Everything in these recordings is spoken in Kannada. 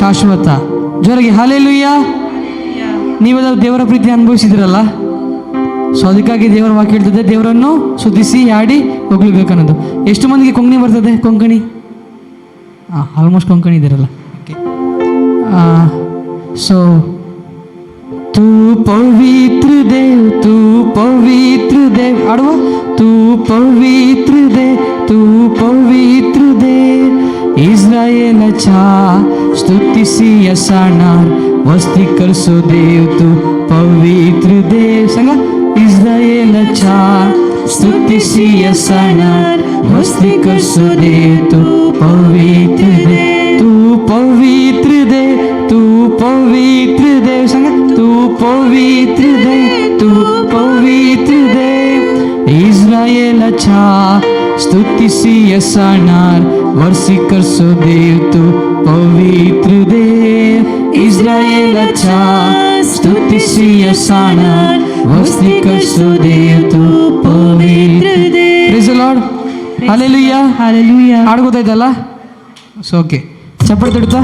ಶಾಶ್ವತ. ಜೋರಾಗಿ ಹಲ್ಲೆಲೂಯಾ. ನೀವೆಲ್ಲ ದೇವರ ಪ್ರೀತಿ ಅನುಭವಿಸಿದಿರಲ್ಲ, ಸೊ ಅದಕ್ಕಾಗಿ ದೇವರ ವಾಕ್ಯ ಹೇಳ್ತದೆ, ದೇವರನ್ನು ಸ್ತುತಿಸಿ ಹಾಡಿ ಹೋಗ್ಲೇಬೇಕನ್ನೋದು. ಎಷ್ಟು ಮಂದಿಗೆ ಕೊಂಕಣಿ ಬರ್ತದೆ? ಕೊಂಕಣಿ ಆಲ್ಮೋಸ್ಟ್ ಕೊಂಕಣಿ ಇದ್ದೀರಲ್ಲ. ಓಕೆ, ಸೊ तू पवित्र देव आड़ो, तू पवित्र देव इस्रायेलचा स्तुतिसी असणार वस्ती करसो देव. तू पवित्र देव सांगा, इस्रायेलचा स्तुतिसी असणार वस्ती करसो देव. तू पवित्र देव, तू पवित्र देव, तू पवित्र देव सांगा, तू पवित्र देव इस्रायेलचा स्तुतिसी असणार वर्षी करसो देव. तू पवित्र देव इस्रायेलचा स्तुतिसी असणार वर्षी करसो देव. तू पवित्र देव. Praise the Lord. Hallelujah hallelujah. ಹಾಡು ಗೊತ್ತಾಯ್ತಲ್ಲ? ಸೊ ಓಕೆ, ಚಪ್ಪಲಿ ತಡ್ತಾ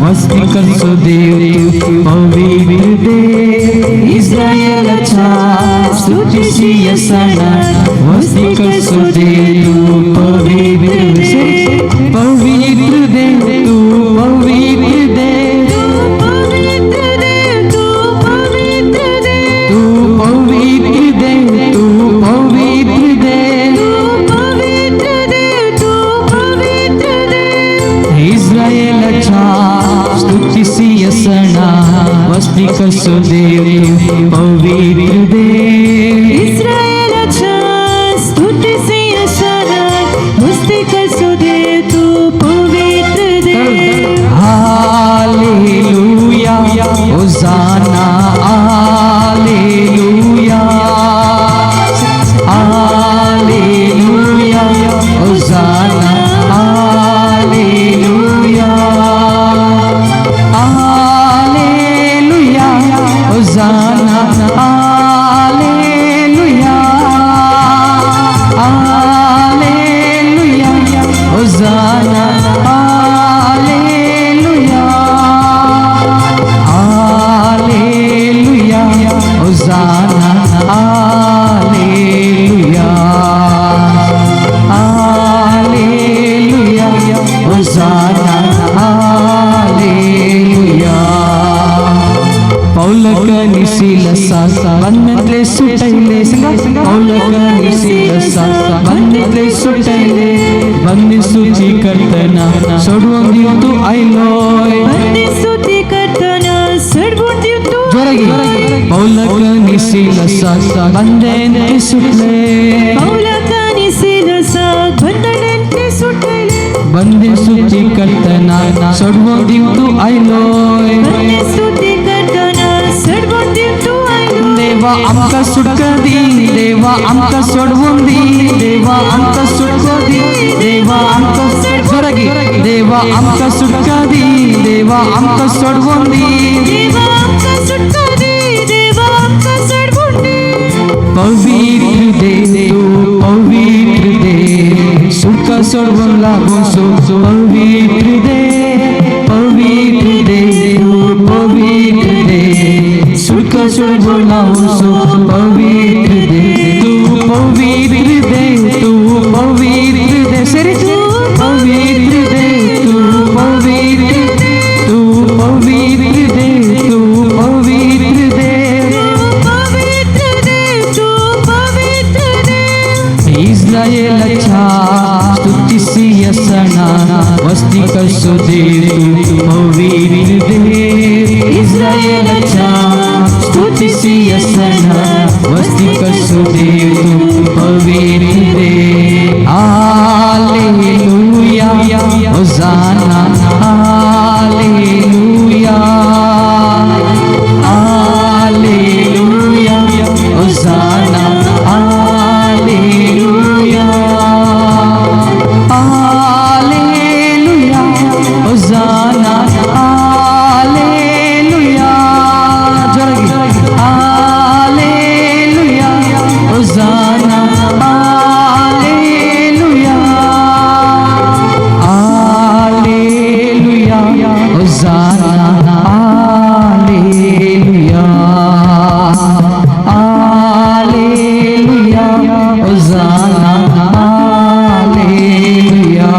वस्ती करसो देव. तू पवित्र देव इस्रायेलचा स्तुतिसी असणार वस्ती करसो देव. तू पवित्र देव, पवित्र देव, तू पवित्र देव, तू पवित्र देव, तू पवित्र देव, तू पवित्र देव, तू पवित्र देव, तू पवित्र देव, तू पवित्र देव इस्रायेलचा स्तुतिसी असणार वस्ती करसो देव. पवित्र देव इस्रायेलचा स्तुतिसी असणार वस्ती करसो देव. तू पवित्र देव. Hallelujah होसाना, hallelujah hallelujah होसाना, hallelujah hallelujah होसाना, hallelujah hallelujah होसाना, hallelujah hallelujah होसाना, hallelujah hallelujah होसाना, hallelujah. पौलकनी सिलसा बंदले सुटैले संगा, पौलकनी सिलसा बंदले सुटैले बंदी सूची करतना सोडून दियो तू आयलोय. बंदी स्तुती करताना सोडून देव तू. जोरागी पौलकनी सिलसा बंदे सुटले, पौलकनी सिलसा बंधनांते सुटले बंदी सूची करतना सोडून दियो तू आयलोय. बंदी स्तुती करताना सोडून देव तू आयलो. देवा आमका सुटका दी, देवा आमका सोडवून दी, देवा आमका सुटका दी, देवा आमका जोरागी देवा आमका सुटका दी, देवा आमका सोडवून दी. देवा आमका सुटका दे, देवा आमका सोडवून दे. पवित्र देव, तू पवित्र देव सुटका सोडवून लागून सो. पवित्र देव, पवित्र देव, तू पवित्र देव सुटका सोडवून लागून सो. पवित्र देव, तू पवित्र देव, तू पवित्र देव सरी तू पवित्र देव, तू पवित्र देव, तू पवित्र देव, तू पवित्र देव, पवित्र देव, तू पवित्र देव इस्रायेलचा स्तुतिसी असणार वस्ती करसो देव. तू पवित्र देव इस्रायेलचा स्तुतिसी असणार वस्ती करसो देव. तू पवित्र देव. Hallelujah hosanna, Hosanna, Hallelujah, Hallelujah, Hosanna, Hallelujah.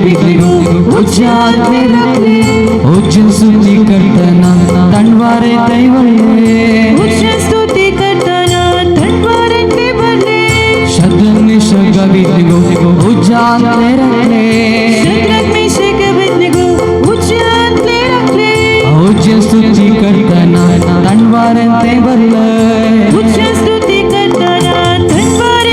ಚಪ್ಪಲಿ ಹೊಡ್ತಾ स्तुति करतना तनवारे दैवले स्तुति करतना तनवारे दैवले शद्रक मेशक अबेदnego उजाले रखले शद्रक मेशक अबेदnego उजाले रखले स्तुति करतना तनवारे दैवले स्तुति करतना तनवारे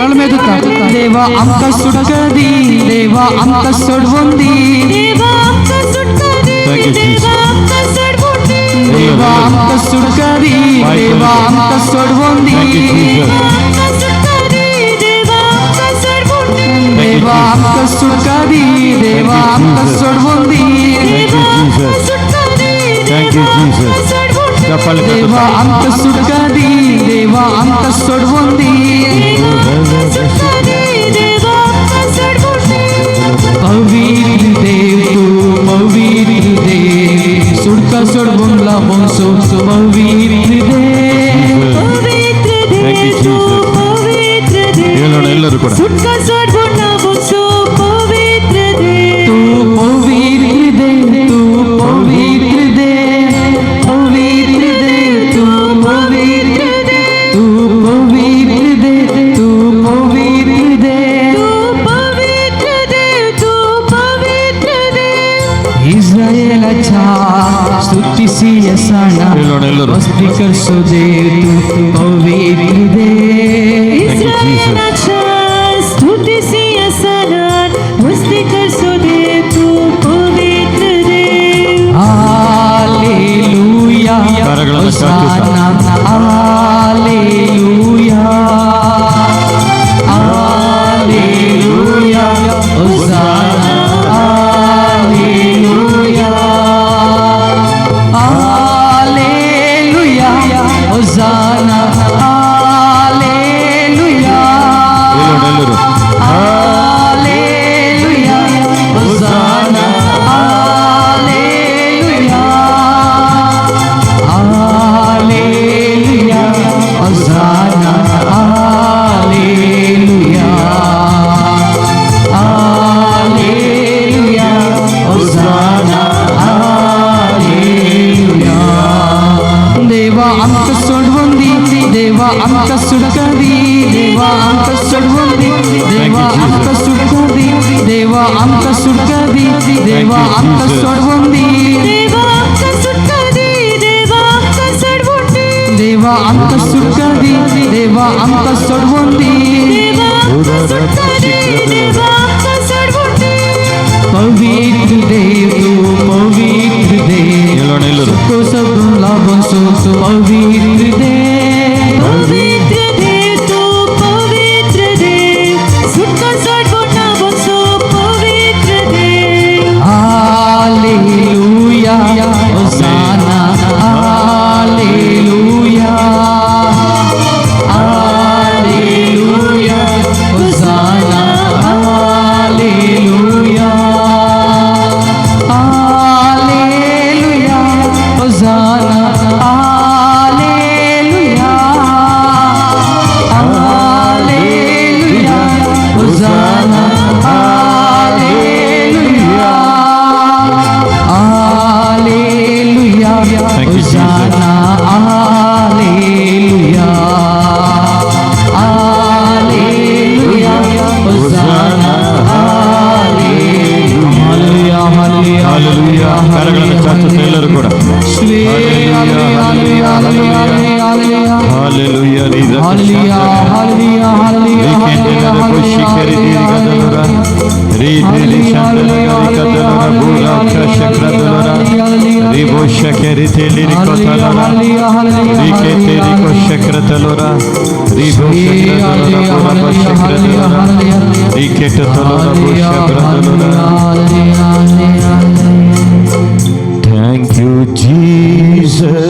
देवा आमका सुटकदी देवा आमका सोडवंदी देवा आमका सुटकदी देवा आमका सोडवंदी देवा आमका सुटकदी देवा आमका सोडवंदी देवा आमका सुटकदी देवा आमका सोडवंदी देवा आमका सुटकदी देवा आमका सोडवंदी देवा आमका सुटकदी Thank you, Jesus. देवा आमका सुटकदी देवा आमका सोडवंदी पवित्र देव तू पवित्र देव सुटका सोडवंला बोंसो पवित्र देव Thank you, Jesus. ಹೇಳೋಣ ಎಲ್ಲರೂ ಕೂಡ सुटका सोडवंला बोंसो पवित्र देव तू पवित्र देव तू पवित्र देव पवित्र देव तू पवित्र देव तू पवित्र देव तू पवित्र देव तू पवित्र देव इस्रायेलचा स्तुतिसी असाना ಹೇಳೋಣ ಎಲ್ಲರೂ वस्ती करसो देव तू पवित्र देव इस्रायेलाचा स्तुतिसी असनान वस्ती करसो देव तू पवित्र देव हालेलुया ಕರಗಳನ್ನು ಚಾಚುತ್ತಾ hallelujah hallelujah होसाना hallelujah hallelujah होसाना hallelujah ಹೇಳೋಣ ಎಲ್ಲರೂ hallelujah होसाना hallelujah hallelujah होसाना hallelujah hallelujah होसाना hallelujah देवा आमका सोडवंदी देवा आमका सुटकदी देवा आमका सोडवंदी देवा आमका सुटकदी देवा आमका सुटकदी देवा आमका सोडवंदी देवा आमका सुटकदी देवा आमका सोडवंदी देवा आमका सुटकदी देवा आमका सोडवंदी देवा आमका सुटकदी देवा आमका सोडवंदी पवित्र देव तू पवित्र देव ಹೇಳೋಣ ಎಲ್ಲರೂ तो सब लाभों सो पवित्र देव पवित्र देव तू पवित्र देव सुटका सोडवंदा बोंसो पवित्र देव hallelujah होसाना hallelujah hallelujah होसाना hallelujah hallelujah होसाना hallelujah hallelujah होसाना hallelujah हालेलुया Thank you, Jesus. होसाना हालेलुया हालेलुया होसाना हालेलुया हालेलुया ಹಾಲೆಲೂಯಾ ಕರಗಳನ್ನು ಚಾಚುತ್ತಾ ಎಲ್ಲರೂ ಕೂಡ हालेलुया हालेलुया हालेलुया ಹಾಲೆಲೂಯಾ हालेलुया हालेलुया हालेलुया ರೀ ಶಕೆರಿ ತೇಲಿರಿ ಕೊತಲರ ರೀಕೆ ತೇರಿಕೋ ಶಕ್ರತಲೋರ ರೀಬೋ ಶಕ್ರತಲೋರ ಪುರಬ ಶಕ್ರತಲೋರ ರೀಕೆ ತಲೋರ ಶಕ್ರತಲೋರ. Thank you Jesus,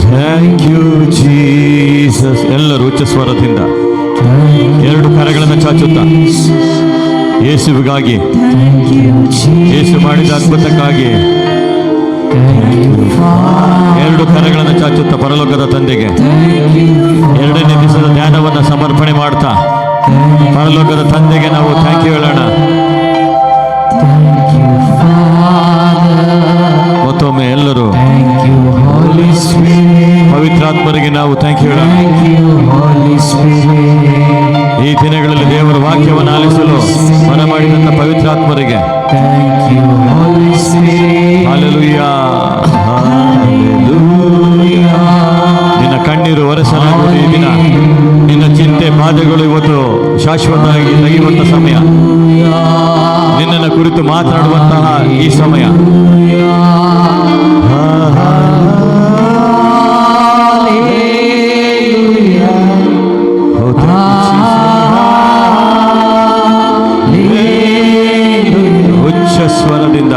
thank you Jesus. ಎಲ್ಲರೂ ಉಚ್ಚ ಸ್ವರದಿಂದ ಎರಡು ಕರಗಳನ್ನು ಚಾಚುತ್ತಾ ಯೇಸುವಿಗಾಗಿ, ಯೇಸು ಮಾಡಿದ ಅದ್ಭುತಕ್ಕಾಗಿ ಎರಡು ಕರಗಳನ್ನು ಚಾಚುತ್ತಾ ಪರಲೋಕದ ತಂದೆಗೆ ಎರಡನೇ ದಿವಸದ ಧ್ಯಾನವನ್ನು ಸಮರ್ಪಣೆ ಮಾಡ್ತಾ ಪರಲೋಕದ ತಂದೆಗೆ ನಾವು ಥ್ಯಾಂಕ್ ಯು ಹೇಳೋಣ. ಮತ್ತೊಮ್ಮೆ ಎಲ್ಲರೂ ಪವಿತ್ರಾತ್ಮರಿಗೆ ನಾವು ಥ್ಯಾಂಕ್ ಯು ಹೇಳೋಣ. ಈ ದಿನಗಳಲ್ಲಿ ದೇವರ ವಾಕ್ಯವನ್ನು ಆಲಿಸಲು ಮನ ಮಾಡಿದಂಥ ಪವಿತ್ರಾತ್ಮರಿಗೆ ಹಲ್ಲೆಲೂಯಾ, ಹಲ್ಲೆಲೂಯಾ. ನಿನ್ನ ಕಣ್ಣೀರು ಒರೆಸಲಾಗುವುದು ಈ ದಿನ. ನಿನ್ನ ಚಿಂತೆ ಬಾಧೆಗಳು ಇವತ್ತು ಶಾಶ್ವತವಾಗಿ ತೆಗೆಯುವಂಥ ಸಮಯ, ನಿನ್ನನ್ನು ಕುರಿತು ಮಾತನಾಡುವಂತಹ ಈ ಸಮಯ. ಉಚ್ಚ ಸ್ವರದಿಂದ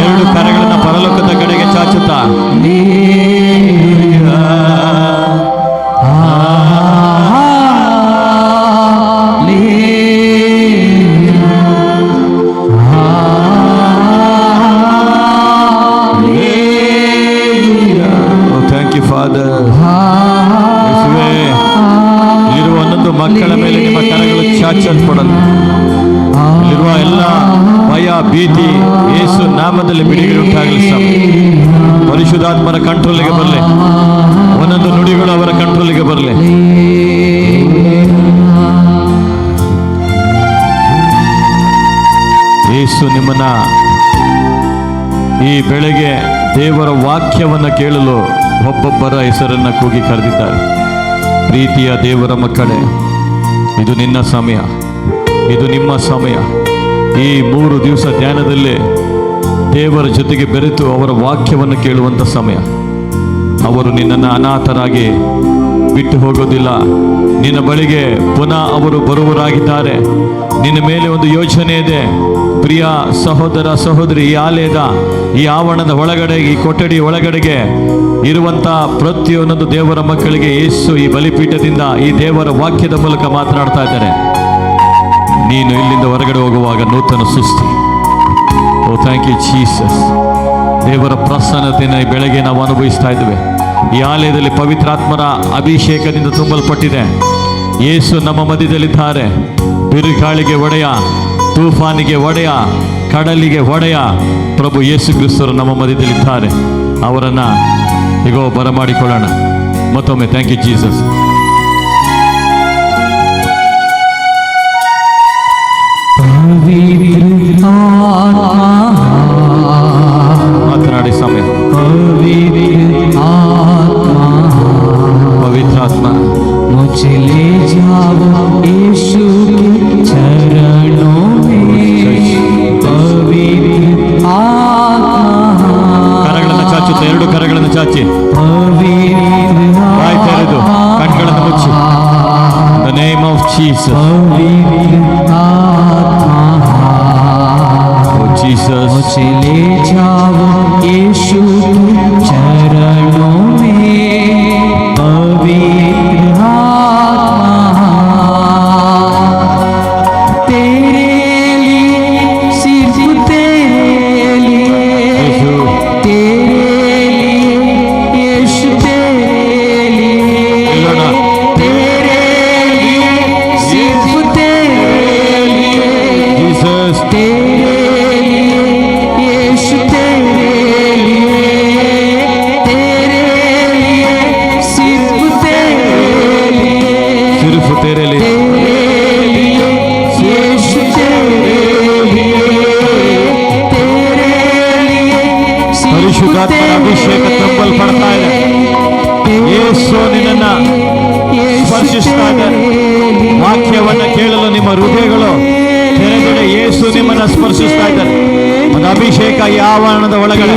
ಎರಡು ಕರಗಳನ್ನು ಪರಲೋಕದ ಕಡೆಗೆ ಚಾಚುತ್ತಾ ಇಲ್ಲಿರುವ ಒಂದೊಂದು ಮಕ್ಕಳ ಮೇಲೆ ನಿಮ್ಮ ಕರಗಳು ಚಾಚಲ್ಪಡಲು, ಇಲ್ಲಿರುವ ಎಲ್ಲ ಭಯ ಭೀತಿ ಯೇಸು ನಾಮದಲ್ಲಿ ಬಿಡುಗಡೆ ಉಂಟಾಗಲಿ. ಪರಿಶುದ್ಧಾತ್ಮರ ಕಂಟ್ರೋಲಿಗೆ ಬರಲಿ, ಒಂದೊಂದು ನುಡಿಗಳು ಅವರ ಕಂಟ್ರೋಲಿಗೆ ಬರಲಿ. ಯೇಸು ನಿಮ್ಮನ್ನ ಈ ಬೆಳಗ್ಗೆ ದೇವರ ವಾಕ್ಯವನ್ನು ಕೇಳಲು ಒಬ್ಬೊಬ್ಬರ ಹೆಸರನ್ನು ಕೂಗಿ ಕರೆದಿದ್ದಾರೆ. ಪ್ರೀತಿಯ ದೇವರ ಮಕ್ಕಳೇ, ಇದು ನಿನ್ನ ಸಮಯ, ಇದು ನಿಮ್ಮ ಸಮಯ. ಈ 3 ದಿವಸ ಧ್ಯಾನದಲ್ಲಿ ದೇವರ ಜೊತೆಗೆ ಬೆರೆತು ಅವರ ವಾಕ್ಯವನ್ನು ಕೇಳುವಂಥ ಸಮಯ. ಅವರು ನಿನ್ನನ್ನು ಅನಾಥರಾಗಿ ಬಿಟ್ಟು ಹೋಗೋದಿಲ್ಲ. ನಿನ್ನ ಬಳಿಗೆ ಪುನಃ ಅವರು ಬರುವರಾಗಿದ್ದಾರೆ. ನಿನ್ನ ಮೇಲೆ ಒಂದು ಯೋಚನೆ ಇದೆ. ಪ್ರಿಯ ಸಹೋದರ ಸಹೋದರಿ, ಈ ಆಲಯದ ಈ ಆವರಣದ ಒಳಗಡೆ, ಈ ಕೊಠಡಿ ಒಳಗಡೆಗೆ ಇರುವಂಥ ಪ್ರತಿಯೊಂದೊಂದು ದೇವರ ಮಕ್ಕಳಿಗೆ ಯೇಸು ಈ ಬಲಿಪೀಠದಿಂದ ಈ ದೇವರ ವಾಕ್ಯದ ಮೂಲಕ ಮಾತನಾಡ್ತಾ ಇದ್ದಾರೆ. ನೀನು ಇಲ್ಲಿಂದ ಹೊರಗಡೆ ಹೋಗುವಾಗ ನೂತನ ಸೃಷ್ಟಿ. ಓ ಥ್ಯಾಂಕ್ ಯು ಜೀಸಸ್. ದೇವರ ಪ್ರಸನ್ನತೆಯನ್ನು ಈ ಬೆಳಗ್ಗೆ ನಾವು ಅನುಭವಿಸ್ತಾ ಇದ್ದೇವೆ. ಈ ಆಲಯದಲ್ಲಿ ಪವಿತ್ರಾತ್ಮರ ಅಭಿಷೇಕದಿಂದ ತುಂಬಲ್ಪಟ್ಟಿದೆ. ಯೇಸು ನಮ್ಮ ಮಧ್ಯದಲ್ಲಿದ್ದಾರೆ. ಬಿರುಗಾಳಿಗೆ ಒಡೆಯ, ತೂಫಾನಿಗೆ ಒಡೆಯ, ಕಡಲಿಗೆ ಒಡೆಯ ಪ್ರಭು ಯೇಸು ಕ್ರಿಸ್ತರು ನಮ್ಮ ಮಧ್ಯದಲ್ಲಿದ್ದಾರೆ. ಅವರನ್ನು ಈಗೋ ಬರಮಾಡಿಕೊಳ್ಳೋಣ. ಮತ್ತೊಮ್ಮೆ ಥ್ಯಾಂಕ್ ಯು ಜೀಸಸ್. ಮಾತನಾಡಿ ಸಮಯ. पवित्रात्मा मुझे ले जाओ यीशु के चरणों में, पवित्र आत्मा. ಕರಗಳನ್ನು ಚಾಚುತ್ತಾ, ಎರಡು ಕರಗಳನ್ನು ಚಾಚಿ, ಬಾಯಿ ತೆರೆದು ಕಣ್ಗಳನ್ನು ಮುಚ್ಚಿ. The name of Jesus. Oh Jesus. मुझे ले जाओ यीशु के चरणों में, पवित्र आत्मा. तेरे लिए, सिर्फ तेरे लिए, तेरे लिए यीशु, तेरे लिए, तेरे लिए, सिर्फ तेरे लिए, Jesus. तेरे लिए यीशु, तेरे लिए, तेरे लिए, सिर्फ तेरे लिए, सिर्फ तेरे लिए, तेरे लिए यीशु, तेरे लिए, तेरे लिए, सिर्फ ಪರಿಶುದ್ಧಾತ್ಮರ ಅಭಿಷೇಕ ತುಂಬಲ್ಪಡ್ತಾ ಇದೆ. ಯೇಸು ನಿನ್ನನ್ನು ಸ್ಪರ್ಶಿಸ್ತಾ ಇದೆ. ವಾಕ್ಯವನ್ನು ಕೇಳಲು ನಿಮ್ಮ ಹೃದಯಗಳು ತೆರೆದರೆ ಯೇಸು ಯೇಸು ನಿಮ್ಮನ್ನ ಸ್ಪರ್ಶಿಸ್ತಾ ಇದ್ದಾರೆ. ಒಂದು ಅಭಿಷೇಕ ಈ ಆವರಣದ ಒಳಗಡೆ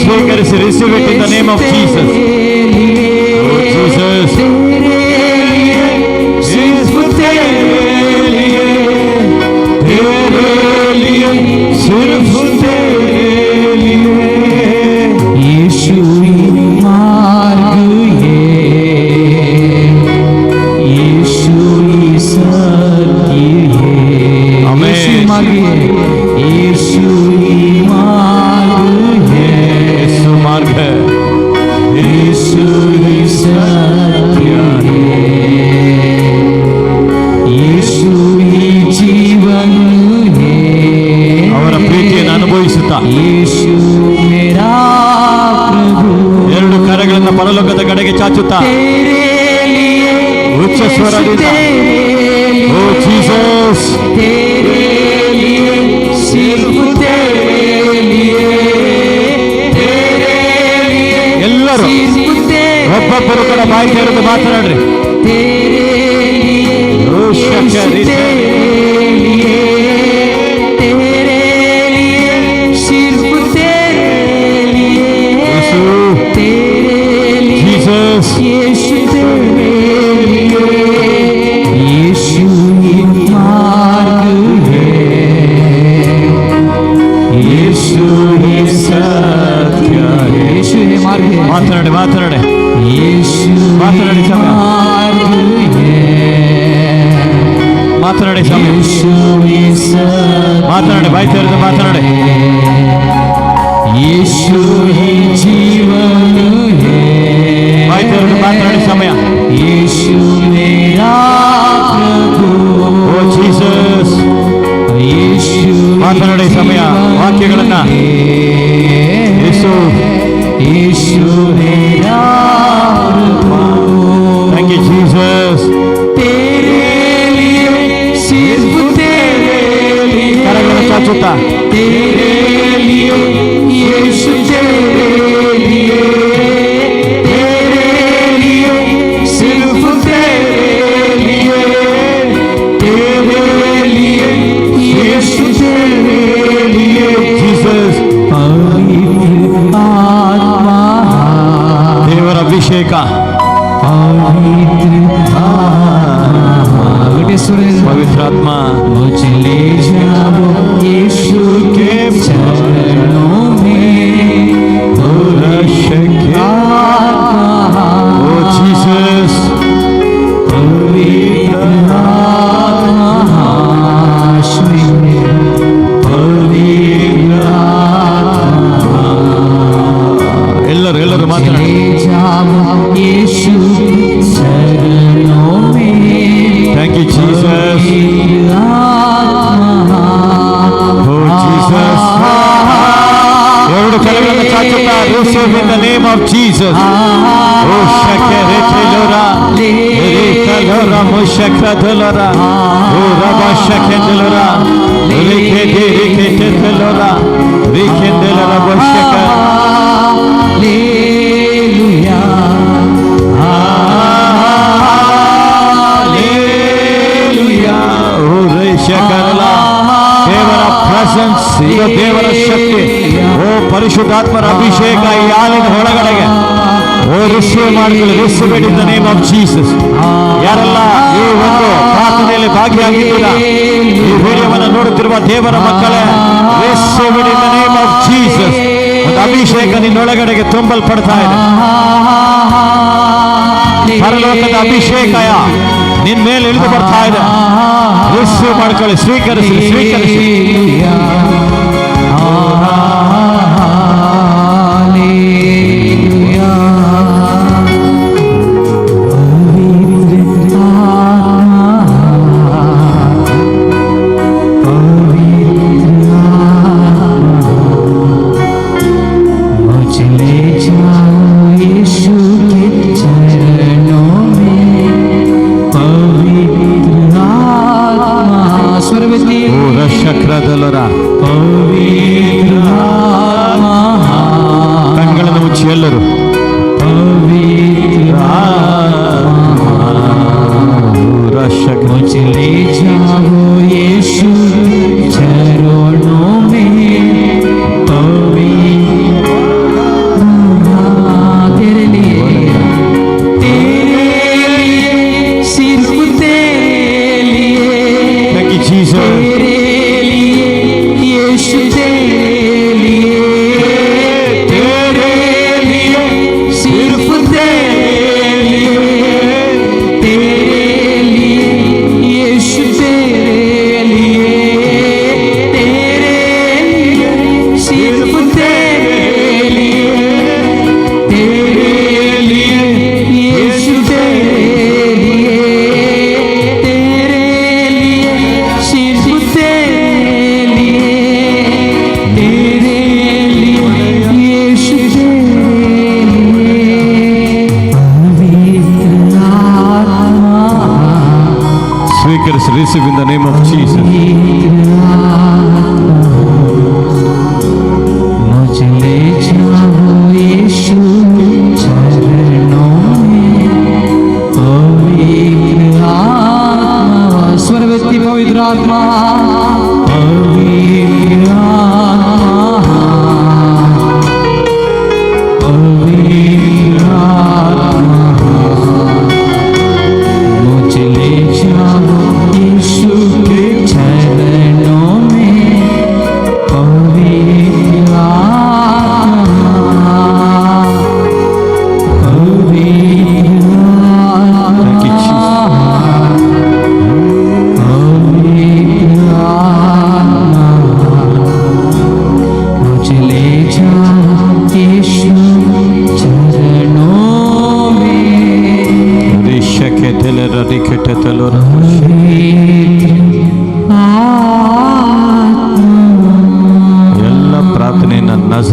ಸ್ವೀಕರಿಸಿ. Receive it in the name of Jesus. Jesus ಅವರ ಪ್ರೀತಿಯನ್ನು ಅನುಭವಿಸುತ್ತಾ ಎರಡು ಕರಗಳನ್ನು ಪರಲೋಕದ ಕಡೆಗೆ ಚಾಚುತ್ತಾ ಉಚ್ಚ ಸ್ವರದಿಂದ ಓ ಜೀಸಸ್ ಎಲ್ಲರೂ ಒಬ್ಬೊಬ್ಬರು ಕೂಡ ಬಾಯಿ ತೆರೆದು ಮಾತನಾಡ್ರಿ. ಓ ಶಕ್ತಿ ಮಾತನಾಡಿ ಮಾತನಾಡಿ ಮಾತನಾಡಿ ಸಮಯ ಮಾತನಾಡಿ ಸಮಯ ಮಾತನಾಡಿ ಬಾಯಿ ತೆರೆದು ಮಾತನಾಡಿ. ಯೇಸು ಜೀವನ ಬಾಯಿ ತೆರೆದು ಮಾತನಾಡಿ ಸಮಯ. ಯೇಸು ಮೇರಾ ಪ್ರಭು ಓ ಜೀಸಸ್ ಯೇಸು ಮಾತನಾಡಿ ಸಮಯ. ವಾಕ್ಯಗಳನ್ನ ಯೇಸು ಯೇಸು ಮೇರಾ ಪ್ರಭು. Thank you Jesus. तेरे लिए सिर्फ तेरे लिए ಕರಗಳನ್ನು ಚಾಚುತ್ತಾ तेरे लिए यीशु तेरे लिए तेरे लिए सिर्फ तेरे लिए तेरे लिए यीशु तेरे लिए ಜೀಸಸ್ पवित्र आत्मा ದೇವರ ಅಭಿಷೇಕ पवित्रात्मा मुझे ले जाओ यीशु के चरणों में ओ जीसस पवित्र आत्मा पवित्र ಎಲ್ಲರೂ ಎಲ್ಲರೂ ಮಾತನಾಡಿ. ले जाओ यीशु चरणों में. Thank you Jesus. Oh Jesus. ಎರಡು ಕರಗಳನ್ನು ಚಾಚುತ್ತಾ receive in the name of Jesus. Oh shakere telora telora moshakra telora oh raba shakendelora rike telora rikendelora moshakra. Hallelujah. ದೇವರ ಪ್ರೆಸೆನ್ಸ್, ಇದು ದೇವರ ಶಕ್ತಿ. ಓ ಪರಿಶುದ್ಧಾತ್ಮರ ಅಭಿಷೇಕ ಈ ಹಾಲಿನ ಒಳಗಡೆಗೆ ಓ ರಿಸೀವ್ ಮಾಡಿಕೊಳ್ಳಿ. Receive it in the name of Jesus. ಯಾರೆಲ್ಲ ಈ ಒಂದು ಪ್ರಾರ್ಥನೆಯಲ್ಲಿ ಭಾಗಿಯಾಗಿದ್ದೀರಾ, ಈ ವಿಡಿಯೋವನ್ನು ನೋಡುತ್ತಿರುವ ದೇವರ ಮಕ್ಕಳೇ, receive it in the name of Jesus. ಒಂದು ಅಭಿಷೇಕ ನಿನ್ನೊಳಗಡೆಗೆ ತುಂಬಲ್ಪಡ್ತಾ ಇದೆ. ಪರಲೋಕದ ಅಭಿಷೇಕ ನಿನ್ ಮೇಲೆ ಇಳಿದು ಬರ್ತಾ ಇದೆ. ರಿಸೀವ್ ಮಾಡ್ಕೊಳ್ಳಿ, ಸ್ವೀಕರಿಸಿ ಸ್ವೀಕರಿಸಿ. ಕಣ್ಗಳನ್ನು ಮುಚ್ಚಿ ಎಲ್ಲರೂ मुझे ले जाओ यीशु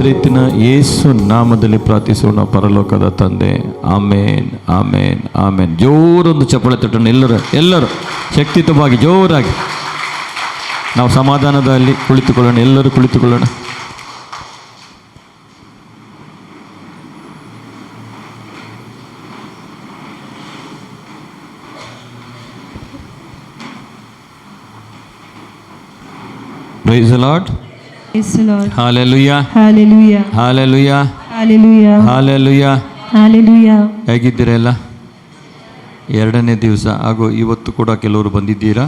ನಜರೇತಿನ ಯೇಸು ನಾಮದಲ್ಲಿ ಪ್ರಾರ್ಥಿಸೋಣ ಪರಲೋಕದ ತಂದೆ. ಆಮೇನ್, ಆಮೇನ್, ಆಮೇನ್. ಜೋರೊಂದು ಚಪ್ಪಾಳೆ ತಟ್ಟೋಣ ಎಲ್ಲರೂ ಶಕ್ತಿಯುತವಾಗಿ ಜೋರಾಗಿ. ನಾವು ಸಮಾಧಾನದಲ್ಲಿ ಕುಳಿತುಕೊಳ್ಳೋಣ, ಎಲ್ಲರೂ ಕುಳಿತುಕೊಳ್ಳೋಣ. Praise the Lord. Praise the Lord. Hallelujah. Hallelujah. Hallelujah. Hallelujah. Hallelujah. Hallelujah. ಹೇಗಿದ್ದೀರಲ್ಲ? ಎರಡನೇ ದಿವಸ ಹಾಗೂ ಇವತ್ತು ಕೂಡ ಕೆಲವರು ಬಂದಿದ್ದೀರಾ.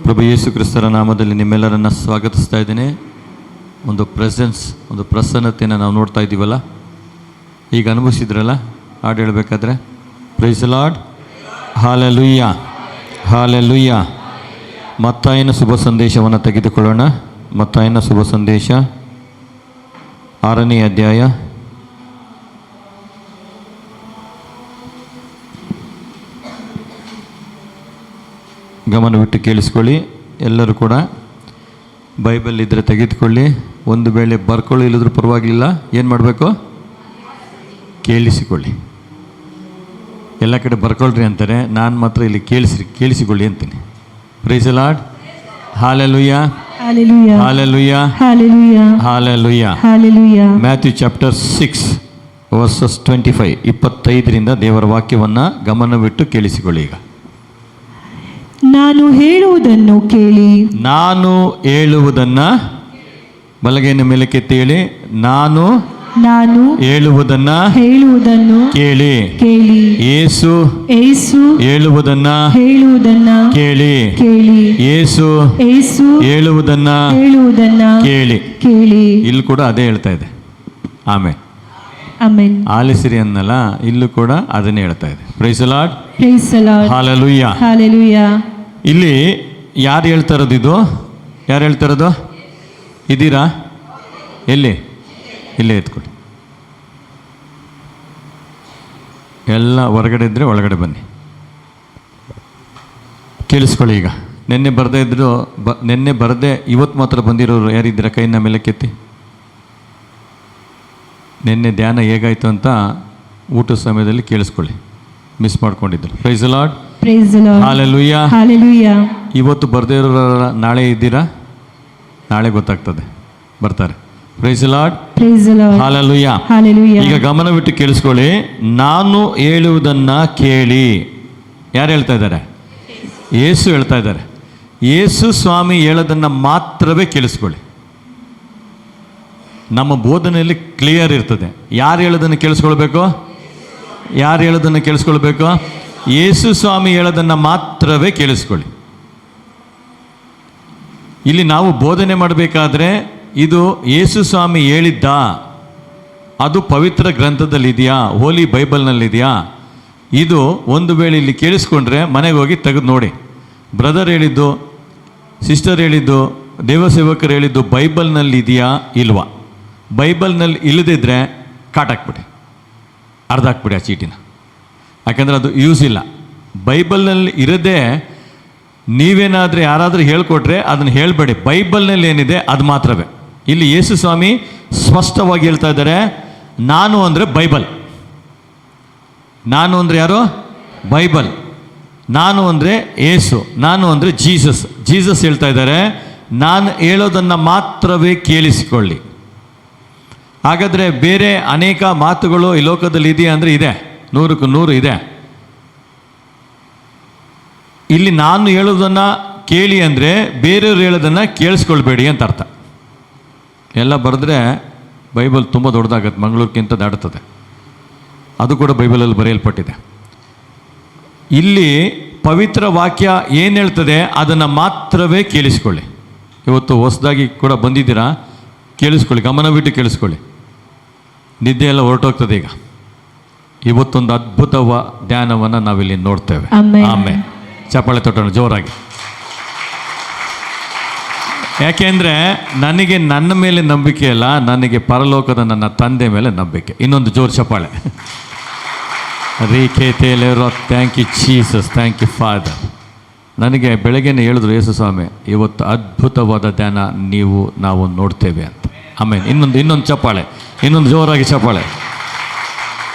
ಪ್ರಭು ಯೇಸು ಕ್ರಿಸ್ತರ ನಾಮದಲ್ಲಿ ನಿಮ್ಮೆಲ್ಲರನ್ನು ಸ್ವಾಗತಿಸ್ತಾ ಇದ್ದೇನೆ. ಒಂದು ಪ್ರೆಸೆನ್ಸ್, ಒಂದು ಪ್ರಸನ್ನತೆಯನ್ನು ನಾವು ನೋಡ್ತಾ ಇದ್ದೀವಲ್ಲ, ಈಗ ಅನುಭವಿಸಿದ್ರಲ್ಲ ಹಾಡು ಹೇಳಬೇಕಾದ್ರೆ. Praise the Lord. ಹಾಲೆಲೂಯಾ, ಹಾಲೆಲೂಯಾ. ಮತ್ತಾಯನ ಶುಭ ಸಂದೇಶವನ್ನು ತೆಗೆದುಕೊಳ್ಳೋಣ. ಮತ್ತಾಯನ ಶುಭ ಸಂದೇಶ 6ನೇ ಅಧ್ಯಾಯ ಗಮನವಿಟ್ಟು ಕೇಳಿಸ್ಕೊಳ್ಳಿ. ಎಲ್ಲರೂ ಕೂಡ ಬೈಬಲ್ ಇದ್ದರೆ ತೆಗೆದುಕೊಳ್ಳಿ. ಒಂದು ವೇಳೆ ಬರ್ಕೊಳ್ಳಿ ಇಲ್ಲದ್ರೂ ಪರವಾಗಿಲ್ಲ, ಏನು ಮಾಡಬೇಕು? ಕೇಳಿಸಿಕೊಳ್ಳಿ. ಎಲ್ಲ ಕಡೆ ಬರ್ಕೊಳ್ರಿ ಅಂತಾರೆ, ನಾನು ಮಾತ್ರ ಇಲ್ಲಿ ಕೇಳಿಸಿಕೊಳ್ಳಿ ಅಂತೀನಿ. Price the Lord. Hallelujah, Hallelujah. Hallelujah, Hallelujah. Hallelujah. Hallelujah. Matthew chapter 6 versus 25, 25ರಿಂದ ದೇವರ ವಾಕ್ಯವನ್ನು ಗಮನವಿಟ್ಟು ಕೇಳಿಸಿಕೊಳ್ಳಿ. ಈಗ ನಾನು ಹೇಳುವುದನ್ನು ಕೇಳಿ. ನಾನು ಹೇಳುವುದನ್ನು ಬಲಗೈನ ಮೇಲೆ ಕೆತ್ತಿ ಹೇಳಿ. ನಾನು ಹೇಳುವುದನ್ನು ಕೇಳಿ. ಯೇಸು ಹೇಳುವುದನ್ನ ಕೇಳಿ. ಯೇಸು ಹೇಳುವುದನ್ನ ಕೇಳಿ. ಇಲ್ಲಿ ಕೂಡ ಅದೇ ಹೇಳ್ತಾ ಇದೆ. ಆಮೇಲೆ ಆಲಿಸಿರಿ ಅನ್ನಲ್ಲ, ಇಲ್ಲೂ ಕೂಡ ಅದನ್ನೇ ಹೇಳ್ತಾ ಇದೆ. Praise the Lord. ಹಾಲೆಲೂಯಾ. ಇಲ್ಲಿ ಯಾರು ಹೇಳ್ತಾ ಇರೋದು? ಇದು ಯಾರು ಹೇಳ್ತಾ ಇರೋದು? ಇದ್ದೀರಾ? ಎಲ್ಲಿ? ಇಲ್ಲೇ ಎತ್ಕೊಳ್ಳಿ. ಎಲ್ಲ ಹೊರಗಡೆ ಇದ್ದರೆ ಒಳಗಡೆ ಬನ್ನಿ, ಕೇಳಿಸ್ಕೊಳ್ಳಿ. ಈಗ ನಿನ್ನೆ ಬರದೇ ಇದ್ರು, ನಿನ್ನೆ ಬರದೆ ಇವತ್ತು ಮಾತ್ರ ಬಂದಿರೋರು ಯಾರಿದ್ದೀರಾ? ಕೈನ ಮೇಲೆ ಕೆತ್ತಿ. ನಿನ್ನೆ ಧ್ಯಾನ ಹೇಗಾಯಿತು ಅಂತ ಊಟದ ಸಮಯದಲ್ಲಿ ಕೇಳಿಸ್ಕೊಳ್ಳಿ, ಮಿಸ್ ಮಾಡ್ಕೊಂಡಿದ್ರು. Praise the Lord. ಹಾಲೆಲೂಯಾ. ಇವತ್ತು ಬರದೇ ಇರೋರ ನಾಳೆ ಇದ್ದೀರಾ? ನಾಳೆ ಗೊತ್ತಾಗ್ತದೆ, ಬರ್ತಾರೆ. Praise the Lord. ಹಾಲೆಲೂಯಾ. ಈಗ ಗಮನವಿಟ್ಟು ಕೇಳಿಸ್ಕೊಳ್ಳಿ. ನಾನು ಹೇಳುವುದನ್ನ ಕೇಳಿ. ಯಾರು ಹೇಳ್ತಾ ಇದ್ದಾರೆ? ಯೇಸು ಹೇಳ್ತಾ ಇದ್ದಾರೆ. ಯೇಸು ಸ್ವಾಮಿ ಹೇಳೋದನ್ನು ಮಾತ್ರವೇ ಕೇಳಿಸ್ಕೊಳ್ಳಿ. ನಮ್ಮ ಬೋಧನೆಯಲ್ಲಿ ಕ್ಲಿಯರ್ ಇರ್ತದೆ. ಯಾರು ಹೇಳೋದನ್ನು ಕೇಳಿಸ್ಕೊಳ್ಬೇಕು? ಯಾರು ಹೇಳೋದನ್ನು ಕೇಳಿಸ್ಕೊಳ್ಬೇಕು? ಯೇಸು ಸ್ವಾಮಿ ಹೇಳೋದನ್ನು ಮಾತ್ರವೇ ಕೇಳಿಸ್ಕೊಳ್ಳಿ. ಇಲ್ಲಿ ನಾವು ಬೋಧನೆ ಮಾಡಬೇಕಾದ್ರೆ ಇದು ಯೇಸು ಸ್ವಾಮಿ ಹೇಳಿದ್ದ, ಅದು ಪವಿತ್ರ ಗ್ರಂಥದಲ್ಲಿದೆಯಾ, ಹೋಲಿ ಬೈಬಲ್ನಲ್ಲಿದೆಯಾ? ಇದು ಒಂದು ವೇಳೆ ಇಲ್ಲಿ ಕೇಳಿಸ್ಕೊಂಡ್ರೆ ಮನೆಗೆ ಹೋಗಿ ತೆಗೆದು ನೋಡಿ. ಬ್ರದರ್ ಹೇಳಿದ್ದು, ಸಿಸ್ಟರ್ ಹೇಳಿದ್ದು, ದೇವಸೇವಕರು ಹೇಳಿದ್ದು ಬೈಬಲ್ನಲ್ಲಿ ಇದೆಯಾ ಇಲ್ವಾ? ಬೈಬಲ್ನಲ್ಲಿ ಇಲ್ಲದಿದ್ದರೆ ಕಾಟಾಕ್ಬಿಡಿ, ಅರ್ಧ ಹಾಕ್ಬಿಡಿ ಆ ಚೀಟಿನ. ಯಾಕಂದರೆ ಅದು ಯೂಸ್ ಇಲ್ಲ. ಬೈಬಲ್ನಲ್ಲಿ ಇರದೇ ನೀವೇನಾದರೆ ಯಾರಾದರೂ ಹೇಳ್ಕೊಟ್ರೆ ಅದನ್ನು ಹೇಳಬೇಡಿ. ಬೈಬಲ್ನಲ್ಲಿ ಏನಿದೆ ಅದು ಮಾತ್ರವೇ. ಇಲ್ಲಿ ಯೇಸು ಸ್ವಾಮಿ ಸ್ಪಷ್ಟವಾಗಿ ಹೇಳ್ತಾ ಇದ್ದಾರೆ, ನಾನು ಅಂದರೆ ಬೈಬಲ್. ನಾನು ಅಂದರೆ ಯಾರು? ಬೈಬಲ್. ನಾನು ಅಂದರೆ ಯೇಸು, ನಾನು ಅಂದರೆ ಜೀಸಸ್ ಹೇಳ್ತಾ ಇದ್ದಾರೆ, ನಾನು ಹೇಳೋದನ್ನು ಮಾತ್ರವೇ ಕೇಳಿಸಿಕೊಳ್ಳಿ. ಹಾಗಾದರೆ ಬೇರೆ ಅನೇಕ ಮಾತುಗಳು ಈ ಲೋಕದಲ್ಲಿ ಇದೆಯಾ ಅಂದರೆ ಇದೆ, 100ಕ್ಕೆ 100 ಇದೆ. ಇಲ್ಲಿ ನಾನು ಹೇಳೋದನ್ನು ಕೇಳಿ ಅಂದರೆ ಬೇರೆಯವ್ರು ಹೇಳೋದನ್ನು ಕೇಳಿಸ್ಕೊಳ್ಬೇಡಿ ಅಂತ ಅರ್ಥ. ಎಲ್ಲ ಬರೆದ್ರೆ ಬೈಬಲ್ ತುಂಬ ದೊಡ್ಡದಾಗತ್ತೆ, ಮಂಗಳೂರಿಗಿಂತ ದಾಡುತ್ತದೆ. ಅದು ಕೂಡ ಬೈಬಲಲ್ಲಿ ಬರೆಯಲ್ಪಟ್ಟಿದೆ. ಇಲ್ಲಿ ಪವಿತ್ರ ವಾಕ್ಯ ಏನು ಹೇಳ್ತದೆ ಅದನ್ನು ಮಾತ್ರವೇ ಕೇಳಿಸ್ಕೊಳ್ಳಿ. ಇವತ್ತು ಹೊಸದಾಗಿ ಕೂಡ ಬಂದಿದ್ದೀರಾ, ಕೇಳಿಸ್ಕೊಳ್ಳಿ, ಗಮನವಿಟ್ಟು ಕೇಳಿಸ್ಕೊಳ್ಳಿ. ನಿದ್ದೆ ಎಲ್ಲ ಹೊರಟೋಗ್ತದೆ. ಈಗ ಇವತ್ತೊಂದು ಅದ್ಭುತವಾದ ಧ್ಯಾನವನ್ನು ನಾವಿಲ್ಲಿ ನೋಡ್ತೇವೆ. ಆಮೇಲೆ ಚಪ್ಪಾಳೆ ತಟ್ಟೋಣ ಜೋರಾಗಿ. ಯಾಕೆಂದರೆ ನನಗೆ ನನ್ನ ಮೇಲೆ ನಂಬಿಕೆ ಅಲ್ಲ, ನನಗೆ ಪರಲೋಕದ ನನ್ನ ತಂದೆ ಮೇಲೆ ನಂಬಿಕೆ. ಇನ್ನೊಂದು ಜೋರು ಚಪ್ಪಾಳೆ. ರೀಕೇತೇಲಿರೋ thank you Jesus, thank you Father. ನನಗೆ ಬೆಳಗ್ಗೆನೇ ಹೇಳಿದ್ರು ಯೇಸು ಸ್ವಾಮಿ, ಇವತ್ತು ಅದ್ಭುತವಾದ ಧ್ಯಾನ ನಾವು ನೋಡ್ತೇವೆ ಅಂತ. ಆಮೇಲೆ ಇನ್ನೊಂದು ಚಪ್ಪಾಳೆ, ಇನ್ನೊಂದು ಜೋರಾಗಿ ಚಪ್ಪಾಳೆ.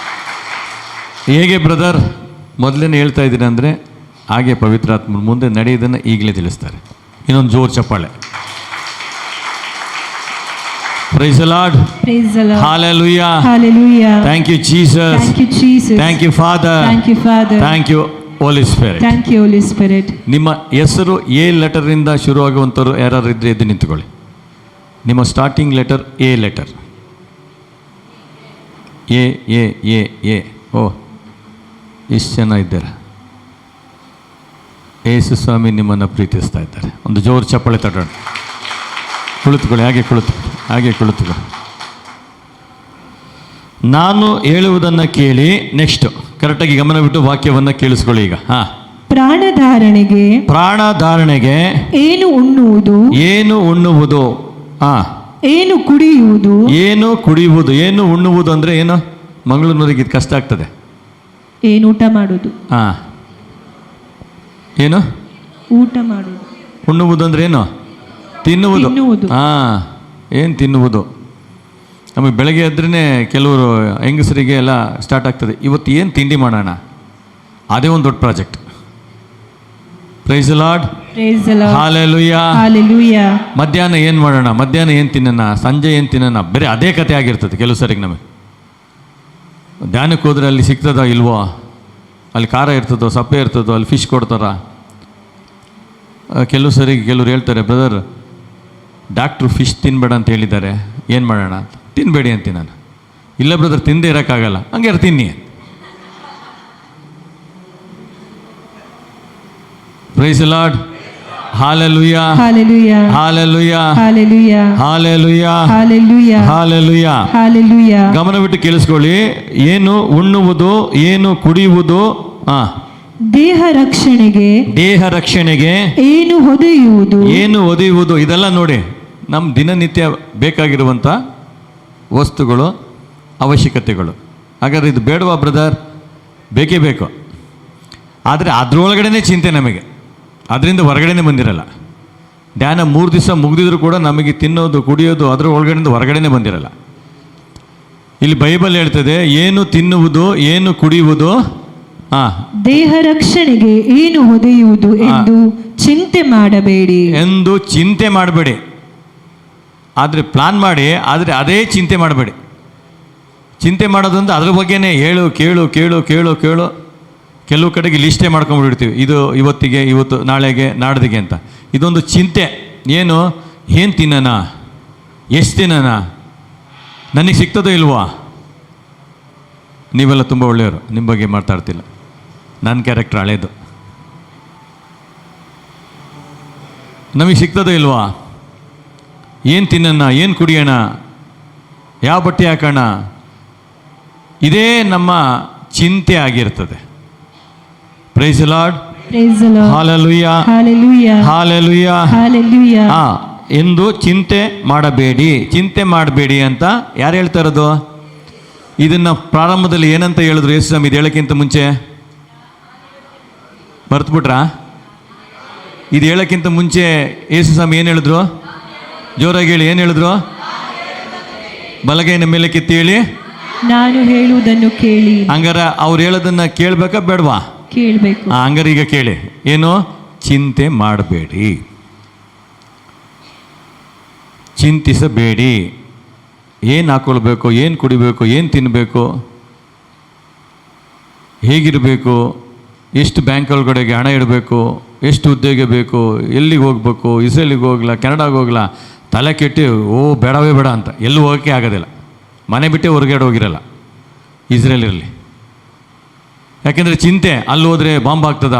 ಹೇಗೆ ಬ್ರದರ್ ಮೊದಲೇ ಹೇಳ್ತಾ ಇದ್ದೀನಿ ಅಂದರೆ ಹಾಗೆ ಪವಿತ್ರಾತ್ಮ ಮುಂದೆ ನಡೆಯೋದನ್ನು ಈಗಲೇ ತಿಳಿಸ್ತಾರೆ. ಇನ್ನೊಂದು ಜೋರು ಚಪ್ಪಾಳೆ. Price the lord. Praise the Lord. Hallelujah. Hallelujah. Thank you Jesus. Thank you, Jesus. Thank you father. Thank you, Father. Thank you Holi spirit. Thank you, Holy Spirit. ನಿಮ್ಮ ಹೆಸರು ಎ ಲೆಟರಿಂದ ಶುರುವಾಗುವಂಥವ್ರು ಯಾರು ಇದ್ರೆ ಎದ್ದು ನಿಂತ್ಕೊಳ್ಳಿ. ನಿಮ್ಮ starting letter A letter. A A A A ಓ ಇಷ್ಟು ಜನ ಇದ್ದಾರೆ. ಯೇಸು ಸ್ವಾಮಿ ನಿಮ್ಮನ್ನು ಪ್ರೀತಿಸ್ತಾ ಇದ್ದಾರೆ. ಒಂದು ಜೋರು ಚಪ್ಪಾಳೆ ತಟ್ಟೋಣ. ಕುಳಿತುಕೊಳ್ಳಿ, ಹಾಗೆ ಕುಳಿತುಕೊಳ್ಳಿ. ನಾನು ಹೇಳುವುದನ್ನು ಕೇಳಿ. ನೆಕ್ಸ್ಟ್ ಕರೆಕ್ಟಾಗಿ ಗಮನ ಬಿಟ್ಟು ವಾಕ್ಯವನ್ನು ಕೇಳಿಸ್ಕೊಳ್ಳಿ ಈಗ. ಪ್ರಾಣಧಾರಣೆಗೆ ಏನು ಉಣ್ಣುವುದು, ಏನು ಉಣ್ಣುವುದು, ಏನು ಕುಡಿಯುವುದು, ಏನು ಉಣ್ಣುವುದು ಅಂದರೆ ಏನು? ಮಂಗಳೂರಿನವರಿಗೆ ಇದು ಕಷ್ಟ ಆಗ್ತದೆ. ಏನು ಊಟ ಮಾಡುವುದು, ಏನು ಊಟ ಮಾಡುವುದು. ಉಣ್ಣುವುದು ಅಂದರೆ ಏನು? ತಿನ್ನುವುದು. ಏನು ತಿನ್ನುವುದು? ನಮಗೆ ಬೆಳಗ್ಗೆ ಎದ್ರೇ ಕೆಲವರು ಹೆಂಗಸರಿಗೆ ಎಲ್ಲ ಸ್ಟಾರ್ಟ್ ಆಗ್ತದೆ, ಇವತ್ತು ಏನು ತಿಂಡಿ ಮಾಡೋಣ, ಅದೇ ಒಂದು ದೊಡ್ಡ project. Praise the Lord. Hallelujah. ಮಧ್ಯಾಹ್ನ ಏನು ಮಾಡೋಣ, ಮಧ್ಯಾಹ್ನ ಏನು ತಿನ್ನೋಣ, ಸಂಜೆ ಏನು ತಿನ್ನೋಣ, ಬೇರೆ ಅದೇ ಕತೆ ಆಗಿರ್ತದೆ ಕೆಲವು ಸರಿಗೆ. ನಮಗೆ ಧ್ಯಾನಕ್ಕೆ ಹೋದರೆ ಅಲ್ಲಿ ಸಿಗ್ತದೋ ಇಲ್ವೋ, ಅಲ್ಲಿ ಖಾರ ಇರ್ತದೋ ಸಪ್ಪೆ ಇರ್ತದೋ, ಅಲ್ಲಿ ಫಿಶ್ ಕೊಡ್ತಾರ. ಕೆಲವು ಸರಿಗೆ ಕೆಲವ್ರು ಹೇಳ್ತಾರೆ, ಬ್ರದರ್ ಡಾಕ್ಟ್ರು ಫಿಶ್ ತಿನ್ಬೇಡ ಅಂತ ಹೇಳಿದ್ದಾರೆ, ಏನು ಮಾಡೋಣ? ತಿನ್ನಬೇಡಿ ಅಂತೀನಿ ನಾನು. ಇಲ್ಲ ಬ್ರದರ್ ತಿಂದೇ ಇರೋಕ್ಕಾಗಲ್ಲ, ಹಂಗೆ ತಿನ್ನಿ. Praise the Lord. ಹಾಲೆಲೂಯಾ. ಗಮನ ಬಿಟ್ಟು ಕೇಳಿಸ್ಕೊಳ್ಳಿ. ಏನು ಉಣ್ಣುವುದು, ಏನು ಕುಡಿಯುವುದು, ದೇಹ ರಕ್ಷಣೆಗೆ ಏನು ಒದೆಯುವುದು, ಇದೆಲ್ಲ ನೋಡಿ ನಮ್ಮ ದಿನನಿತ್ಯ ಬೇಕಾಗಿರುವಂಥ ವಸ್ತುಗಳು, ಅವಶ್ಯಕತೆಗಳು. ಹಾಗಾದ್ರೆ ಇದು ಬೇಡವಾ ಬ್ರದರ್? ಬೇಕೇ ಬೇಕು. ಆದರೆ ಅದರೊಳಗಡೆ ಚಿಂತೆ ನಮಗೆ, ಅದರಿಂದ ಹೊರಗಡೆನೇ ಬಂದಿರಲ್ಲ. ಧ್ಯಾನ 3 ದಿವಸ ಮುಗಿದಿದ್ರು ಕೂಡ ನಮಗೆ ತಿನ್ನೋದು ಕುಡಿಯೋದು ಅದರ ಒಳಗಡೆಯಿಂದ ಹೊರಗಡೆನೇ ಬಂದಿರಲ್ಲ. ಇಲ್ಲಿ ಬೈಬಲ್ ಹೇಳ್ತದೆ, ಏನು ತಿನ್ನುವುದು, ಏನು ಕುಡಿಯುವುದು, ದೇಹ ರಕ್ಷಣೆಗೆ ಏನು ಹೊದೆಯುವುದು ಎಂದು ಚಿಂತೆ ಮಾಡಬೇಡಿ. ಆದರೆ ಪ್ಲಾನ್ ಮಾಡಿ, ಆದರೆ ಅದೇ ಚಿಂತೆ ಮಾಡಬೇಡಿ. ಚಿಂತೆ ಮಾಡೋದಂದ್ರೆ ಅದ್ರ ಬಗ್ಗೆನೇ ಹೇಳು ಕೇಳು. ಕೆಲವು ಕಡೆಗೆ ಲಿಸ್ಟೇ ಮಾಡ್ಕೊಂಡ್ಬಿಡ್ತೀವಿ, ಇದು ಇವತ್ತು ನಾಳೆಗೆ ನಾಡ್ದಿಗೆ ಅಂತ. ಇದೊಂದು ಚಿಂತೆ. ಏನು ತಿನ್ನೋಣ, ಎಷ್ಟು ತಿನ್ನೋಣ, ನನಗೆ ಸಿಗ್ತದೋ ಇಲ್ವಾ? ನೀವೆಲ್ಲ ತುಂಬ ಒಳ್ಳೆಯವರು, ನಿಮ್ಮ ಬಗ್ಗೆ ಮಾತಾಡ್ತಿಲ್ಲ. ನನ್ನ ಕ್ಯಾರೆಕ್ಟರ್ ಹಳೇದು. ನಮಗೆ ಸಿಗ್ತದೋ ಇಲ್ವಾ? ಏನು ತಿನ್ನೋಣ, ಏನು ಕುಡಿಯೋಣ, ಯಾವ ಬಟ್ಟೆ ಹಾಕೋಣ, ಇದೇ ನಮ್ಮ ಚಿಂತೆ ಆಗಿರ್ತದೆ. Praise the Lord. ಹಾಲೆಲೂಯಾ. ಎಂದು ಚಿಂತೆ ಮಾಡಬೇಡಿ ಅಂತ ಯಾರು ಹೇಳ್ತಾ ಇರೋದು? ಇದನ್ನು ಪ್ರಾರಂಭದಲ್ಲಿ ಏನಂತ ಹೇಳಿದ್ರು ಯೇಸು ಸ್ವಾಮಿ? ಇದು ಹೇಳೋಕ್ಕಿಂತ ಮುಂಚೆ ಮರ್ತುಬಿಟ್ರಾ? ಇದು ಹೇಳೋಕ್ಕಿಂತ ಮುಂಚೆ ಯೇಸು ಸ್ವಾಮಿ ಏನು ಹೇಳಿದ್ರು? ಜೋರಾಗಿ ಹೇಳಿ, ಏನು ಹೇಳಿದ್ರು? ಬಲಗೈನ ಮೇಲೆ ಕಿತ್ತಿ ಹೇಳಿ, ನಾನು ಹೇಳುವುದನ್ನು ಕೇಳಿ. ಹಂಗಾರೆ ಅವ್ರು ಹೇಳೋದನ್ನ ಕೇಳಬೇಕಾ ಬೇಡವಾ? ಕೇಳಬೇಕು. ಹಂಗಾರೆ ಈಗ ಕೇಳಿ, ಏನು? ಚಿಂತೆ ಮಾಡಬೇಡಿ, ಚಿಂತಿಸಬೇಡಿ. ಏನು ಹಾಕ್ಕೊಳ್ಬೇಕು, ಏನು ಕುಡಿಬೇಕು, ಏನು ತಿನ್ನಬೇಕು, ಹೇಗಿರಬೇಕು, ಎಷ್ಟು ಬ್ಯಾಂಕ್ ಒಳಗಡೆಗೆ ಹಣ ಇಡಬೇಕು, ಎಷ್ಟು ಉದ್ಯೋಗ ಬೇಕು, ಎಲ್ಲಿಗೆ ಹೋಗ್ಬೇಕು, ಇಸ್ರೇಲಿಗೆ ಹೋಗ್ಲಾ, ಕೆನಡಾಗೆ ಹೋಗ್ಲಾ, ತಲೆ ಕೆಟ್ಟು ಬೇಡವೇ ಬೇಡ ಅಂತ ಎಲ್ಲೂ ಹೋಗೋಕ್ಕೆ ಆಗೋದಿಲ್ಲ. ಮನೆ ಬಿಟ್ಟೇ ಹೊರಗಡೆ ಹೋಗಿರಲ್ಲ ಇಸ್ರೇಲ್ ಇರಲಿ. ಯಾಕೆಂದರೆ ಚಿಂತೆ, ಅಲ್ಲಿ ಹೋದರೆ ಬಾಂಬ್ ಆಗ್ತದ.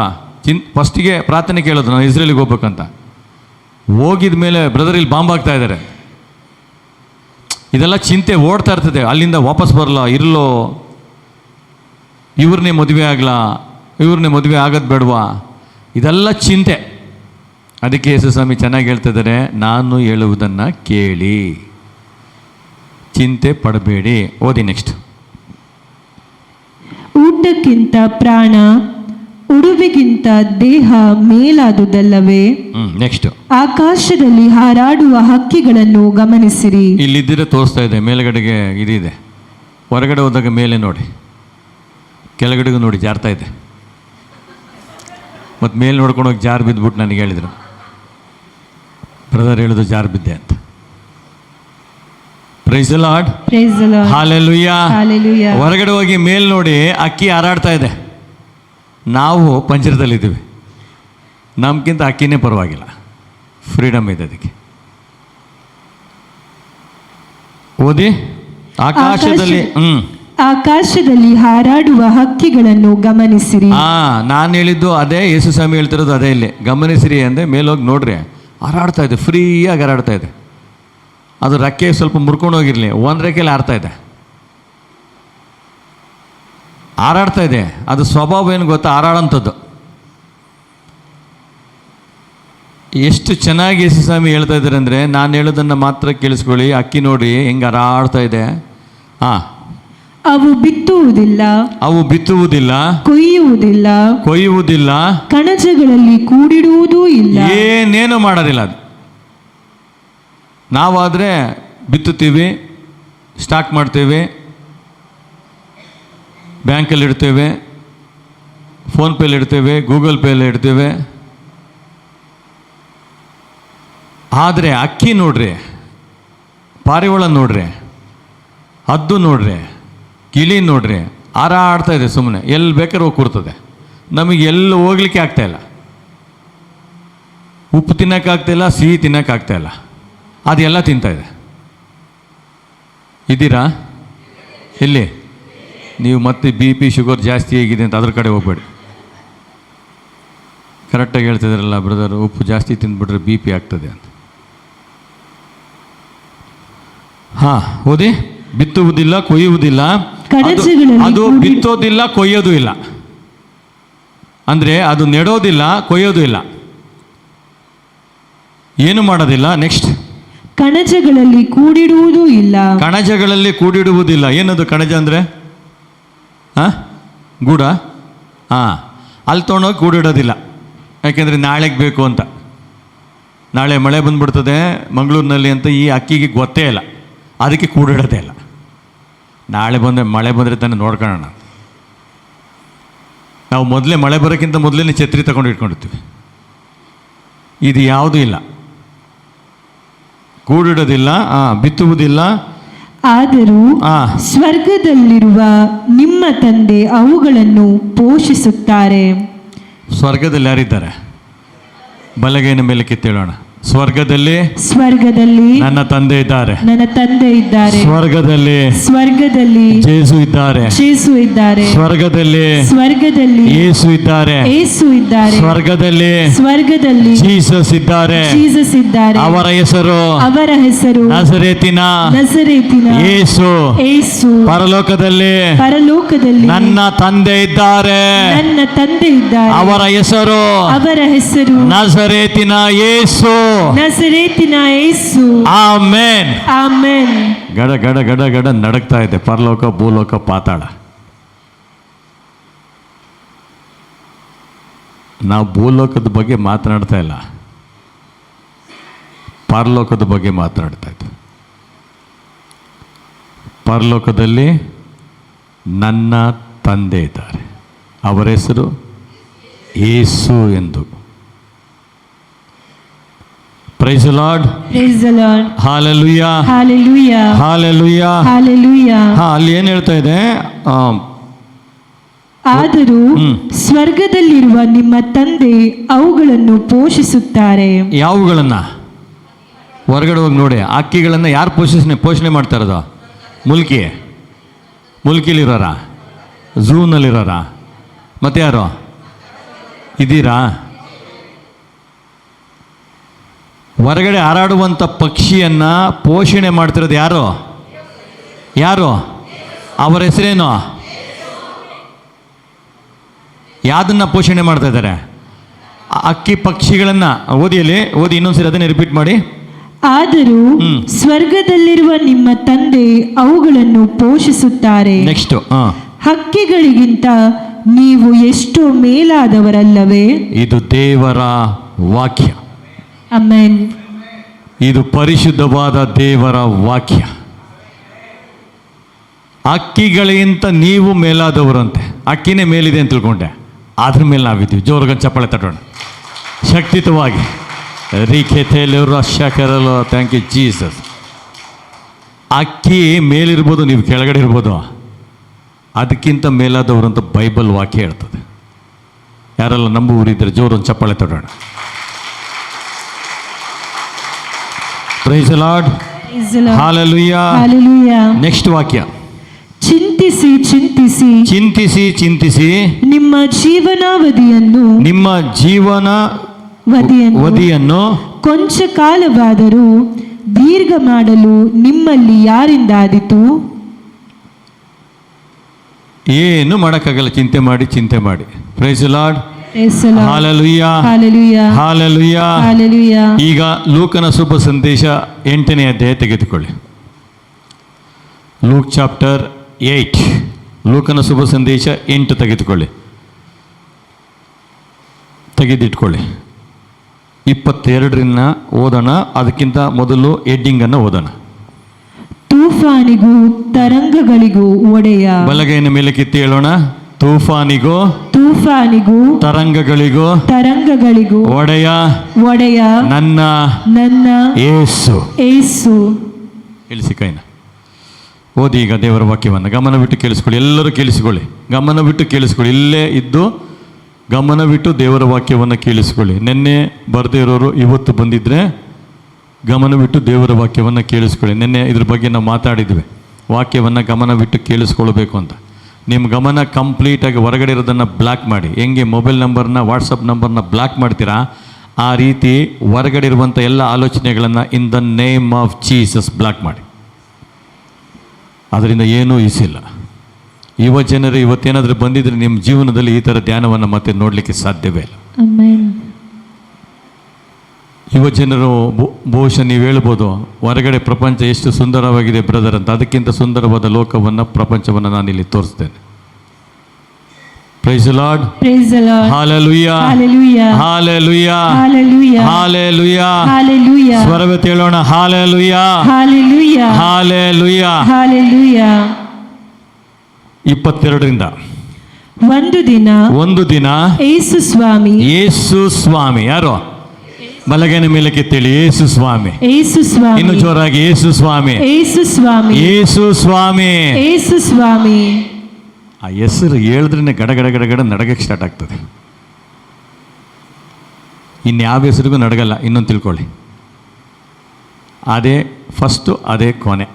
ಫಸ್ಟಿಗೆ ಪ್ರಾರ್ಥನೆ ಕೇಳೋದು, ನಾನು ಇಸ್ರೇಲಿಗೆ ಹೋಗ್ಬೇಕಂತ. ಹೋಗಿದ ಮೇಲೆ ಬ್ರದರ್ ಇಲ್ಲಿ ಬಾಂಬ್ ಆಗ್ತಾ ಇದ್ದಾರೆ, ಇದೆಲ್ಲ ಚಿಂತೆ ಓಡ್ತಾ ಇರ್ತದೆ. ಅಲ್ಲಿಂದ ವಾಪಸ್ ಬರಲ್ಲ, ಇರಲೋ, ಇವ್ರನ್ನೇ ಮದುವೆ ಆಗೋದು ಬೇಡವಾ, ಇದೆಲ್ಲ ಚಿಂತೆ. ಅದಕ್ಕೆ ಯೇಸು ಸ್ವಾಮಿ ಚೆನ್ನಾಗಿ ಹೇಳ್ತಿದ್ದಾರೆ, ನಾನು ಹೇಳುವುದನ್ನು ಕೇಳಿ, ಚಿಂತೆ ಪಡಬೇಡಿ. ಓದಿ ನೆಕ್ಸ್ಟ್. ಊಟಕ್ಕಿಂತ ಪ್ರಾಣ, ಉಡುಪಿಗಿಂತ ದೇಹ ಮೇಲಾದುದಲ್ಲವೇ? ನೆಕ್ಸ್ಟ್. ಆಕಾಶದಲ್ಲಿ ಹಾರಾಡುವ ಹಕ್ಕಿಗಳನ್ನು ಗಮನಿಸಿರಿ. ಇಲ್ಲಿದ್ದರೆ ತೋರಿಸ್ತಾ ಇದೆ, ಮೇಲ್ಗಡೆಗೆ ಇದಿದೆ. ಹೊರಗಡೆ ಹೋದಾಗ ಮೇಲೆ ನೋಡಿ, ಕೆಳಗಡೆಗೂ ನೋಡಿ ಜಾರ್ತಾ ಇದೆ. ಮತ್ತು ಮೇಲೆ ನೋಡ್ಕೊಂಡು ಹೋಗಿ ಜಾರು ಬಿದ್ದುಬಿಟ್ಟು ನನಗೆ ಹೇಳಿದರು, ಬ್ರದರ್ ಹೇಳಿದ್ರು ಜಾರು ಬಿದ್ದೆ ಅಂತ. Price the lord. Praise the Lord. Hallelujah. Hallelujah. ಹೊರಗಡೆ ಹೋಗಿ ಮೇಲೆ ನೋಡಿ ಅಕ್ಕಿ ಹಾರಾಡ್ತಾ ಇದೆ. ನಾವು ಪಂಜರದಲ್ಲಿದ್ದೀವಿ. ನಮ್ಗಿಂತ ಅಕ್ಕಿನೇ ಪರವಾಗಿಲ್ಲ, ಫ್ರೀಡಮ್ ಇದೆ ಅದಕ್ಕೆ. ಓದಿ. ಆಕಾಶದಲ್ಲಿ ಆಕಾಶದಲ್ಲಿ ಹಾರಾಡುವ ಹಕ್ಕಿಗಳನ್ನು ಗಮನಿಸಿರಿ. ನಾನು ಹೇಳಿದ್ದು ಅದೇ, ಯೇಸು ಸ್ವಾಮಿ ಹೇಳ್ತಿರೋದು ಅದೇ. ಇಲ್ಲಿ ಗಮನಿಸಿರಿ ಅಂದರೆ ಮೇಲೋಗಿ ನೋಡ್ರಿ, ಹಾರಾಡ್ತಾ ಇದೆ, ಫ್ರೀಯಾಗಿ ಹಾರಾಡ್ತಾ ಇದೆ. ಅದು ರೆಕ್ಕೆ ಸ್ವಲ್ಪ ಮುರ್ಕೊಂಡು ಹೋಗಿರಲಿ, ಒಂದು ರೆಕ್ಕೆಯಲ್ಲಿ ಹಾರ್ತಾ ಇದೆ, ಹಾರಾಡ್ತಾ ಇದೆ. ಅದು ಸ್ವಭಾವ ಏನು ಗೊತ್ತಾ? ಹಾರಾಡೋಂಥದ್ದು. ಎಷ್ಟು ಚೆನ್ನಾಗಿ ಯೇಸು ಸ್ವಾಮಿ ಹೇಳ್ತಾ ಇದ್ದಾರೆ ಅಂದರೆ, ನಾನು ಹೇಳೋದನ್ನು ಮಾತ್ರ ಕೇಳಿಸ್ಕೊಳ್ಳಿ. ಅಕ್ಕಿ ನೋಡಿ ಹೆಂಗೆ ಹಾರಾಡ್ತಾ ಇದೆ. ಅವು ಬಿತ್ತುವುದಿಲ್ಲ, ಕೊಯ್ಯುವುದಿಲ್ಲ, ಕಣಜಗಳಲ್ಲಿ ಕೂಡಿಡುವುದೂ ಇಲ್ಲ, ಏನೇನು ಮಾಡೋದಿಲ್ಲ. ಅದು ನಾವಾದರೆ ಬಿತ್ತುತ್ತೀವಿ, ಸ್ಟಾಕ್ ಮಾಡ್ತೇವೆ, ಬ್ಯಾಂಕಲ್ಲಿ ಇಡ್ತೇವೆ, ಫೋನ್ಪೇಲಿ ಇಡ್ತೇವೆ, ಗೂಗಲ್ ಪೇಲಿ ಇಡ್ತೇವೆ. ಆದರೆ ಅಕ್ಕಿ ನೋಡ್ರಿ, ಪಾರಿವಾಳ ನೋಡ್ರಿ, ಹದ್ದು ನೋಡ್ರಿ, ಗಿಳಿ ನೋಡ್ರಿ, ಹಾರಾಡ್ತಾ ಇದೆ ಸುಮ್ಮನೆ. ಎಲ್ಲಿ ಬೇಕಾದ್ರೆ ಹೋಗಿ ಕೂರ್ತದೆ. ನಮಗೆ ಎಲ್ಲಿ ಹೋಗ್ಲಿಕ್ಕೆ ಆಗ್ತಾಯಿಲ್ಲ. ಉಪ್ಪು ತಿನ್ನೋಕ್ಕಾಗ್ತಾಯಿಲ್ಲ, ಸಿಹಿ ತಿನ್ನೋಕ್ಕಾಗ್ತಾಯಿಲ್ಲ, ಅದೆಲ್ಲ ತಿಂತಾಯಿದೆ. ಇದ್ದೀರಾ? ಎಲ್ಲಿ? ನೀವು ಮತ್ತೆ BP ಶುಗರ್ ಜಾಸ್ತಿ ಹೇಗಿದೆ ಅಂತ ಅದ್ರ ಕಡೆ ಹೋಗ್ಬೇಡಿ. ಕರೆಕ್ಟಾಗಿ ಹೇಳ್ತಿದ್ರಲ್ಲ ಬ್ರದರ್, ಉಪ್ಪು ಜಾಸ್ತಿ ತಿಂದ್ಬಿಟ್ರೆ BP ಆಗ್ತದೆ ಅಂತ. ಓದಿ. ಬಿತ್ತುವುದಿಲ್ಲ, ಕೊಯ್ಯುವುದಿಲ್ಲ. ಅದು ಬಿತ್ತೋದಿಲ್ಲ, ಕೊಯ್ಯೋದು ಇಲ್ಲ. ಅಂದರೆ ಅದು ನೆಡೋದಿಲ್ಲ, ಕೊಯ್ಯೋದು ಇಲ್ಲ, ಏನು ಮಾಡೋದಿಲ್ಲ. ನೆಕ್ಸ್ಟ್. ಕಣಜಗಳಲ್ಲಿ ಕೂಡಿಡುವುದೂ ಇಲ್ಲ. ಕಣಜಗಳಲ್ಲಿ ಕೂಡಿಡುವುದಿಲ್ಲ. ಏನದು ಕಣಜ ಅಂದರೆ? ಗೂಡ. ಅಲ್ಲಿ ತೊಗೊಂಡೋಗಿ ಕೂಡಿಡೋದಿಲ್ಲ. ಯಾಕೆಂದರೆ ನಾಳೆಗೆ ಬೇಕು ಅಂತ. ನಾಳೆ ಮಳೆ ಬಂದ್ಬಿಡ್ತದೆ ಮಂಗಳೂರಿನಲ್ಲಿ ಅಂತ ಈ ಅಕ್ಕಿಗೆ ಗೊತ್ತೇ ಇಲ್ಲ, ಅದಕ್ಕೆ ಕೂಡಿಡೋದೇ ಇಲ್ಲ. ನಾಳೆ ಮಳೆ ಬಂದರೆ ತಾನೇ ನೋಡ್ಕೊಳ್ಳೋಣ. ನಾವು ಮೊದಲೇ ಮಳೆ ಬರೋಕ್ಕಿಂತ ಮೊದಲೇ ಛತ್ರಿ ತಗೊಂಡು ಇಟ್ಕೊಂಡಿರ್ತೀವಿ. ಇದು ಯಾವುದೂ ಇಲ್ಲ, ಕೂಡಿಡೋದಿಲ್ಲ, ಬಿತ್ತುವುದಿಲ್ಲ. ಆದರೂ ಸ್ವರ್ಗದಲ್ಲಿರುವ ನಿಮ್ಮ ತಂದೆ ಅವುಗಳನ್ನು ಪೋಷಿಸುತ್ತಾರೆ. ಸ್ವರ್ಗದಲ್ಲಿ ಯಾರಿದ್ದಾರೆ? ಬಲಗೈನ ಮೇಲೆ ಕಿತ್ತೇಳೋಣ. ಸ್ವರ್ಗದಲ್ಲಿ ನನ್ನ ತಂದೆ ಇದ್ದಾರೆ. ಸ್ವರ್ಗದಲ್ಲಿ ಯೇಸು ಇದ್ದಾರೆ. ಸ್ವರ್ಗದಲ್ಲಿ ಯೇಸು ಇದ್ದಾರೆ. ಸ್ವರ್ಗದಲ್ಲಿ ಜೀಸಸ್ ಇದ್ದಾರೆ. ಅವರ ಹೆಸರು ನಜರೇತಿನ ಯೇಸು. ಪರಲೋಕದಲ್ಲಿ ನನ್ನ ತಂದೆ ಇದ್ದಾರೆ. ಅವರ ಹೆಸರು ನಜರೇತಿನ ಯೇಸು. ಆಮೆನ್. ಗಡ ಗಡ ಗಡ ಗಡ ನಡಕ್ತಾ ಇದೆ ಪರಲೋಕ, ಭೂಲೋಕ, ಪಾತಾಳ. ನಾವು ಭೂಲೋಕದ ಬಗ್ಗೆ ಮಾತನಾಡ್ತಾ ಇಲ್ಲ, ಪರಲೋಕದ ಬಗ್ಗೆ ಮಾತನಾಡ್ತಾ ಇದ್ವಿ. ಪರಲೋಕದಲ್ಲಿ ನನ್ನ ತಂದೆ ಇದ್ದಾರೆ, ಅವರ ಹೆಸರು ಯೇಸು ಎಂದು. Praise the Lord. Hallelujah. ಅಲ್ಲಿ ಏನು ಹೇಳ್ತಾ ಇದೆ? ಆದರೂ ಸ್ವರ್ಗದಲ್ಲಿರುವ ನಿಮ್ಮ ತಂದೆ ಅವುಗಳನ್ನು ಪೋಷಿಸುತ್ತಾರೆ. ಯಾವುಗಳನ್ನ? ಹೊರಗಡೆ ಹೋಗಿ ನೋಡಿ. ಅಕ್ಕಿಗಳನ್ನು ಯಾರು ಪೋಷಣೆ ಮಾಡ್ತಾ ಇರೋದು? ಮುಲ್ಕಿಲಿರೋರ, ಝೂನಲ್ಲಿರೋರ, ಮತ್ತೆ ಯಾರು ಇದ್ದೀರಾ? ಹೊರಗಡೆ ಹಾರಾಡುವಂಥ ಪಕ್ಷಿಯನ್ನು ಪೋಷಣೆ ಮಾಡ್ತಿರೋದು ಯಾರು? ಅವರ ಹೆಸರೇನು? ಯಾವುದನ್ನು ಪೋಷಣೆ ಮಾಡ್ತಾ ಇದ್ದಾರೆ? ಅಕ್ಕಿ ಪಕ್ಷಿಗಳನ್ನು. ಓದಿ ಇನ್ನೊಂದ್ಸರಿ ಅದನ್ನೇ ರಿಪೀಟ್ ಮಾಡಿ. ಆದರೂ ಸ್ವರ್ಗದಲ್ಲಿರುವ ನಿಮ್ಮ ತಂದೆ ಅವುಗಳನ್ನು ಪೋಷಿಸುತ್ತಾರೆ. ನೆಕ್ಸ್ಟ್. ಹಕ್ಕಿಗಳಿಗಿಂತ ನೀವು ಎಷ್ಟೋ ಮೇಲಾದವರಲ್ಲವೇ? ಇದು ದೇವರ ವಾಕ್ಯ. ಆಮೆನ್. ಇದು ಪರಿಶುದ್ಧವಾದ ದೇವರ ವಾಕ್ಯ. ಅಕ್ಕಿಗಳಿಗಿಂತ ನೀವು ಮೇಲಾದವರಂತೆ. ಅಕ್ಕಿನೇ ಮೇಲಿದೆ ಅಂತ ತಿಳ್ಕೊಂಡೆ, ಅದ್ರ ಮೇಲೆ ನಾವಿದ್ದೀವಿ. ಜೋರ್ಗನ್ ಚಪ್ಪಾಳೆ ತಟ್ಟೋಣ ಶಕ್ತಿಯುತವಾಗಿ. ರೀಖೇತೇಲಿರೋ ಶಾಖರಲು. Thank you Jesus. ಅಕ್ಕಿ ಮೇಲಿರ್ಬೋದು, ನೀವು ಕೆಳಗಡೆ ಇರ್ಬೋದು, ಅದಕ್ಕಿಂತ ಮೇಲಾದವರು ಅಂತ ಬೈಬಲ್ ವಾಕ್ಯ ಹೇಳ್ತದೆ. ಯಾರೆಲ್ಲ ನಂಬುವರಿದ್ದರೆ ಜೋರೊಂದು ಚಪ್ಪಾಳೆ ತಡೋಣ. Praise the Lord. ಹಲ್ಲೆಲೂಯಾ. Hallelujah. ನೆಕ್ಸ್ಟ್ ವಾಕ್ಯ. ಚಿಂತಿಸಿ ಚಿಂತಿಸಿ ಚಿಂತಿಸಿ ಚಿಂತಿಸಿ ನಿಮ್ಮ ಜೀವನಾವಧಿಯನ್ನು ನಿಮ್ಮ ಜೀವನ ವಧಿಯನ್ನು ಕೊಂಚ ಕಾಲವಾದರೂ ದೀರ್ಘ ಮಾಡಲು ನಿಮ್ಮಲ್ಲಿ ಯಾರಿಂದಾದೀತು? ಏನು ಮಾಡೋಕ್ಕಾಗಲ್ಲ. ಚಿಂತೆ ಮಾಡಿ ಚಿಂತೆ ಮಾಡಿ. Price the lord. Praise the Lord. Hallelujah. Hallelujah. Hallelujah. Hallelujah. ಈಗ ಲೂಕನ ಶುಭ ಸಂದೇಶ 8ನೇ ಅಧ್ಯಾಯ ತೆಗೆದುಕೊಳ್ಳಿ. Luke chapter 8. ಲೂಕನ ಶುಭ ಸಂದೇಶ 8 ತೆಗೆದಿಟ್ಕೊಳ್ಳಿ. 22ರಿಂದ ಓದೋಣ. ಅದಕ್ಕಿಂತ ಮೊದಲು ಹೆಡ್ಡಿಂಗನ್ನು ಓದೋಣ. ತೂಫಾನಿಗೂ ತರಂಗಗಳಿಗೂ ಒಡೆಯ. ಬಲಗೈನ ಮೇಲೆ ಕಿತ್ತಿ ಹೇಳೋಣ. ತೂಫಾನಿಗೂ ತರಂಗಗಳಿಗೂ ಒಡೆಯ ನನ್ನ ಯೇಸು. ಇಳಿಸಿ ಕೈನ. ಓದಿ ಈಗ ದೇವರ ವಾಕ್ಯವನ್ನು ಗಮನವಿಟ್ಟು ಕೇಳಿಸ್ಕೊಳ್ಳಿ. ಎಲ್ಲರೂ ಕೇಳಿಸಿಕೊಳ್ಳಿ, ಗಮನವಿಟ್ಟು ಕೇಳಿಸ್ಕೊಳ್ಳಿ. ಇಲ್ಲೇ ಇದ್ದು ಗಮನವಿಟ್ಟು ದೇವರ ವಾಕ್ಯವನ್ನು ಕೇಳಿಸ್ಕೊಳ್ಳಿ. ನಿನ್ನೆ ಬರದೇ ಇರೋರು ಇವತ್ತು ಬಂದಿದ್ದರೆ ಗಮನವಿಟ್ಟು ದೇವರ ವಾಕ್ಯವನ್ನು ಕೇಳಿಸ್ಕೊಳ್ಳಿ. ನಿನ್ನೆ ಇದ್ರ ಬಗ್ಗೆ ನಾವು ಮಾತಾಡಿದ್ವಿ, ವಾಕ್ಯವನ್ನು ಗಮನವಿಟ್ಟು ಕೇಳಿಸ್ಕೊಳ್ಬೇಕು ಅಂತ. ನಿಮ್ಮ ಗಮನ ಕಂಪ್ಲೀಟಾಗಿ ಹೊರಗಡೆ ಇರೋದನ್ನು ಬ್ಲಾಕ್ ಮಾಡಿ. ಹೆಂಗೆ ಮೊಬೈಲ್ ನಂಬರ್ನ, ವಾಟ್ಸಪ್ ನಂಬರ್ನ ಬ್ಲಾಕ್ ಮಾಡ್ತೀರಾ, ಆ ರೀತಿ ಹೊರಗಡೆ ಇರುವಂಥ ಎಲ್ಲ ಆಲೋಚನೆಗಳನ್ನು in the name of Jesus block ಮಾಡಿ. ಅದರಿಂದ ಏನೂ ಯೂಸಿಲ್ಲ. ಜನರು ಇವತ್ತೇನಾದರೂ ಬಂದಿದ್ರೆ ನಿಮ್ಮ ಜೀವನದಲ್ಲಿ ಈ ಥರ ಧ್ಯಾನವನ್ನು ಮತ್ತೆ ನೋಡಲಿಕ್ಕೆ ಸಾಧ್ಯವೇ ಇಲ್ಲ. ಜನರು ಬಹುಶಃ ನೀವು ಹೇಳ್ಬೋದು, ಹೊರಗಡೆ ಪ್ರಪಂಚ ಎಷ್ಟು ಸುಂದರವಾಗಿದೆ ಬ್ರದರ್ ಅಂತ. ಅದಕ್ಕಿಂತ ಸುಂದರವಾದ ಲೋಕವನ್ನು, ಪ್ರಪಂಚವನ್ನು ನಾನಿಲ್ಲಿ ತೋರಿಸ್ತೇನೆ. Praise the Lord. ಹಲ್ಲೆಲೂಯಾ. ಹಲ್ಲೆಲೂಯಾ. ಹಲ್ಲೆಲೂಯಾ. ಸ್ವರವೆತ್ತಿ ಹೇಳೋಣ. ಹಲ್ಲೆಲೂಯಾ. ಹಲ್ಲೆಲೂಯಾ. 22ರಿಂದ ಒಂದು ದಿನ ಯೇಸು ಸ್ವಾಮಿ. ಯಾರು? ಬಲಗೈನ ಮೇಲೆ ಕಿತ್ತೇಳಿ. ಯೇಸು ಸ್ವಾಮಿ. ಇನ್ನು ಜೋರಾಗಿ. ಯೇಸು ಸ್ವಾಮಿ. ಆ ಹೆಸರು ಹೇಳಿದ್ರೆ ಗಡ ಗಡ ಗಡ ಗಡ ನಡಗಕ್ಕೆ ಸ್ಟಾರ್ಟ್ ಆಗ್ತದೆ. ಇನ್ಯಾವ ಹೆಸರಿಗೂ ನಡಗಲ್ಲ. ಇನ್ನೊಂದು ತಿಳ್ಕೊಳ್ಳಿ, ಅದೇ ಫಸ್ಟು, ಅದೇ ಕೊನೆ.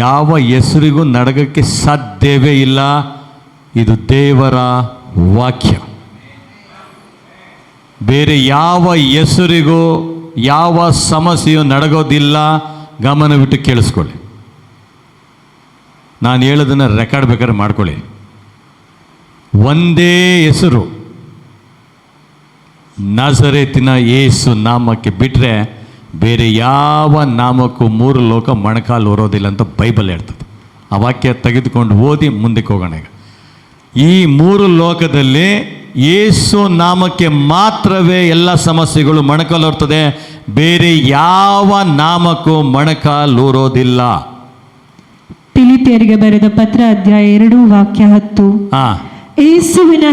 ಯಾವ ಹೆಸರಿಗೂ ನಡಗಕ್ಕೆ ಸಾಧ್ಯವೇ ಇಲ್ಲ. ಇದು ದೇವರ ವಾಕ್ಯ. ಬೇರೆ ಯಾವ ಹೆಸರಿಗೂ ಯಾವ ಸಮಸ್ಯೆಯೂ ನಡಗೋದಿಲ್ಲ. ಗಮನವಿಟ್ಟು ಕೇಳಿಸ್ಕೊಳ್ಳಿ. ನಾನು ಹೇಳೋದನ್ನು ರೆಕಾರ್ಡ್ ಬೇಕಾದ್ರೆ ಮಾಡ್ಕೊಳ್ಳಿ. ಒಂದೇ ಹೆಸರು, ನಜರೇತಿನ ಯೇಸು ನಾಮಕ್ಕೆ ಬಿಟ್ಟರೆ ಬೇರೆ ಯಾವ ನಾಮಕ್ಕೂ 3 ಲೋಕ ಮೊಣಕಾಲು ಹೊರೋದಿಲ್ಲ ಅಂತ ಬೈಬಲ್ ಹೇಳ್ತದೆ. ಆ ವಾಕ್ಯ ತೆಗೆದುಕೊಂಡು ಓದಿ ಮುಂದಕ್ಕೆ ಹೋಗೋಣ. ಈಗ ಈ 3 ಲೋಕದಲ್ಲಿ ಯೇಸು ನಾಮಕ್ಕೆ ಮಾತ್ರವೇ ಎಲ್ಲ ಸಮಸ್ಯೆಗಳು ಮೊಣಕಾಲೂರ್ತದೆ. ಬೇರೆ ಯಾವ ನಾಮಕ್ಕೂ ಮೊಣಕಾಲೂರೋದಿಲ್ಲ. ಫಿಲಿಪಿಯರಿಗೆ ಬರೆದ ಪತ್ರ ಅಧ್ಯಾಯ 2 ವಾಕ್ಯ 10. ಯೇಸುವಿನ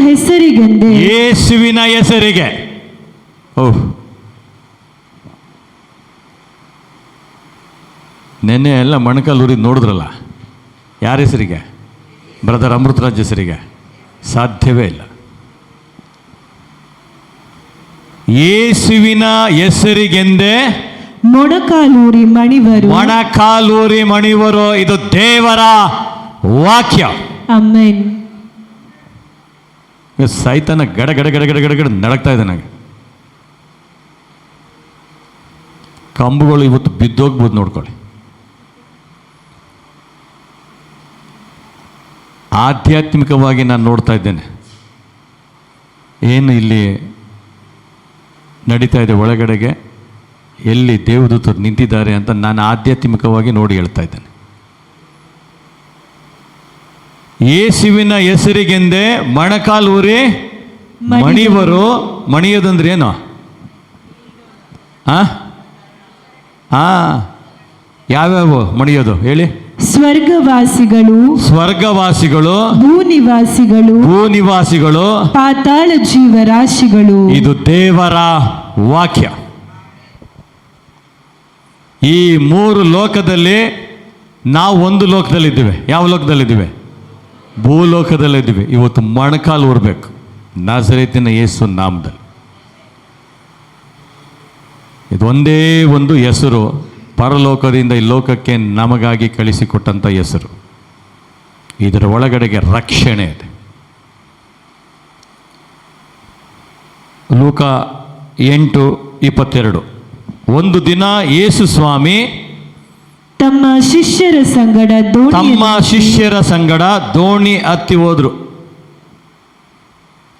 ಹೆಸರಿಗೆ. ಓಹ್, ನೆನ್ನೆ ಎಲ್ಲ ಮೊಣಕಾಲೂರಿ ನೋಡಿದ್ರಲ್ಲ. ಯಾರ ಹೆಸರಿಗೆ? ಬ್ರದರ್ ಅಮೃತರಾಜ್ ಹೆಸರಿಗೆ? ಸಾಧ್ಯವೇ ಇಲ್ಲ. ಯೇಸುವಿನ ಹೆಸರಿಗೆಂದೇ ಮೊಣಕಾಲೂರಿ ಮಣಿವರು. ಇದು ದೇವರ ವಾಕ್ಯ. ಆಮೆನ್. ಸೈತಾನ ಗಡ ಗಡ ಗಡ ಗಡ ಗಡ ಗಡ ನಡಕ್ತಾ ಇದೆ. ನನಗೆ ಕಂಬುಗಳು ಇವತ್ತು ಬಿದ್ದೋಗ್ಬೋದು, ನೋಡ್ಕೊಳ್ಳಿ. ಆಧ್ಯಾತ್ಮಿಕವಾಗಿ ನಾನು ನೋಡ್ತಾ ಇದ್ದೇನೆ ಏನು ಇಲ್ಲಿ ನಡೀತಾ ಇದೆ ಒಳಗಡೆಗೆ, ಎಲ್ಲಿ ದೇವದೂತರು ನಿಂತಿದ್ದಾರೆ ಅಂತ ನಾನು ಆಧ್ಯಾತ್ಮಿಕವಾಗಿ ನೋಡಿ ಹೇಳ್ತಾ ಇದ್ದೇನೆ. ಯೇಸುವಿನ ಹೆಸರಿಗೆಂದೇ ಮೊಣಕಾಲೂರಿ ಮಣಿವರು. ಮಣಿಯೋದಂದ್ರೆ ಏನು? ಯಾವ್ಯಾವ ಮಣಿಯೋದು ಹೇಳಿ? ಸ್ವರ್ಗವಾಸಿಗಳು, ಸ್ವರ್ಗವಾಸಿಗಳು, ಭೂನಿವಾಸಿಗಳು, ಪಾತಾಳ ಜೀವರಾಶಿಗಳು. ಇದು ದೇವರ ವಾಕ್ಯ. ಈ ಮೂರು ಲೋಕದಲ್ಲಿ ನಾವು ಒಂದು ಲೋಕದಲ್ಲಿದ್ದೀವಿ. ಯಾವ ಲೋಕದಲ್ಲಿದ್ದೀವಿ? ಭೂಲೋಕದಲ್ಲಿದ್ದೀವಿ. ಇವತ್ತು ಮೊಣಕಾಲು ಊರಬೇಕು ನಾಸರೇತಿನ ಯೇಸು ನಾಮದಲ್ಲಿ. ಇದೊಂದೇ ಒಂದು ಹೆಸರು, ಪರಲೋಕದಿಂದ ಈ ಲೋಕಕ್ಕೆ ನಮಗಾಗಿ ಕಳಿಸಿಕೊಟ್ಟಂಥ ಹೆಸರು. ಇದರ ಒಳಗಡೆಗೆ ರಕ್ಷಣೆ ಇದೆ. ಲೂಕ 8:22. ಒಂದು ದಿನ ಯೇಸು ಸ್ವಾಮಿ ತಮ್ಮ ಶಿಷ್ಯರ ಸಂಗಡ ದೋಣಿ ಹತ್ತಿ ಹೋದ್ರು.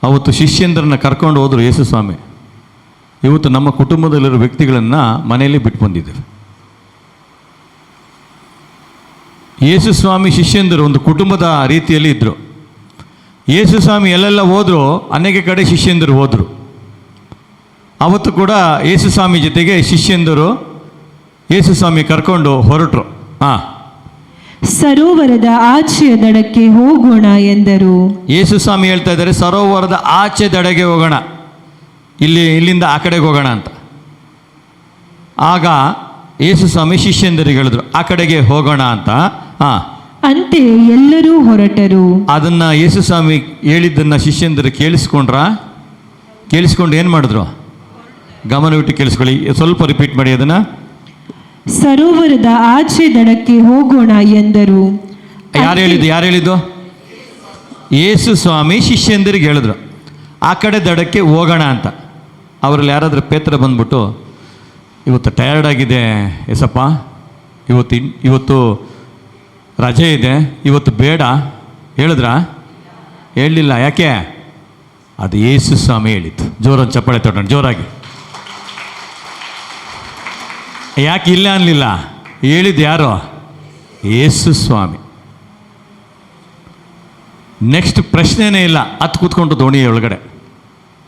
ಅವತ್ತು ಶಿಷ್ಯಂದ್ರನ್ನ ಕರ್ಕೊಂಡು ಹೋದ್ರು ಯೇಸು ಸ್ವಾಮಿ. ಇವತ್ತು ನಮ್ಮ ಕುಟುಂಬದಲ್ಲಿರೋ ವ್ಯಕ್ತಿಗಳನ್ನು ಮನೆಯಲ್ಲಿ ಬಿಟ್ಟು ಬಂದಿದ್ದೇವೆ. ಯೇಸು ಸ್ವಾಮಿ ಶಿಷ್ಯಂದರು ಒಂದು ಕುಟುಂಬದ ರೀತಿಯಲ್ಲಿ ಇದ್ದರು. ಯೇಸು ಸ್ವಾಮಿ ಎಲ್ಲೆಲ್ಲ ಹೋದ್ರು ಅನೇಕ ಕಡೆ ಶಿಷ್ಯಂದರು ಹೋದರು. ಅವತ್ತು ಕೂಡ ಯೇಸು ಸ್ವಾಮಿ ಜೊತೆಗೆ ಶಿಷ್ಯಂದರು ಯೇಸು ಸ್ವಾಮಿ ಕರ್ಕೊಂಡು ಹೊರಟರು. ಸರೋವರದ ಆಚೆಯ ದಡಕ್ಕೆ ಹೋಗೋಣ ಎಂದರು. ಯೇಸು ಸ್ವಾಮಿ ಹೇಳ್ತಾ ಇದ್ದಾರೆ, ಸರೋವರದ ಆಚೆ ದಡೆಗೆ ಹೋಗೋಣ, ಇಲ್ಲಿಂದ ಆ ಕಡೆಗೆ ಹೋಗೋಣ ಅಂತ. ಆಗ ಯೇಸು ಸ್ವಾಮಿ ಶಿಷ್ಯಂದರಿಗೆ ಹೇಳಿದ್ರು, ಆ ಕಡೆಗೆ ಹೋಗೋಣ ಅಂತ. ಅಂತೆ ಎಲ್ಲರೂ ಹೊರಟರು. ಅದನ್ನು ಯೇಸು ಸ್ವಾಮಿ ಹೇಳಿದ್ದನ್ನು ಶಿಷ್ಯಂದರು ಕೇಳಿಸ್ಕೊಂಡು ಏನು ಮಾಡಿದ್ರು? ಗಮನವಿಟ್ಟು ಕೇಳಿಸ್ಕೊಳ್ಳಿ, ಸ್ವಲ್ಪ ರಿಪೀಟ್ ಮಾಡಿ ಅದನ್ನು. ಸರೋವರದ ಆಚೆ ದಡಕ್ಕೆ ಹೋಗೋಣ ಎಂದರು. ಯಾರು ಹೇಳಿದ್ದು? ಯೇಸು ಸ್ವಾಮಿ ಶಿಷ್ಯಂದರಿಗೆ ಹೇಳಿದ್ರು ಆ ಕಡೆ ದಡಕ್ಕೆ ಹೋಗೋಣ ಅಂತ. ಅವರಲ್ಲಿ ಯಾರಾದರೂ ಪೇತ್ರ ಬಂದ್ಬಿಟ್ಟು, ಇವತ್ತು ಟಯರ್ಡ್ ಆಗಿದೆ ಎಸಪ್ಪ, ಇವತ್ತು ರಜೆ ಇದೆ, ಇವತ್ತು ಬೇಡ ಹೇಳಿದ್ರಾ? ಹೇಳಲಿಲ್ಲ. ಯಾಕೆ? ಅದು ಯೇಸು ಸ್ವಾಮಿ ಹೇಳಿದ್ದು. ಜೋರೊಂದು ಚಪ್ಪಾಳೆ ತೊಗೊಂಡು ಜೋರಾಗಿ. ಯಾಕೆ ಇಲ್ಲ ಅನ್ನಲಿಲ್ಲ? ಹೇಳಿದ್ದು ಯಾರು? ಯೇಸು ಸ್ವಾಮಿ. ನೆಕ್ಸ್ಟ್ ಪ್ರಶ್ನೆನೇ ಇಲ್ಲ, ಹತ್ತು ಕೂತ್ಕೊಂಡ್ರು ದೋಣಿ ಒಳಗಡೆ.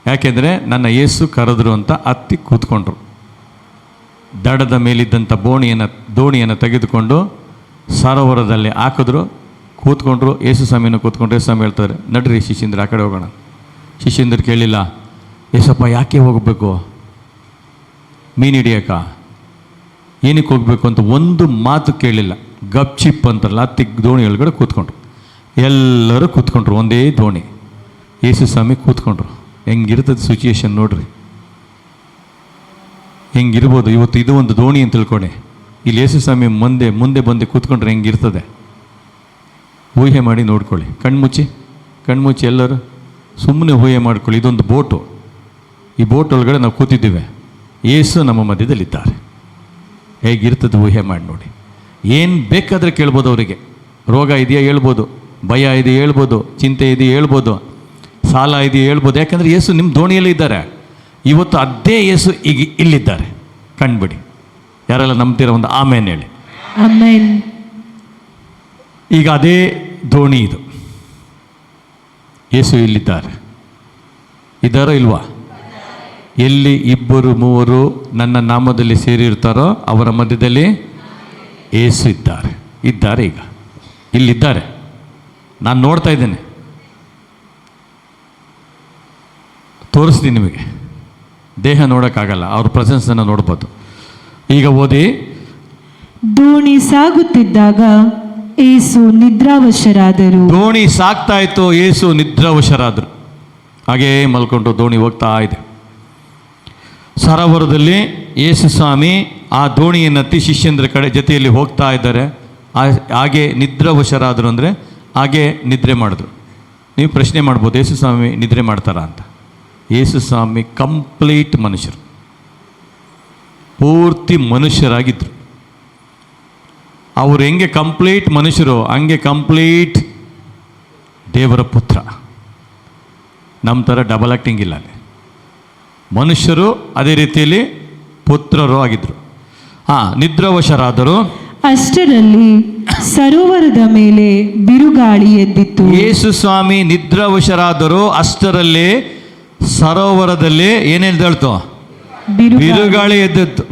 ಯಾಕೆಂದರೆ ನನ್ನ ಯೇಸು ಕರೆದ್ರು ಅಂತ ಹತ್ತಿ ಕೂತ್ಕೊಂಡ್ರು. ದಡದ ಮೇಲಿದ್ದಂಥ ದೋಣಿಯನ್ನು ತೆಗೆದುಕೊಂಡು ಸರೋವರದಲ್ಲಿ ಹಾಕಿದ್ರು, ಕೂತ್ಕೊಂಡ್ರು. ಯೇಸು ಸ್ವಾಮಿನೂ ಕೂತ್ಕೊಂಡ್ರು. ಯೇಸು ಸ್ವಾಮಿ ಹೇಳ್ತಾರೆ, ನಡ್ರಿ ಶಿಷ್ಯಂದ್ರ ಆ ಕಡೆ ಹೋಗೋಣ. ಶಿಷ್ಯಂದ್ರ ಕೇಳಿಲ್ಲ, ಯೇಸಪ್ಪ ಯಾಕೆ ಹೋಗಬೇಕು? ಮೀನು ಹಿಡಿಯಕ್ಕ? ಏನಕ್ಕೆ ಹೋಗಬೇಕು ಅಂತ ಒಂದು ಮಾತು ಕೇಳಿಲ್ಲ. ಗಪ್ ಚಿಪ್ ಅಂತಾರಲ್ಲ, ದೋಣಿ ಒಳಗಡೆ ಕೂತ್ಕೊಂಡ್ರು. ಎಲ್ಲರೂ ಕೂತ್ಕೊಂಡ್ರು, ಒಂದೇ ದೋಣಿ. ಯೇಸು ಸ್ವಾಮಿ ಕೂತ್ಕೊಂಡ್ರು. ಹೆಂಗಿರ್ತದೆ ಸಿಚುಯೇಷನ್ ನೋಡ್ರಿ, ಹೆಂಗಿರ್ಬೋದು. ಇವತ್ತು ಇದು ಒಂದು ದೋಣಿ ಅಂತ ತಿಳ್ಕೊಡಿ. ಇಲ್ಲಿ ಯೇಸು ಸ್ವಾಮಿ ಮುಂದೆ ಬಂದು ಕೂತ್ಕೊಂಡ್ರೆ ಹೆಂಗಿರ್ತದೆ ಊಹೆ ಮಾಡಿ ನೋಡ್ಕೊಳ್ಳಿ. ಕಣ್ಮುಚ್ಚಿ ಎಲ್ಲರೂ ಸುಮ್ಮನೆ ಊಹೆ ಮಾಡ್ಕೊಳ್ಳಿ. ಇದೊಂದು ಬೋಟು. ಈ ಬೋಟ್ ಒಳಗಡೆ ನಾವು ಕೂತಿದ್ದೇವೆ, ಯೇಸು ನಮ್ಮ ಮಧ್ಯದಲ್ಲಿದ್ದಾರೆ. ಹೇಗಿರ್ತದೆ ಊಹೆ ಮಾಡಿ ನೋಡಿ. ಏನು ಬೇಕಾದರೆ ಕೇಳ್ಬೋದು ಅವರಿಗೆ. ರೋಗ ಇದೆಯಾ ಹೇಳ್ಬೋದು, ಭಯ ಇದೆಯಾ ಹೇಳ್ಬೋದು, ಚಿಂತೆ ಇದೆಯಾ ಹೇಳ್ಬೋದು, ಸಾಲ ಇದೆಯಾ ಹೇಳ್ಬೋದು. ಯಾಕಂದರೆ ಯೇಸು ನಿಮ್ಮ ದೋಣಿಯಲ್ಲಿ ಇದ್ದಾರೆ. ಇವತ್ತು ಅದೇ ಯೇಸು ಈಗ ಇಲ್ಲಿದ್ದಾರೆ. ಕಂಡುಬಿಡಿ. ಯಾರೆಲ್ಲ ನಂಬ್ತೀರ ಒಂದು ಆಮೇನ್ ಹೇಳಿ. ಆಮೇನ್. ಈಗ ಅದೇ ದೋಣಿ ಇದು. ಯೇಸು ಇಲ್ಲಿದ್ದಾರೆ. ಇದ್ದಾರೋ ಇಲ್ವಾ? ಎಲ್ಲಿ 2-3 ನನ್ನ ನಾಮದಲ್ಲಿ ಸೇರಿರ್ತಾರೋ ಅವರ ಮಧ್ಯದಲ್ಲಿ ಯೇಸು ಇದ್ದಾರೆ. ಈಗ ಇಲ್ಲಿದ್ದಾರೆ. ನಾನು ನೋಡ್ತಾ ಇದ್ದೇನೆ, ತೋರಿಸ್ತೀನಿ ನಿಮಗೆ. ದೇಹ ನೋಡೋಕ್ಕಾಗಲ್ಲ, ಅವ್ರ ಪ್ರೆಸೆನ್ಸನ್ನು ನೋಡ್ಬೋದು. ಈಗ ಓದಿ. ದೋಣಿ ಸಾಗುತ್ತಿದ್ದಾಗ ಯೇಸು ನಿದ್ರಾವಶರಾದರು. ದೋಣಿ ಸಾಗ್ತಾ ಇತ್ತು, ಯೇಸು ನಿದ್ರಾವಶರಾದರು. ಹಾಗೇ ಮಲ್ಕೊಂಡು ದೋಣಿ ಹೋಗ್ತಾ ಇದೆ. ಸರೋವರದಲ್ಲಿ ಯೇಸು ಸ್ವಾಮಿ ಆ ದೋಣಿಯನ್ನು ಹತ್ತಿ ಶಿಷ್ಯಂದ್ರ ಕಡೆ ಜೊತೆಯಲ್ಲಿ ಹೋಗ್ತಾ ಇದ್ದಾರೆ. ಹಾಗೆ ನಿದ್ರಾವಶರಾದರು ಅಂದರೆ ಹಾಗೆ ನಿದ್ರೆ ಮಾಡಿದ್ರು. ನೀವು ಪ್ರಶ್ನೆ ಮಾಡ್ಬೋದು, ಯೇಸು ಸ್ವಾಮಿ ನಿದ್ರೆ ಮಾಡ್ತಾರಾ ಅಂತ. ಯೇಸು ಸ್ವಾಮಿ ಕಂಪ್ಲೀಟ್ ಮನುಷ್ಯರು, ಪೂರ್ತಿ ಮನುಷ್ಯರಾಗಿದ್ದರು. ಅವರು ಹೆಂಗೆ ಕಂಪ್ಲೀಟ್ ಮನುಷ್ಯರು ಹಂಗೆ ಕಂಪ್ಲೀಟ್ ದೇವರ ಪುತ್ರ. ನಮ್ಮ ಥರ ಡಬಲ್ ಆ್ಯಕ್ಟಿಂಗ್ ಇಲ್ಲ ಅಲ್ಲಿ. ಮನುಷ್ಯರು ಅದೇ ರೀತಿಯಲ್ಲಿ ಪುತ್ರರು ಆಗಿದ್ದರು. ನಿದ್ರಾವಶರಾದರು. ಅಷ್ಟರಲ್ಲಿ ಸರೋವರದ ಮೇಲೆ ಬಿರುಗಾಳಿ ಎದ್ದಿತ್ತು. ಯೇಸು ಸ್ವಾಮಿ ನಿದ್ರಾವಶರಾದರು, ಅಷ್ಟರಲ್ಲಿ ಸರೋವರದಲ್ಲಿ ಏನೇಳ್ತು? ಬಿರುಗಾಳಿ ಎದ್ದಿತ್ತು.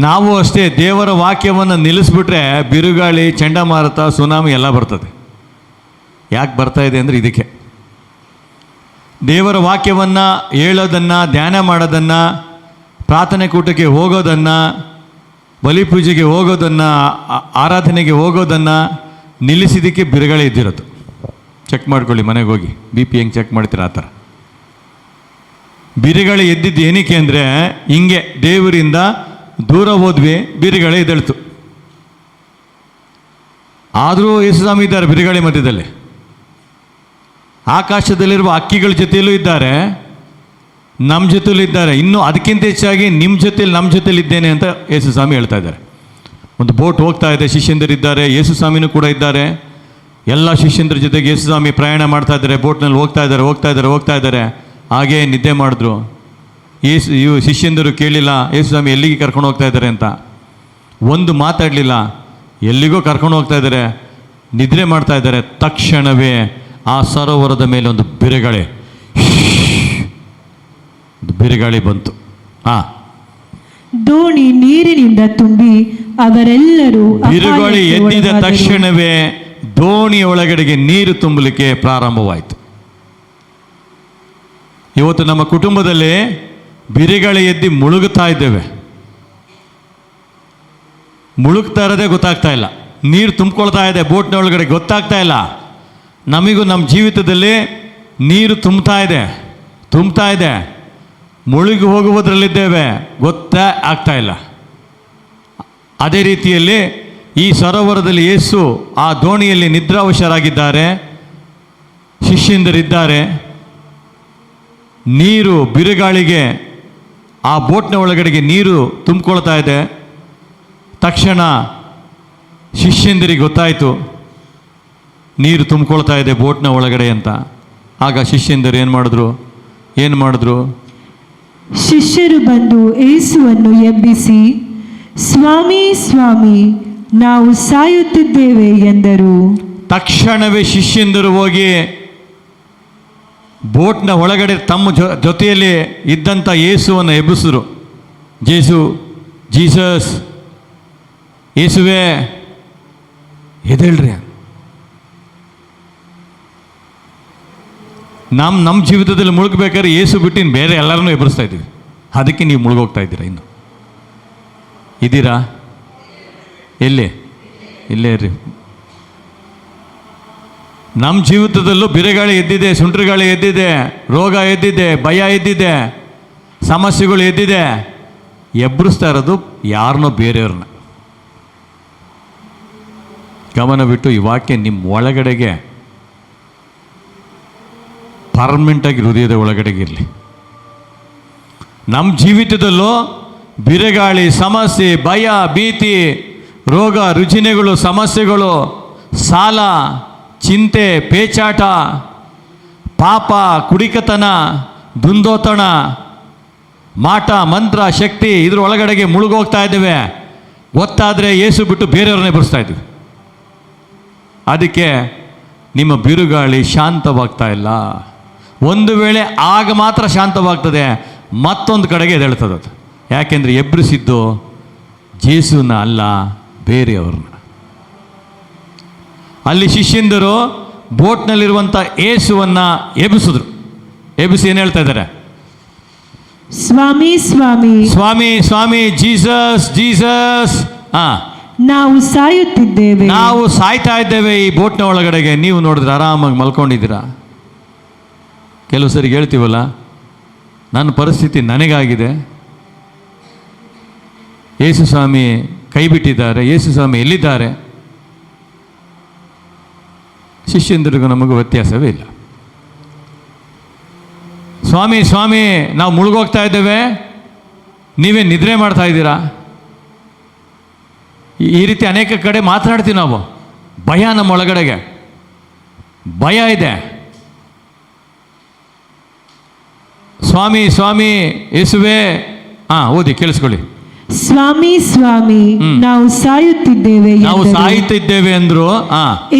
ನಾವು ಅಷ್ಟೇ, ದೇವರ ವಾಕ್ಯವನ್ನು ನಿಲ್ಲಿಸ್ಬಿಟ್ರೆ ಬಿರುಗಾಳಿ, ಚಂಡಮಾರುತ, ಸುನಾಮಿ ಎಲ್ಲ ಬರ್ತದೆ. ಯಾಕೆ ಬರ್ತಾ ಇದೆ ಅಂದರೆ ಇದಕ್ಕೆ. ದೇವರ ವಾಕ್ಯವನ್ನು ಹೇಳೋದನ್ನು, ಧ್ಯಾನ ಮಾಡೋದನ್ನು, ಪ್ರಾರ್ಥನೆ ಕೂಟಕ್ಕೆ ಹೋಗೋದನ್ನು, ಬಲಿಪೂಜೆಗೆ ಹೋಗೋದನ್ನು, ಆರಾಧನೆಗೆ ಹೋಗೋದನ್ನು ನಿಲ್ಲಿಸಿದ್ದಕ್ಕೆ ಬಿರುಗಾಳಿ ಎದ್ದಿರೋದು. ಚೆಕ್ ಮಾಡ್ಕೊಳ್ಳಿ, ಮನೆಗೆ ಹೋಗಿ BP ಹೆಂಗೆ ಚೆಕ್ ಮಾಡ್ತೀರ ಆ ಥರ. ಬಿರುಗಾಳಿ ಎದ್ದಿದ್ದು ಏನಕ್ಕೆ ಅಂದರೆ, ಹಿಂಗೆ ದೇವರಿಂದ ದೂರ ಹೋದ್ವಿ, ಬಿರುಗಾಳಿ ಎದ್ದೇಳ್ತು. ಆದರೂ ಯೇಸು ಸ್ವಾಮಿ ಇದ್ದಾರೆ ಬಿರುಗಾಳಿ ಮಧ್ಯದಲ್ಲಿ. ಆಕಾಶದಲ್ಲಿರುವ ಹಕ್ಕಿಗಳ ಜೊತೆಯಲ್ಲೂ ಇದ್ದಾರೆ, ನಮ್ಮ ಜೊತೆಯಲ್ಲೂ ಇದ್ದಾರೆ. ಇನ್ನೂ ಅದಕ್ಕಿಂತ ಹೆಚ್ಚಾಗಿ ನಿಮ್ಮ ಜೊತೆಲಿ, ನಮ್ಮ ಜೊತೆಲಿ ಇದ್ದೇನೆ ಅಂತ ಯೇಸು ಸ್ವಾಮಿ ಹೇಳ್ತಾ ಇದ್ದಾರೆ. ಒಂದು ಬೋಟ್ ಹೋಗ್ತಾ ಇದೆ, ಶಿಷ್ಯಂದರಿದ್ದಾರೆ, ಯೇಸು ಸ್ವಾಮಿನೂ ಕೂಡ ಇದ್ದಾರೆ. ಎಲ್ಲ ಶಿಷ್ಯಂದ್ರ ಜೊತೆಗೆ ಯೇಸು ಸ್ವಾಮಿ ಪ್ರಯಾಣ ಮಾಡ್ತಾ ಇದ್ದಾರೆ, ಬೋಟ್ನಲ್ಲಿ ಹೋಗ್ತಾ ಇದ್ದಾರೆ. ಹಾಗೇ ನಿದ್ದೆ ಮಾಡಿದ್ರು. ಇವು ಶಿಷ್ಯಂದರು ಕೇಳಲಿಲ್ಲ ಯೇಸು ಸ್ವಾಮಿ ಎಲ್ಲಿಗೆ ಕರ್ಕೊಂಡು ಹೋಗ್ತಾ ಇದ್ದಾರೆ ಅಂತ. ಒಂದು ಮಾತಾಡಲಿಲ್ಲ, ಎಲ್ಲಿಗೋ ಕರ್ಕೊಂಡು ಹೋಗ್ತಾ ಇದ್ದಾರೆ, ನಿದ್ರೆ ಮಾಡ್ತಾ ಇದ್ದಾರೆ. ತಕ್ಷಣವೇ ಆ ಸರೋವರದ ಮೇಲೆ ಒಂದು ಬಿರುಗಾಳಿ ಬಂತು. ದೋಣಿ ನೀರಿನಿಂದ ತುಂಬಿ ಅವರೆಲ್ಲರೂ ಬಿರುಗಾಳಿ ಎದ್ದಿದ ತಕ್ಷಣವೇ ದೋಣಿಯ ಒಳಗಡೆಗೆ ನೀರು ತುಂಬಲಿಕ್ಕೆ ಪ್ರಾರಂಭವಾಯಿತು. ಇವತ್ತು ನಮ್ಮ ಕುಟುಂಬದಲ್ಲಿ ಬಿರುಗಾಳಿ ಎದ್ದಿ ಮುಳುಗುತ್ತಾ ಇದ್ದೇವೆ. ಮುಳುಗ್ತಾ ಇರೋದೇ ಗೊತ್ತಾಗ್ತಾ ಇಲ್ಲ. ನೀರು ತುಂಬಿಕೊಳ್ತಾ ಇದೆ ಬೋಟ್ನ ಒಳಗಡೆ, ಗೊತ್ತಾಗ್ತಾ ಇಲ್ಲ. ನಮಗೂ ನಮ್ಮ ಜೀವಿತದಲ್ಲಿ ನೀರು ತುಂಬ್ತಾ ಇದೆ, ಮುಳುಗಿ ಹೋಗುವುದರಲ್ಲಿದ್ದೇವೆ, ಗೊತ್ತೇ ಆಗ್ತಾ ಇಲ್ಲ. ಅದೇ ರೀತಿಯಲ್ಲಿ ಈ ಸರೋವರದಲ್ಲಿ ಯೇಸು ಆ ದೋಣಿಯಲ್ಲಿ ನಿದ್ರಾವಶರಾಗಿದ್ದಾರೆ, ಶಿಷ್ಯಂದರಿದ್ದಾರೆ. ನೀರು ಬಿರುಗಾಳಿಗೆ ಆ ಬೋಟ್ನ ಒಳಗಡೆಗೆ ನೀರು ತುಂಬಿಕೊಳ್ತಾ ಇದೆ. ತಕ್ಷಣ ಶಿಷ್ಯಂದರಿಗೆ ಗೊತ್ತಾಯಿತು ನೀರು ತುಂಬಿಕೊಳ್ತಾ ಇದೆ ಬೋಟ್ನ ಒಳಗಡೆ ಅಂತ. ಆಗ ಶಿಷ್ಯಂದರು ಏನು ಮಾಡಿದ್ರು? ಶಿಷ್ಯರು ಬಂದು ಯೇಸುವನ್ನು ಎಬ್ಬಿಸಿ, ಸ್ವಾಮಿ ಸ್ವಾಮಿ, ನಾವು ಸಾಯುತ್ತಿದ್ದೇವೆ ಎಂದರು. ತಕ್ಷಣವೇ ಶಿಷ್ಯಂದರು ಹೋಗಿ ಬೋಟ್ನ ಒಳಗಡೆ ತಮ್ಮ ಜೊತೆಯಲ್ಲಿ ಇದ್ದಂಥ ಯೇಸುವನ್ನು ಎಬ್ಬಿಸಿದ್ರು. ಜೀಸಸ್, ಯೇಸುವೇ ಎದ್ದೇಳ್ರಿ. ನಮ್ಮ ಜೀವಿತದಲ್ಲಿ ಮುಳುಗಬೇಕಾದ್ರೆ ಯೇಸು ಬಿಟ್ಟು ಇನ್ನು ಬೇರೆ ಎಲ್ಲರನ್ನೂ ಎಬ್ಬರಿಸ್ತಾ ಇದ್ದೀವಿ. ಅದಕ್ಕೆ ನೀವು ಮುಳುಗೋಗ್ತಾ ಇದ್ದೀರಾ. ಇನ್ನು ಇದ್ದೀರಾ? ಇಲ್ಲೇ ಇರ್ರಿ. ನಮ್ಮ ಜೀವಿತದಲ್ಲೂ ಬಿರುಗಾಳಿ ಎದ್ದಿದೆ, ಸುಂಟರಗಾಳಿ ಎದ್ದಿದೆ, ರೋಗ ಎದ್ದಿದೆ, ಭಯ ಎದ್ದಿದೆ, ಸಮಸ್ಯೆಗಳು ಎದ್ದಿದೆ. ಎಬ್ಬರಿಸ್ತಾ ಇರೋದು ಯಾರನ್ನೋ ಬೇರೆಯವ್ರನ್ನ. ಗಮನ ಬಿಟ್ಟು ಈ ವಾಕ್ಯ ನಿಮ್ಮ ಒಳಗಡೆಗೆ ಪರ್ಮನೆಂಟಾಗಿ ಹೃದಯದ ಒಳಗಡೆಗೆ ಇರಲಿ. ನಮ್ಮ ಜೀವಿತದಲ್ಲೂ ಬಿರುಗಾಳಿ, ಸಮಸ್ಯೆ, ಭಯ, ಭೀತಿ, ರೋಗ ರುಜಿನಗಳು, ಸಮಸ್ಯೆಗಳು, ಸಾಲ, ಚಿಂತೆ, ಪೇಚಾಟ, ಪಾಪ, ಕುಡಿಕತನ, ದುಂದೋತಣ, ಮಾಟ, ಮಂತ್ರ, ಶಕ್ತಿ ಇದ್ರ ಒಳಗಡೆಗೆ ಮುಳುಗೋಗ್ತಾ ಇದ್ದೇವೆ. ಗೊತ್ತಾದರೆ ಯೇಸು ಬಿಟ್ಟು ಬೇರೆಯವ್ರನ್ನೇ ಬರೆಸ್ತಾ ಇದ್ದೀವಿ. ಅದಕ್ಕೆ ನಿಮ್ಮ ಬಿರುಗಾಳಿ ಶಾಂತವಾಗ್ತಾ ಇಲ್ಲ. ಒಂದು ವೇಳೆ ಆಗ ಮಾತ್ರ ಶಾಂತವಾಗ್ತದೆ, ಮತ್ತೊಂದು ಕಡೆಗೆ ಎದ್ದೇಳ್ತದೆ ಅದು. ಯಾಕೆಂದರೆ ಎಬ್ಬರಿಸಿದ್ದು ಯೇಸುವನ್ನ ಅಲ್ಲ, ಬೇರೆಯವ್ರನ್ನ. ಅಲ್ಲಿ ಶಿಷ್ಯಂದರು ಬೋಟ್ನಲ್ಲಿರುವಂಥ ಯೇಸುವನ್ನು ಎಬ್ಬಿಸಿದ್ರು. ಎಬ್ಬಿಸಿ ಏನು ಹೇಳ್ತಾ ಇದ್ದಾರೆ? ಸ್ವಾಮಿ ಸ್ವಾಮಿ, ಸ್ವಾಮಿ ಸ್ವಾಮಿ, ಜೀಸಸ್. ನಾವು ಸಾಯುತ್ತಿದ್ದೇವೆ. ನಾವು ಸಾಯ್ತಾ ಇದ್ದೇವೆ ಈ ಬೋಟ್ನ ಒಳಗಡೆಗೆ. ನೀವು ನೋಡಿದ್ರೆ ಆರಾಮಾಗಿ ಮಲ್ಕೊಂಡಿದ್ದೀರಾ. ಕೆಲವು ಸರಿ ಹೇಳ್ತೀವಲ್ಲ, ನನ್ನ ಪರಿಸ್ಥಿತಿ ನನಗಾಗಿದೆ, ಯೇಸು ಸ್ವಾಮಿ ಕೈ ಬಿಟ್ಟಿದ್ದಾರೆ, ಯೇಸು ಸ್ವಾಮಿ ಎಲ್ಲಿದ್ದಾರೆ? ಶಿಷ್ಯಂದರಿಗೂ ನಮಗೂ ವ್ಯತ್ಯಾಸವೇ ಇಲ್ಲ. ಸ್ವಾಮಿ ಸ್ವಾಮಿ, ನಾವು ಮುಳುಗೋಗ್ತಾ ಇದ್ದೇವೆ, ನೀವೇ ನಿದ್ರೆ ಮಾಡ್ತಾ ಇದ್ದೀರಾ? ಈ ರೀತಿ ಅನೇಕ ಕಡೆ ಮಾತನಾಡ್ತೀವಿ ನಾವು. ಭಯ, ನಮ್ಮ ಒಳಗಡೆಗೆ ಭಯ ಇದೆ. ಸ್ವಾಮಿ ಸ್ವಾಮಿ, ಯೇಸುವೇ. ಓದಿ ಕೇಳಿಸ್ಕೊಳ್ಳಿ. ಸ್ವಾಮಿ ಸ್ವಾಮಿ, ನಾವು ಸಾಯುತ್ತಿದ್ದೇವೆ ನಾವು ಎಂದರು. ಸಾಯುತ್ತಿದ್ದೇವೆ ಅಂದ್ರು.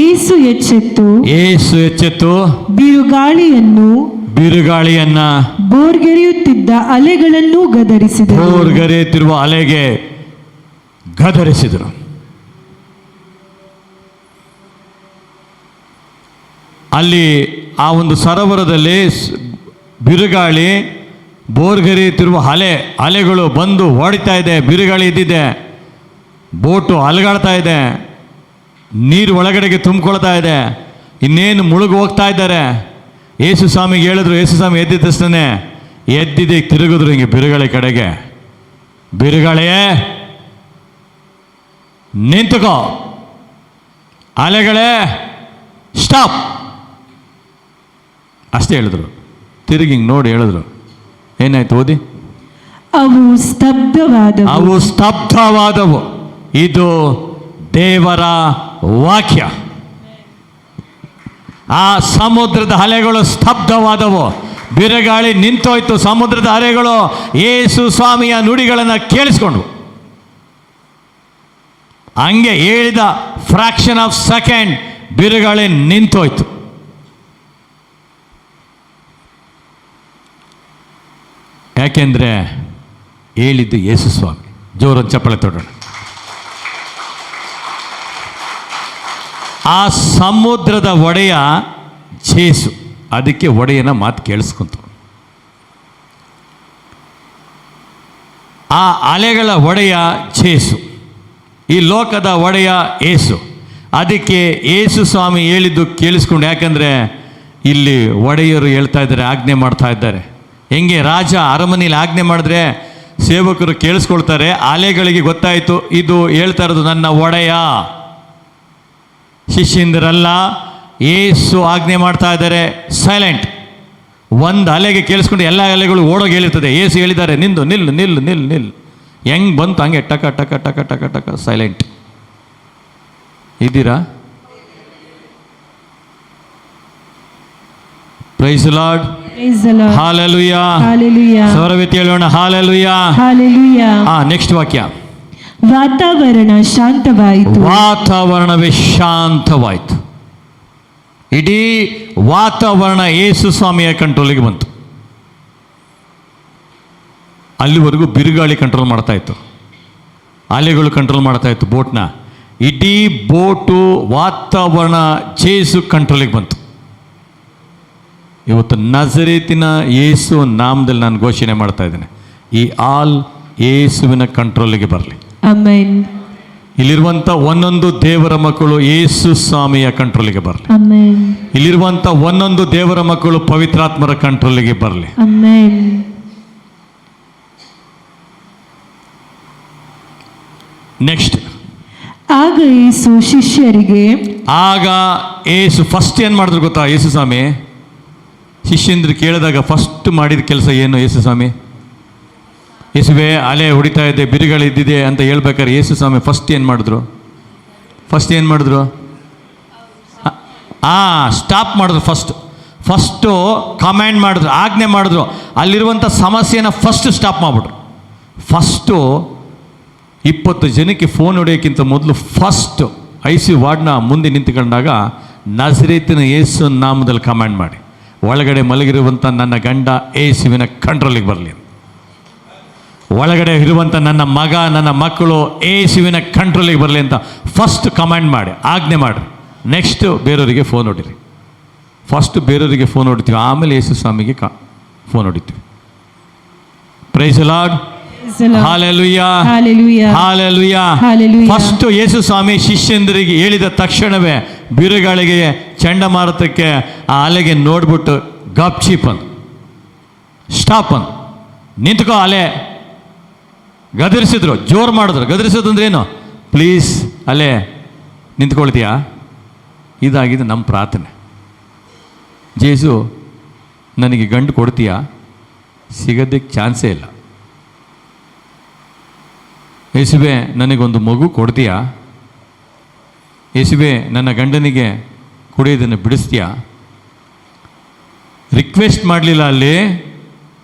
ಏಸು ಎಚ್ಚೆತ್ತು ಏಸು ಎಚ್ಚೆತ್ತು ಬಿರುಗಾಳಿಯನ್ನು ಬಿರುಗಾಳಿಯನ್ನ ಬೋರ್ಗೆರೆಯುತ್ತಿದ್ದ ಅಲೆಗಳನ್ನು ಗದರಿಸಿದರು. ಬೋರ್ಗರೆಯುತ್ತಿರುವ ಅಲೆಗೆ ಗದರಿಸಿದರು. ಅಲ್ಲಿ ಆ ಒಂದು ಸರೋವರದಲ್ಲಿ ಬಿರುಗಾಳಿ, ಬೋರ್ಗರೆಯುತ್ತಿರುವ ಅಲೆಗಳು ಬಂದು ಹೊಡಿತಾ ಇದೆ. ಬಿರುಗಾಳಿ ಇದ್ದಿದೆ, ಬೋಟು ಅಲಗಾಡ್ತಾ ಇದೆ, ನೀರು ಒಳಗಡೆಗೆ ತುಂಬಿಕೊಳ್ತಾ ಇದೆ. ಇನ್ನೇನು ಮುಳುಗು ಹೋಗ್ತಾ ಇದ್ದಾರೆ. ಯೇಸು ಸ್ವಾಮಿಗೆ ಹೇಳಿದ್ರು. ಯೇಸು ಸ್ವಾಮಿ ಎದ್ದಿದ ತಕ್ಷಣ ಎದ್ದಿದೆ, ತಿರುಗಿದ್ರು ಹಿಂಗೆ ಬಿರುಗಾಳಿ ಕಡೆಗೆ. ಬಿರುಗಾಳಿಯೇ ನಿಂತುಕೋ, ಅಲೆಗಳೇ ಸ್ಟಾಪ್, ಅಷ್ಟೇ ಹೇಳಿದ್ರು. ತಿರುಗಿ ಹಿಂಗೆ ನೋಡಿ ಹೇಳಿದ್ರು. ಏನಾಯ್ತು ಓದಿ? ಅವು ಸ್ತಬ್ಧವಾದವು. ಅವು ಸ್ತಬ್ಧವಾದವು. ಇದು ದೇವರ ವಾಕ್ಯ. ಆ ಸಮುದ್ರದ ಅಲೆಗಳು ಸ್ತಬ್ಧವಾದವು, ಬಿರುಗಾಳಿ ನಿಂತೋಯ್ತು. ಸಮುದ್ರದ ಅಲೆಗಳು ಯೇಸು ಸ್ವಾಮಿಯ ನುಡಿಗಳನ್ನು ಕೇಳಿಸ್ಕೊಂಡು ಹಂಗೆ ಹೇಳಿದ ಫ್ರಾಕ್ಷನ್ ಆಫ್ ಸೆಕೆಂಡ್ ಬಿರುಗಾಳಿ ನಿಂತೋಯ್ತು. ಯಾಕೆಂದ್ರೆ ಹೇಳಿದ್ದು ಯೇಸು ಸ್ವಾಮಿ. ಜೋರೊಂದು ಚಪ್ಪಳೆ ತೊಡೋಣ. ಆ ಸಮುದ್ರದ ಒಡೆಯ ಜೇಸು, ಅದಕ್ಕೆ ಒಡೆಯನ ಮಾತು ಕೇಳಿಸ್ಕೊಂತು. ಆ ಅಲೆಗಳ ಒಡೆಯ ಜೇಸು, ಈ ಲೋಕದ ಒಡೆಯ ಏಸು. ಅದಕ್ಕೆ ಯೇಸು ಸ್ವಾಮಿ ಹೇಳಿದ್ದು ಕೇಳಿಸ್ಕೊಂಡು. ಯಾಕಂದರೆ ಇಲ್ಲಿ ಒಡೆಯರು ಹೇಳ್ತಾ ಇದ್ದಾರೆ, ಆಜ್ಞೆ ಮಾಡ್ತಾ ಇದ್ದಾರೆ. ಹೆಂಗೆ ರಾಜ ಅರಮನೆಯಲ್ಲಿ ಆಜ್ಞೆ ಮಾಡಿದ್ರೆ ಸೇವಕರು ಕೇಳಿಸ್ಕೊಳ್ತಾರೆ. ಅಲೆಗಳಿಗೆ ಗೊತ್ತಾಯಿತು ಇದು ಹೇಳ್ತಾ ಇರೋದು ನನ್ನ ಒಡೆಯ, ಶಿಷ್ಯಂದಿರಲ್ಲ. ಏಸು ಆಜ್ಞೆ ಮಾಡ್ತಾ ಇದ್ದಾರೆ, ಸೈಲೆಂಟ್. ಒಂದು ಅಲೆಗೆ ಕೇಳಿಸ್ಕೊಂಡು ಎಲ್ಲ ಅಲೆಗಳು ಓಡೋಗಿ ಹೇಳಿರ್ತದೆ. ಏಸು ಹೇಳಿದ್ದಾರೆ, ನಿಲ್ಲು ನಿಲ್ಲು ನಿಲ್ಲು ನಿಲ್ಲು ನಿಲ್ಲು. ಹೆಂಗೆ ಬಂತು ಹಂಗೆ ಟಕ ಟಕ ಟಕ ಟಕ ಟಕ ಸೈಲೆಂಟ್. ಇದ್ದೀರಾ? Price Lord. ಹಾಲೆಲೂಯಾ. ಸ್ವರವೆತ್ತಿ ಹೇಳೋಣ, ಹಾಲೆಲೂಯಾ. ನೆಕ್ಸ್ಟ್ ವಾಕ್ಯ. ವಾತಾವರಣ ಶಾಂತವಾಯಿತು. ವಾತಾವರಣವೇ ಶಾಂತವಾಯಿತು. ಇಡೀ ವಾತಾವರಣ ಯೇಸು ಸ್ವಾಮಿಯ ಕಂಟ್ರೋಲಿಗೆ ಬಂತು. ಅಲ್ಲಿವರೆಗೂ ಬಿರುಗಾಳಿ ಕಂಟ್ರೋಲ್ ಮಾಡ್ತಾ ಇತ್ತು, ಅಲೆಗಳು ಕಂಟ್ರೋಲ್ ಮಾಡ್ತಾ ಇತ್ತು ಬೋಟ್ನ. ಇಡೀ ಬೋಟು ವಾತಾವರಣ ಜೇಸು ಕಂಟ್ರೋಲಿಗೆ ಬಂತು. ಇವತ್ತು ನಜರೇತಿನ ಯೇಸು ನಾಮದಲ್ಲಿ ನಾನು ಘೋಷಣೆ ಮಾಡ್ತಾ ಇದ್ದೇನೆ, ಈ ಆಲ್ ಯೇಸುವಿನ ಕಂಟ್ರೋಲಿಗೆ ಬರಲಿ. ಆಮೆನ್. ಇಲ್ಲಿರುವಂಥ ಒಂದೊಂದು ದೇವರ ಮಕ್ಕಳು ಯೇಸು ಸ್ವಾಮಿಯ ಕಂಟ್ರೋಲಿಗೆ ಬರಲಿ. ಆಮೆನ್. ಇಲ್ಲಿರುವಂಥ ಒಂದೊಂದು ದೇವರ ಮಕ್ಕಳು ಪವಿತ್ರಾತ್ಮರ ಕಂಟ್ರೋಲಿಗೆ ಬರಲಿ. ಆಮೆನ್. ನೆಕ್ಸ್ಟ್. ಆಗ ಯೇಸು ಶಿಷ್ಯರಿಗೆ, ಆಗ ಯೇಸು ಫಸ್ಟ್ ಏನು ಮಾಡಿದ್ರು ಗೊತ್ತಾ? ಯೇಸು ಸ್ವಾಮಿ ಶಿಷ್ಯಂದ್ರು ಕೇಳಿದಾಗ ಫಸ್ಟ್ ಮಾಡಿದ ಕೆಲಸ ಏನು? ಯೇಸು ಸ್ವಾಮಿ, ಯೇಸುವೆ ಅಲೆ ಹೊಡಿತಾ ಇದೆ, ಬಿರುಗಳಿದ್ದಿದೆ ಅಂತ ಹೇಳ್ಬೇಕಾದ್ರೆ ಯೇಸು ಸ್ವಾಮಿ ಫಸ್ಟ್ ಏನು ಮಾಡಿದ್ರು? ಸ್ಟಾಪ್ ಮಾಡಿದ್ರು. ಫಸ್ಟು ಕಮ್ಯಾಂಡ್ ಮಾಡಿದ್ರು, ಆಜ್ಞೆ ಮಾಡಿದ್ರು. ಅಲ್ಲಿರುವಂಥ ಸಮಸ್ಯೆನ ಫಸ್ಟ್ ಸ್ಟಾಪ್ ಮಾಡಿಬಿಟ್ರು. ಫಸ್ಟು 20 ಜನಕ್ಕೆ ಫೋನ್ ಹೊಡೆಯೋಕ್ಕಿಂತ ಮೊದಲು ಫಸ್ಟ್ ICU ವಾರ್ಡ್ನ ಮುಂದೆ ನಿಂತ್ಕೊಂಡಾಗ ನಜರೇತಿನ ಯೇಸು ನಾಮದಲ್ಲಿ ಕಮ್ಯಾಂಡ್ ಮಾಡಿ, ಒಳಗಡೆ ಮಲಗಿರುವಂಥ ನನ್ನ ಗಂಡ ಯೇಸುವಿನ ಕಂಟ್ರೋಲಿಗೆ ಬರಲಿ, ಒಳಗಡೆ ಇರುವಂಥ ನನ್ನ ಮಗ ನನ್ನ ಮಕ್ಕಳು ಯೇಸುವಿನ ಕಂಟ್ರೋಲಿಗೆ ಬರಲಿ ಅಂತ ಫಸ್ಟ್ ಕಮ್ಯಾಂಡ್ ಮಾಡಿ, ಆಜ್ಞೆ ಮಾಡಿ. ನೆಕ್ಸ್ಟು ಬೇರೆಯವರಿಗೆ ಫೋನ್ ಹೊಡಿರಿ. ಫಸ್ಟ್ ಬೇರೆಯವರಿಗೆ ಫೋನ್ ಹೊಡಿತೀವಿ, ಆಮೇಲೆ ಯೇಸು ಸ್ವಾಮಿಗೆ ಫೋನ್ ಹೊಡಿತೀವಿ. Praise Lord. ಹಾಲೆಲೂಯಾ. ಹಾಲೆಲೂಯಾ. ಫಸ್ಟ್ ಯೇಸು ಸ್ವಾಮಿ ಶಿಷ್ಯಂದರಿಗೆ ಹೇಳಿದ ತಕ್ಷಣವೇ ಬಿರುಗಾಳಿಗೆ ಚಂಡಮಾರುತಕ್ಕೆ ಆ ಅಲೆಗೆ ನೋಡ್ಬಿಟ್ಟು ಗಪ್ ಚೀಪ್ ಅಂದು, ಸ್ಟಾಪ್ ಅಂದು, ನಿಂತ್ಕೋ ಅಲೆ. ಗದರಿಸಿದ್ರು, ಜೋರು ಮಾಡಿದ್ರು. ಗದರಿಸೋದು ಅಂದ್ರೆ ಏನು? ಪ್ಲೀಸ್ ಅಲೆ ನಿಂತ್ಕೊಳ್ತೀಯಾ? ಇದಾಗಿದೆ ನಮ್ಮ ಪ್ರಾರ್ಥನೆ. ಜೇಸು ನನಗೆ ಗಂಡು ಕೊಡ್ತೀಯಾ? ಸಿಗೋದಕ್ಕೆ ಚಾನ್ಸೇ ಇಲ್ಲ. ಯೇಸುವೆ ನನಗೊಂದು ಮಗು ಕೊಡ್ತೀಯಾ? ಯೇಸುವೆ ನನ್ನ ಗಂಡನಿಗೆ ಕುಡಿಯೋದನ್ನು ಬಿಡಿಸ್ತೀಯಾ? ರಿಕ್ವೆಸ್ಟ್ ಮಾಡಲಿಲ್ಲ, ಅಲ್ಲಿ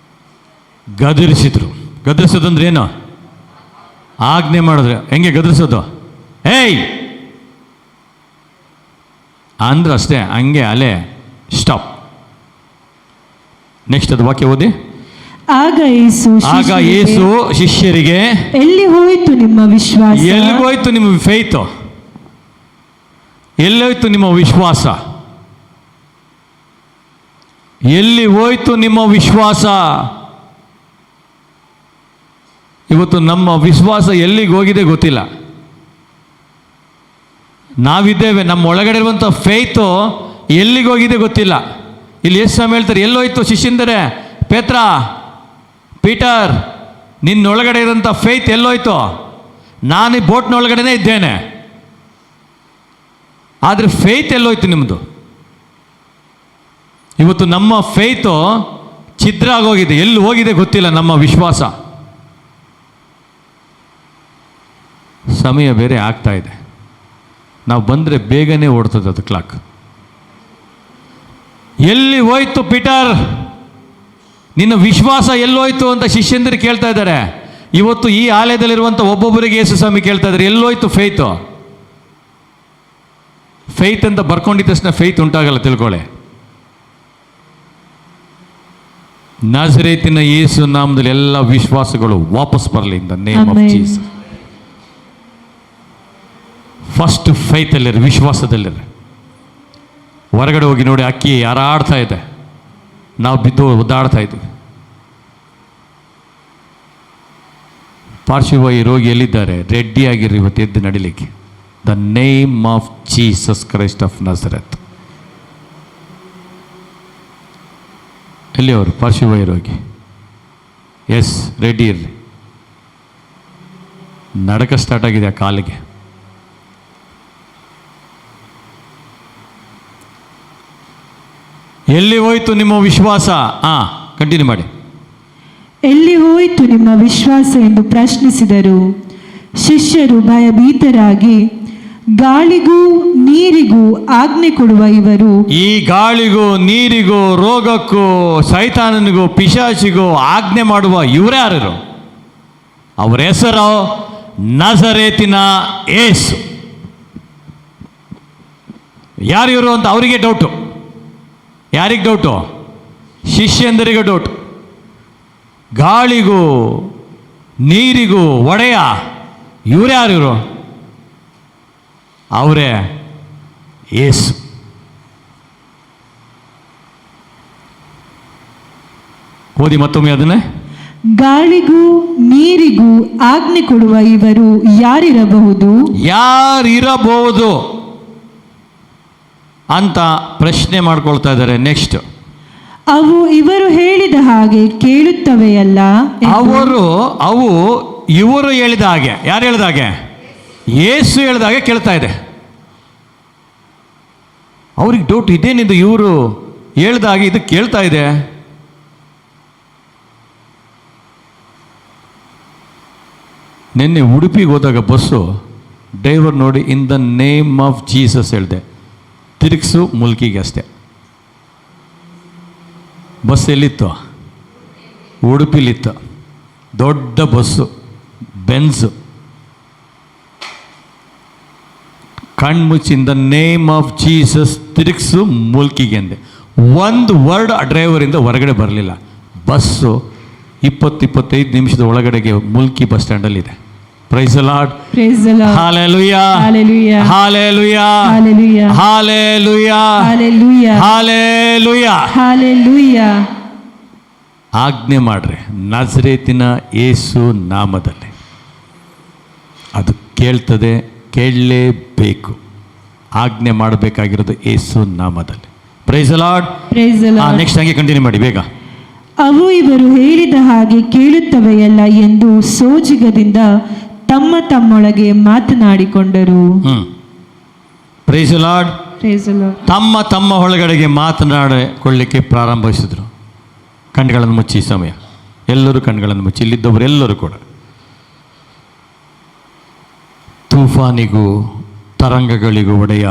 ಗದರಿಸಿದ್ರು. ಗದರಿಸೋದಂದ್ರೆ ಏನು? ಆಜ್ಞೆ ಮಾಡಿದ್ರೆ ಹೆಂಗೆ ಗದರಿಸೋದು? ಏಯ್ ಅಂದ್ರೆ ಅಷ್ಟೇ, ಹಂಗೆ ಅಲೆ ಸ್ಟಾಪ್. ನೆಕ್ಸ್ಟ್ ಅದು ವಾಕ್ಯ ಓದಿ. ಆಗ ಯೇಸು ಶಿಷ್ಯರಿಗೆ ಎಲ್ಲಿ ಹೋಯಿತು ನಿಮ್ಮ ವಿಶ್ವಾಸ? ಎಲ್ಲಿಗೋಯ್ತು ನಿಮ್ಮ ಫೇತ್? ಎಲ್ಲೋಯ್ತು ನಿಮ್ಮ ವಿಶ್ವಾಸ? ಎಲ್ಲಿ ಹೋಯ್ತು ನಿಮ್ಮ ವಿಶ್ವಾಸ? ಇವತ್ತು ನಮ್ಮ ವಿಶ್ವಾಸ ಎಲ್ಲಿಗೆ ಹೋಗಿದೆ ಗೊತ್ತಿಲ್ಲ. ನಾವಿದ್ದೇವೆ, ನಮ್ಮ ಒಳಗಡೆ ಇರುವಂಥ ಫೇತು ಎಲ್ಲಿಗೆ ಹೋಗಿದೆ ಗೊತ್ತಿಲ್ಲ. ಇಲ್ಲಿ ಎಷ್ಟು ಸಮಯ ಹೇಳ್ತಾರೆ, ಎಲ್ಲೋಯ್ತು ಶಿಷ್ಯಂದರೆ? ಪೇತ್ರ, ಪೀಟರ್, ನಿನ್ನೊಳಗಡೆ ಇರೋಂಥ ಫೇತ್ ಎಲ್ಲೋಯ್ತು? ನಾನು ಈ ಬೋಟ್ನೊಳಗಡೆನೇ ಇದ್ದೇನೆ, ಆದರೆ ಫೇತ್ ಎಲ್ಲೋಯ್ತು ನಿಮ್ಮದು? ಇವತ್ತು ನಮ್ಮ ಫೇತು ಛಿದ್ರ ಆಗೋಗಿದೆ, ಎಲ್ಲಿ ಹೋಗಿದೆ ಗೊತ್ತಿಲ್ಲ ನಮ್ಮ ವಿಶ್ವಾಸ. ಸಮಯ ಬೇರೆ ಆಗ್ತಾ ಇದೆ, ನಾವು ಬಂದರೆ ಬೇಗನೆ ಓಡ್ತದೆ ಅದು ಕ್ಲಾಕ್. ಎಲ್ಲಿ ಹೋಯ್ತು ಪೀಟರ್, ನಿನ್ನ ವಿಶ್ವಾಸ ಎಲ್ಲೋಯ್ತು ಅಂತ ಶಿಷ್ಯಂದರು ಕೇಳ್ತಾ ಇದ್ದಾರೆ. ಇವತ್ತು ಈ ಆಲಯದಲ್ಲಿರುವಂಥ ಒಬ್ಬೊಬ್ಬರಿಗೆ ಯೇಸು ಸ್ವಾಮಿ ಕೇಳ್ತಾ ಇದ್ದಾರೆ, ಎಲ್ಲೋಯ್ತು ಫೇತು? ಫೇತ್ ಅಂತ ಬರ್ಕೊಂಡಿದ್ದ ತಕ್ಷಣ ಫೇತ್ ಉಂಟಾಗಲ್ಲ, ತಿಳ್ಕೊಳ್ಳಿ. ನಜರೇತಿನ ಯೇಸು ನಾಮದಲ್ಲಿ ಎಲ್ಲ ವಿಶ್ವಾಸಗಳು ವಾಪಸ್ ಬರಲಿ in the name of Jesus. First ಫೇತಲ್ಲಿರಿ, ವಿಶ್ವಾಸದಲ್ಲಿರಿ. ಹೊರಗಡೆ ಹೋಗಿ ನೋಡಿ, ಅಕ್ಕಿ ಯಾರಾಡ್ತಾ ಇದೆ, ನಾವು ಬಿದ್ದು ಒದ್ದಾಡ್ತಾ ಇದ್ದೀವಿ. ಪಾರ್ಶ್ವವಾಯು ರೋಗಿ ಎಲ್ಲಿದ್ದಾರೆ? ರೆಡ್ಡಿ ಆಗಿರ್ರಿ ಇವತ್ತು ಎದ್ದು ನಡಿಲಿಕ್ಕೆ. The name of Jesus Christ of Nazareth. ಎಲ್ಲಿ ಅವರು? ಪಾರ್ಶ್ವವಾಯು ರೋಗಿ. ಎಸ್, ರೆಡ್ಡಿ ಇರ್ರಿ. ನಡಕ ಸ್ಟಾರ್ಟ್ ಆಗಿದೆ ಆ ಕಾಲಿಗೆ. ಎಲ್ಲಿ ಹೋಯ್ತು ನಿಮ್ಮ ವಿಶ್ವಾಸ? ಕಂಟಿನ್ಯೂ ಮಾಡಿ. ಎಲ್ಲಿ ಹೋಯಿತು ನಿಮ್ಮ ವಿಶ್ವಾಸ ಎಂದು ಪ್ರಶ್ನಿಸಿದರು. ಶಿಷ್ಯರು ಭಯಭೀತರಾಗಿ, ಗಾಳಿಗೂ ನೀರಿಗೂ ಆಜ್ಞೆ ಕೊಡುವ ಇವರು, ಈ ಗಾಳಿಗೂ ನೀರಿಗೂ ರೋಗಕ್ಕೂ ಸೈತಾನನಿಗೂ ಪಿಶಾಚಿಗೂ ಆಜ್ಞೆ ಮಾಡುವ ಇವರೇ ಯಾರು? ಅವರ ಹೆಸರು ನಜರೇತಿನ ಯೇಸು. ಯಾರು ಇವರು ಅಂತ ಅವರಿಗೆ ಡೌಟು. ಯಾರಿಗೆ ಡೌಟು? ಶಿಷ್ಯಂದರಿಗೆ ಡೌಟ್. ಗಾಳಿಗೂ ನೀರಿಗೂ ಒಡೆಯ ಇವರೇ ಯಾರು? ಇವರು ಅವರೇ ಯೇಸು. ಓದಿ ಮತ್ತೊಮ್ಮೆ ಅದನ್ನೇ. ಗಾಳಿಗೂ ನೀರಿಗೂ ಆಜ್ಞೆ ಕೊಡುವ ಇವರು ಯಾರಿರಬಹುದು? ಯಾರಿರಬಹುದು ಅಂತ ಪ್ರಶ್ನೆ ಮಾಡ್ಕೊಳ್ತಾ ಇದ್ದಾರೆ. ನೆಕ್ಸ್ಟ್, ಅವು ಇವರು ಹೇಳಿದ ಹಾಗೆ ಕೇಳುತ್ತವೆಯಲ್ಲ? ಅವು ಇವರು ಹೇಳಿದ ಹಾಗೆ. ಯಾರು ಹೇಳಿದ ಹಾಗೆ? ಯೇಸು ಹೇಳಿದ ಹಾಗೆ ಕೇಳ್ತಾ ಇದೆ. ಅವ್ರಿಗೆ ಡೌಟ್, ಇದೇನಿದು ಇವರು ಹೇಳ್ದ ಹಾಗೆ ಇದು ಕೇಳ್ತಾ ಇದೆ. ನಿನ್ನೆ ಉಡುಪಿಗೆ ಹೋದಾಗ ಬಸ್ಸು ಡ್ರೈವರ್ ನೋಡಿ in the name of Jesus ಹೇಳಿದೆ, ತಿರುಗಿಸು ಮುಲ್ಕಿಗೆ ಅಷ್ಟೆ. ಬಸ್ ಎಲ್ಲಿತ್ತು? ಉಡುಪಿಲಿತ್ತು. ದೊಡ್ಡ ಬಸ್ಸು, ಬೆನ್ಸು. ಕಣ್ಮುಚ್ಚಿ in the name of Jesus ತಿರುಗಿಸು ಮುಲ್ಕಿಗೆ ಅಂದೆ. ಒಂದು ವರ್ಡ್ ಆ ಡ್ರೈವರಿಂದ ಹೊರಗಡೆ ಬರಲಿಲ್ಲ. ಬಸ್ಸು 20-25 ನಿಮಿಷದ ಒಳಗಡೆಗೆ ಮುಲ್ಕಿ ಬಸ್ ಸ್ಟ್ಯಾಂಡಲ್ಲಿದೆ. Praise the Lord. ಹಾಲೆಲೂಯಾ, ಹಾಲೆಲೂಯಾ, ಹಾಲೆಲೂಯಾ, ಹಾಲೆಲೂಯಾ, ಹಾಲೆಲೂಯಾ, ಹಾಲೆಲೂಯಾ. ಆಜ್ಞೆ ಮಾಡ್ರಿ ನಜರೇತಿನ ಯೇಸು ನಾಮದಲ್ಲಿ. ಅದು ಕೇಳ್ತದೆ, ಕೇಳಲೇಬೇಕು. ಆಜ್ಞೆ ಮಾಡಬೇಕಾಗಿರೋದು ಯೇಸು ನಾಮದಲ್ಲಿ. Price the lord. ನೆಕ್ಸ್ಟ್ ಹಂಗೆ ಕಂಟಿನ್ಯೂ ಮಾಡಿ ಬೇಗ. ಅವು ಇವರು ಹೇಳಿದ ಹಾಗೆ ಕೇಳುತ್ತವೆಯಲ್ಲ ಎಂದು ಸೋಜಿಗದಿಂದ ತಮ್ಮ ತಮ್ಮೊಳಗೆ ಮಾತನಾಡಿಕೊಂಡರು. Price the lord. ತಮ್ಮ ತಮ್ಮ ಒಳಗಡೆಗೆ ಮಾತನಾಡಿಕೊಳ್ಳಿಕ್ಕೆ ಪ್ರಾರಂಭಿಸಿದರು. ಕಣ್ಗಳನ್ನು ಮುಚ್ಚಿ ಸಮಯ, ಎಲ್ಲರೂ ಕಣ್ಗಳನ್ನು ಮುಚ್ಚಿ, ಇಲ್ಲಿದ್ದವರು ಎಲ್ಲರೂ ಕೂಡ. ತೂಫಾನಿಗೂ ತರಂಗಗಳಿಗೂ ಒಡೆಯ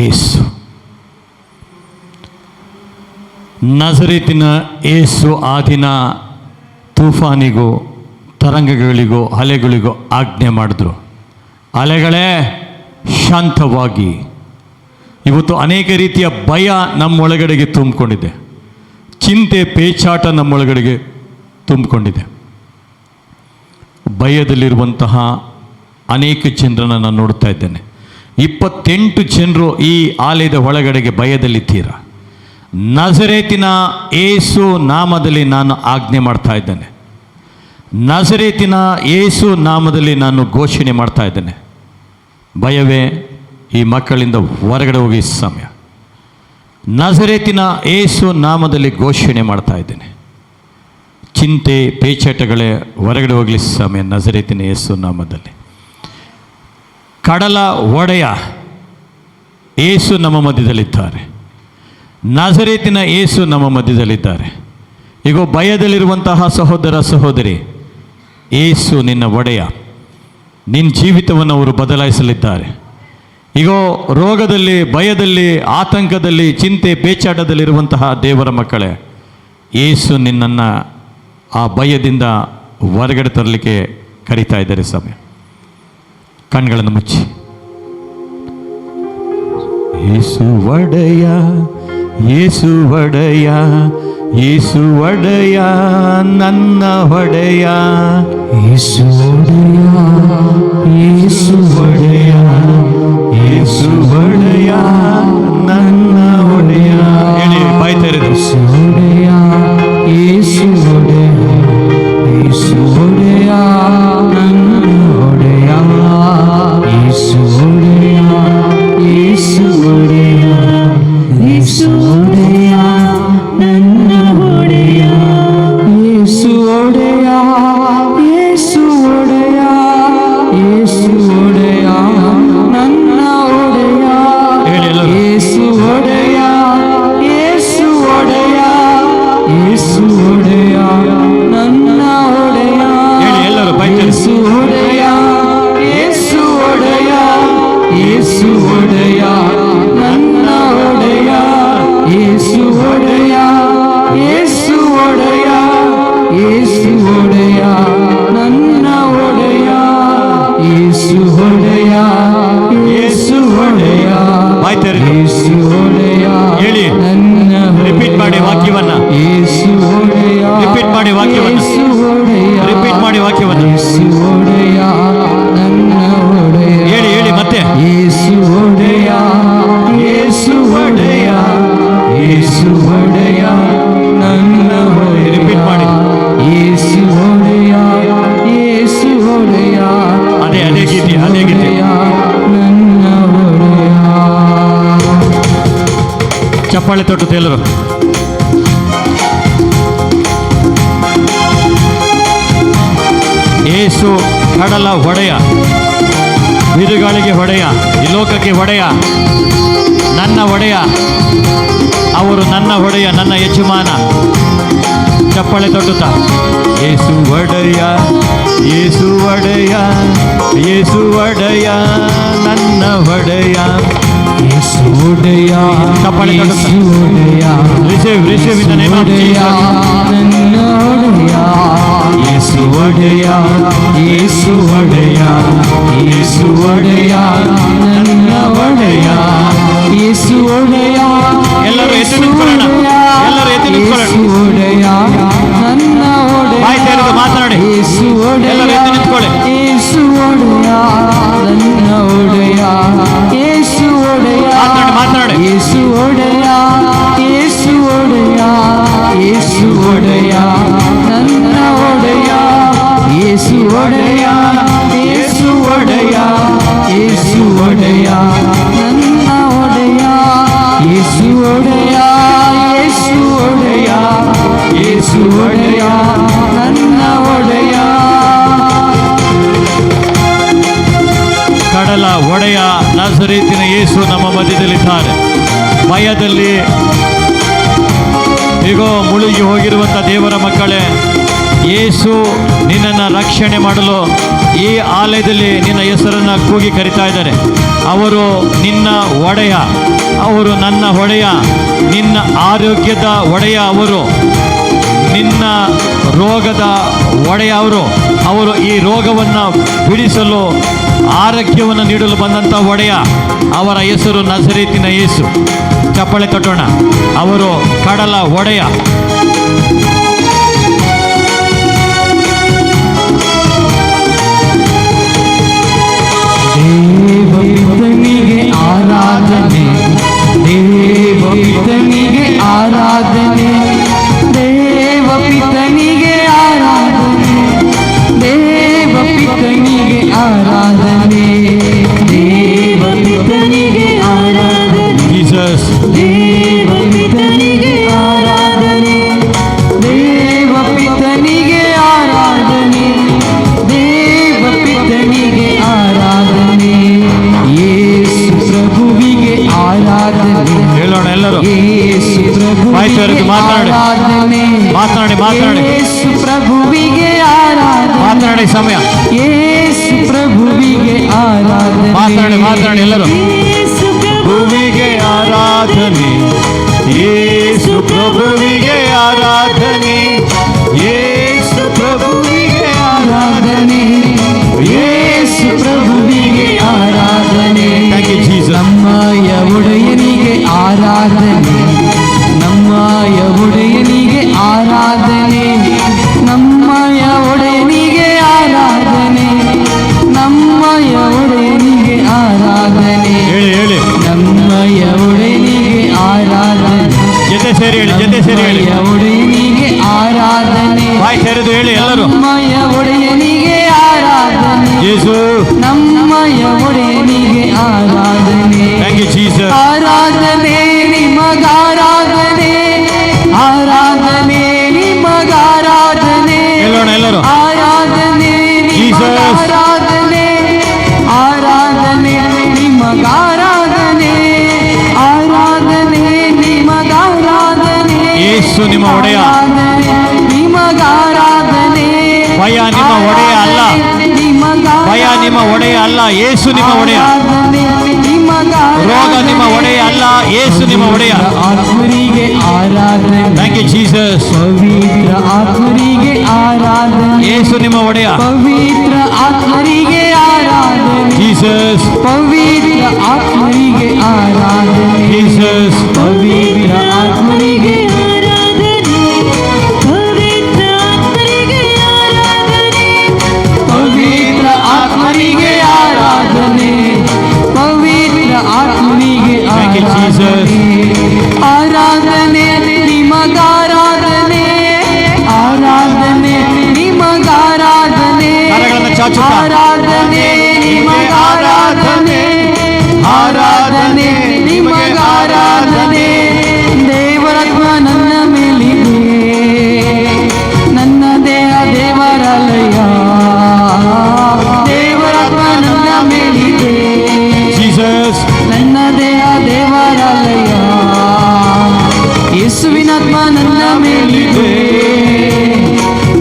ಯೇಸು, ನಜರೇತಿನ ಯೇಸು ಆ ದಿನ ತೂಫಾನಿಗೂ ತರಂಗಗಳಿಗೋ ಅಲೆಗಳಿಗೋ ಆಜ್ಞೆ ಮಾಡಿದ್ರು, ಅಲೆಗಳೇ ಶಾಂತವಾಗಿ. ಇವತ್ತು ಅನೇಕ ರೀತಿಯ ಭಯ ನಮ್ಮೊಳಗಡೆಗೆ ತುಂಬಿಕೊಂಡಿದೆ, ಚಿಂತೆ ಪೇಚಾಟ ನಮ್ಮೊಳಗಡೆಗೆ ತುಂಬಿಕೊಂಡಿದೆ. ಭಯದಲ್ಲಿರುವಂತಹ ಅನೇಕ ಜನರನ್ನು ನಾನು ನೋಡ್ತಾ ಇದ್ದೇನೆ. 28 ಜನರು ಈ ಆಲಯದ ಒಳಗಡೆಗೆ ಭಯದಲ್ಲಿದ್ದೀರ. ನಜರೇತಿನ ಯೇಸು ನಾಮದಲ್ಲಿ ನಾನು ಆಜ್ಞೆ ಮಾಡ್ತಾ ಇದ್ದೇನೆ, ನಜರೇತಿನ ಯೇಸು ನಾಮದಲ್ಲಿ ನಾನು ಘೋಷಣೆ ಮಾಡ್ತಾ ಇದ್ದೇನೆ, ಭಯವೇ ಈ ಮಕ್ಕಳಿಂದ ಹೊರಗಡೆ ಹೋಗಿ ಸಮಯ. ನಜರೇತಿನ ಯೇಸು ನಾಮದಲ್ಲಿ ಘೋಷಣೆ ಮಾಡ್ತಾ ಇದ್ದೇನೆ, ಚಿಂತೆ ಪೇಚಾಟಗಳೇ ಹೊರಗಡೆ ಹೋಗಲಿ ಸಮಯ. ನಜರೇತಿನ ಯೇಸು ನಾಮದಲ್ಲಿ ಕಡಲ ಒಡೆಯ ಯೇಸು ನಮ್ಮ ಮಧ್ಯದಲ್ಲಿದ್ದಾರೆ, ನಜರೇತಿನ ಯೇಸು ನಮ್ಮ ಮಧ್ಯದಲ್ಲಿದ್ದಾರೆ. ಈಗ ಭಯದಲ್ಲಿರುವಂತಹ ಸಹೋದರ ಸಹೋದರಿ, ಯೇಸು ನಿನ್ನ ಒಡೆಯ, ನಿನ್ನ ಜೀವಿತವನ್ನು ಅವರು ಬದಲಾಯಿಸಲಿದ್ದಾರೆ. ಈಗ ರೋಗದಲ್ಲಿ, ಭಯದಲ್ಲಿ, ಆತಂಕದಲ್ಲಿ, ಚಿಂತೆ ಪೇಚಾಟದಲ್ಲಿರುವಂತಹ ದೇವರ ಮಕ್ಕಳೇ, ಯೇಸು ನಿನ್ನನ್ನು ಆ ಭಯದಿಂದ ಹೊರಗಡೆ ತರಲಿಕ್ಕೆ ಕರೀತಾ ಇದ್ದಾರೆ ಸಮಯ. ಕಣ್ಗಳನ್ನು ಮುಚ್ಚಿ. ಯೇಸು ಒಡೆಯ, ಯೇಸು ಒಡೆಯ, ಯೇಸು ಒಡೆಯ, ನನ್ನ ಒಡೆಯ, ಯೇಸು ಒಡೆಯ, ಯೇಸು ಒಡೆಯ, ಯೇಸು ಒಡೆಯ, ನನ್ನ ಒಡೆಯ. ಹೇಳಿ ಬಾಯಿ ತೆರೆದು. ಯೇಸು ಒಡೆಯ, ಯೇಸು ಒಡೆಯ, ಯೇಸು ಒಡೆಯ, ನನ್ನ ಒಡೆಯ, ಯೇಸು ಒಡೆಯ, ಯೇಸು ಒಡೆಯ, ಯೇಸು ಒಡೆಯ, ನನ್ನ ಒಡೆಯ, ಯೇಸು ಒಡೆಯ, ಯೇಸು ಒಡೆಯ, ಯೇಸು ಒಡೆಯ, ನನ್ನ ಒಡೆಯ, ಹೇಳಿ ಎಲ್ಲರೂ. ಯೇಸು ಒಡೆಯ, ಯೇಸು ಒಡೆಯ, ಯೇಸು ಒಡೆಯ, ನನ್ನ ಒಡೆಯ, ಹೇಳಿ ಎಲ್ಲರೂ ಬಾಯಿ ತೆರೆದು. ಯೇಸು ಒಡೆಯ, ಯೇಸು ಒಡೆಯ, ಯೇಸು ಒಡೆಯ, ನನ್ನ ಒಡೆಯ, ಯೇಸು ಒಡೆಯ, ಯೇಸು ಒಡೆಯ, ಯೇಸು ಒಡೆಯ, ನನ್ನ ಒಡೆಯ, ಯೇಸು ಒಡೆಯ, ಯೇಸು ಒಡೆಯ, ಬಾಯಿ ತೆರೆದು. ಯೇಸು ಒಡೆಯ, ಹೇಳಿ. ನನ್ನ ರಿಪೀಟ್ ಮಾಡಿ ವಾಕ್ಯವನ್ನ. ಯೇಸು ಒಡೆಯ, ರಿಪೀಟ್ ಮಾಡಿ ವಾಕ್ಯವನ್ನ. ಯೇಸು ಒಡೆಯ, ರಿಪೀಟ್ ಮಾಡಿ ವಾಕ್ಯವನ್ನ. ಯೇಸು ಒಡೆಯ, ನನ್ನ ಒಡೆಯ, ಹೇಳಿ ಹೇಳಿ ಮತ್ತೆ. ಯೇಸು ಒಡೆಯ, ಯೇಸು ಒಡೆಯ, ಯೇಸು ಒಡೆಯ, ನನ್ನ ಒಡೆಯ. ರಿಪೀಟ್ ಮಾಡಿ. ಯೇಸು ಒಡೆಯ, ಯೇಸು ಒಡೆಯ, ಅದೇ ಗೀತೆ, ಅದೇ ಗೀತೆ. ನನ್ನ ಒಡೆಯ. ಚಪ್ಪಾಳೆ ತೊಟ್ಟು ತೇಲರು. ಯೇಸು ಕಡಲ ಒಡೆಯ, ಬಿರುಗಾಳಿಗೆ ಒಡೆಯ, ಈ ಲೋಕಕ್ಕೆ ಒಡೆಯ, ನನ್ನ ಒಡೆಯ. ಅವರು ನನ್ನ ಒಡೆಯ, ನನ್ನ ಯಜಮಾನ. ಚಪ್ಪಾಳೆ ತೊಟ್ಟುತ್ತಾ. ಯೇಸು ಒಡೆಯ, ಯೇಸು ಒಡೆಯ, ಯೇಸು ಒಡೆಯ, ನನ್ನ ಒಡೆಯ. ಯೇಸು ಒಡೆಯ, ಚಪ್ಪಾಳೆ ತೊಟ್ಟುತ್ತಾ. ಯೇಸು ಒಡೆಯ, receive in the name of ಒಡೆಯ, ಜೀಸಸ್. ನನ್ನ ಒಡೆಯ, ಯೇಸು ಒಡೆಯ, ಯೇಸು ಒಡೆಯ, ಯೇಸು ಒಡೆಯ, ನನ್ನ ಒಡೆಯ, ಯೇಸು ಒಡೆಯ, ಎಲ್ಲರೂ ಎದ್ದು ನಿಂತ್ಕೊಳ್ಳೋಣ. ಎಲ್ಲರೂ ಎದ್ದು ನಿಂತ್ಕೊಳ್ಳೋಣ. ಯೇಸು ಒಡೆಯ, ನನ್ನ ಒಡೆಯ, ಬಾಯಿ ತೆರೆದು ಮಾತನಾಡಿ. ಯೇಸು ಒಡೆಯ, ಎಲ್ಲರೂ ಎದ್ದು ನಿಂತ್ಕೊಳ್ಳಿ. ಯೇಸು ಒಡೆಯ, ನನ್ನ ಒಡೆಯ, ಯೇಸು ಒಡೆಯ, ಮಾತನಾಡಿ. ಯೇಸು ಒಡೆಯ, ಯೇಸು ಒಡೆಯ, ಯೇಸು ಒಡೆಯ, ನನ್ನ ಒಡೆಯ, ಯೇಸು ಒಡೆಯ, ಯೇಸು ಒಡೆಯ, ಯೇಸು ಒಡೆಯ, ನನ್ನ ಒಡೆಯ, ಯೇಸು ಒಡೆಯ, ಯೇಸು ಒಡೆಯ, ಯೇಸು ಒಡೆಯ, ನನ್ನ ಒಡೆಯ. ಕಡಲ ಒಡೆಯ ನಜರೇತಿನ ಯೇಸು ನಮ್ಮ ಮಧ್ಯದಲ್ಲಿದ್ದಾರೆ. ಭಯದಲ್ಲಿ ಈಗೋ ಮುಳುಗಿ ಹೋಗಿರುವಂಥ ದೇವರ ಮಕ್ಕಳೇ, ಯೇಸು ನಿನ್ನನ್ನು ರಕ್ಷಣೆ ಮಾಡಲು ಈ ಆಲಯದಲ್ಲಿ ನಿನ್ನ ಹೆಸರನ್ನು ಕೂಗಿ ಕರಿತಾ ಇದ್ದಾರೆ. ಅವರು ನಿನ್ನ ಒಡೆಯ, ಅವರು ನನ್ನ ಒಡೆಯ, ನಿನ್ನ ಆರೋಗ್ಯದ ಒಡೆಯ, ಅವರು ನಿನ್ನ ನಿನ್ನ ರೋಗದ ಒಡೆಯ ಅವರು ಈ ರೋಗವನ್ನು ಬಿಡಿಸಲು ಆರೋಗ್ಯವನ್ನು ನೀಡಲು ಬಂದಂಥ ಒಡೆಯ. ಅವರ ಹೆಸರು ನಜರೇತಿನ ಯೇಸು. ಚಪ್ಪಾಳೆ ತಟ್ಟೋಣ. ಅವರು ಕಡಲ ಒಡೆಯ. ದೇವಪಿತನಿಗೆ ಆರಾಧನೆ, ದೇವಪಿತನಿಗೆ ಆರಾಧನೆ, ದೇವಪಿತನಿಗೆ ಆರಾಧನೆ, ದೇವಪಿತನಿಗೆ ಆರಾಧನೆ, ದೇವಪಿತನಿಗೆ ಆರಾಧನೆ, ಜೀಸಸ್. ದೇವಪಿತನಿಗೆ ಆರಾಧನೆ, ದೇವಪಿತನಿಗೆ ಆರಾಧನೆ, ದೇವಪಿತನಿಗೆ ಆರಾಧನೆ, ಯೇಸು ಪ್ರಭುವಿಗೆ ಆರಾಧನೆ. ಹೇಳೋಣ ಎಲ್ಲರೂ. ಯೇಸು ಪ್ರಭುವಿಗೆ ಆರಾಧನೆ, ಮಾತನಾಡಿ. ಯೇಸು ಪ್ರಭುವಿಗೆ ಆರಾಧನೆ, ಮಾತನಾಡಿ. ಸಮಯ. ಯೇಸು ಪ್ರಭುವಿಗೆ ಆರಾಧನೆ. ಮಾತನಾಡಿ ಎಲ್ಲರೂ. ಯೇಸು ಪ್ರಭುವಿಗೆ ಆರಾಧನೆ, ಯೇಸು ಪ್ರಭುವಿಗೆ ಆರಾಧನೆ, ಯೇಸು ಪ್ರಭುವಿಗೆ ಆರಾಧನೆ, ಯೇಸು ಪ್ರಭುವಿಗೆ ಆರಾಧನೆ. Thank you, Jesus. ನಮ್ಮಯ ಒಡೆಯನಿಗೆ ಆರಾಧನೆ, ನಮ್ಮಯ ಒಡೆಯನಿಗೆ ಆರಾಧನೆ, ನಮ್ಮಯ ಒಡೆಯನಿಗೆ ಆರಾಧನೆ, ನಮ್ಮಯ ಒಡೆಯನಿಗೆ ಆರಾಧನೆ, ಹೇಳಿ. ನಮ್ಮಯ ಒಡೆಯನಿಗೆ ಆರಾಧನೆ, ಜೊತೆ ಸೇರಿ ಹೇಳಿ. ನಮ್ಮಯ ಒಡೆಯನಿಗೆ ಆರಾಧನೆ, ಬಾಯಿ ತೆರೆದು ಹೇಳಿ ಎಲ್ಲರೂ. ನಮ್ಮಯ ಒಡೆಯನಿಗೆ ಆರಾಧನೆ, ಯೇಸು. ನಮ್ಮಯ ಒಡೆಯನಿಗೆ ಆರಾಧನೆ. Thank you, Jesus. ಆರಾಧನೆ ನಿಮಗಾರಾಧನೆ, ಆರಾಧನೆ ನಿಮಗಾರಾಧನೆ, ಹೇಳೋಣ ಎಲ್ಲರೂ. ಆರಾಧನೆ ನಿಮಗಾರಾಧನೆ, ಆರಾಧನೆ ನಿಮಗಾರಾಧನೆ, ಆರಾಧನೆ ನಿಮಗಾರಾಧನೆ, ಯೇಸು ನಿಮ್ಮ ಒಡೆಯ. ನಿಮಗಾರಾಧನೆ. ಭಯ ನಿಮ್ಮ ಒಡೆಯ ಅಲ್ಲ. ಭಯ ನಿಮ್ಮ ಒಡೆಯ ಅಲ್ಲ, ಯೇಸು ನಿಮ್ಮ ಒಡೆಯ. ರೋಗ ನಿಮ್ಮ ಒಡೆಯ ಅಲ್ಲ, ಯೇಸು ನಿಮ್ಮ ಒಡೆಯ. ಆತ್ಮರಿಗೆ ಆರಾಧನೆ. Thank you, Jesus. ಪವಿತ್ರ ಆತ್ಮರಿಗೆ ಆರಾಧನೆ, ಯೇಸು ನಿಮ್ಮ ಒಡೆಯ. ಪವಿತ್ರ ಆತ್ಮರಿಗೆ ಆರಾಧನೆ, Jesus. ಪವಿತ್ರ ಆತ್ಮರಿಗೆ ಆರಾಧನೆ, Jesus. ಪವಿತ್ರ ಆತ್ಮರಿಗೆ ಪವಿತ್ರ ಆತ್ಮರಿಗೆ ಆರಾಧನೆ, ಪವಿತ್ರ ಆತ್ಮರಿಗೆ Thank you, Jesus. ಆರಾಧನೆ ನಿಮಗಾರಾಧನೆ, ಆರಾಧನೆ ನಿಮಗಾರಾಧನೆ, ಕರಗಳನ್ನು ಚಾಚುತ್ತಾ. ಆರಾಧನೆ ನಿಮಗಾರಾಧನೆ, ಆರಾಧನೆ ನಿಮಗಾರಾಧನೆ. ದೇವರಾತ್ಮ ನನ್ನ ಮೇಲಿದೆ, ನನ್ನ ದೇಹ ದೇವರಲಯ, ದೇವರಾತ್ಮ ನನ್ನ ಮೇಲಿದೆ, Jesus. ನನ್ನ ದೇಹ ದೇವರಲಯ, ಯೇಸುವಿನಾತ್ಮ ನನ್ನ ಮೇಲಿದೆ,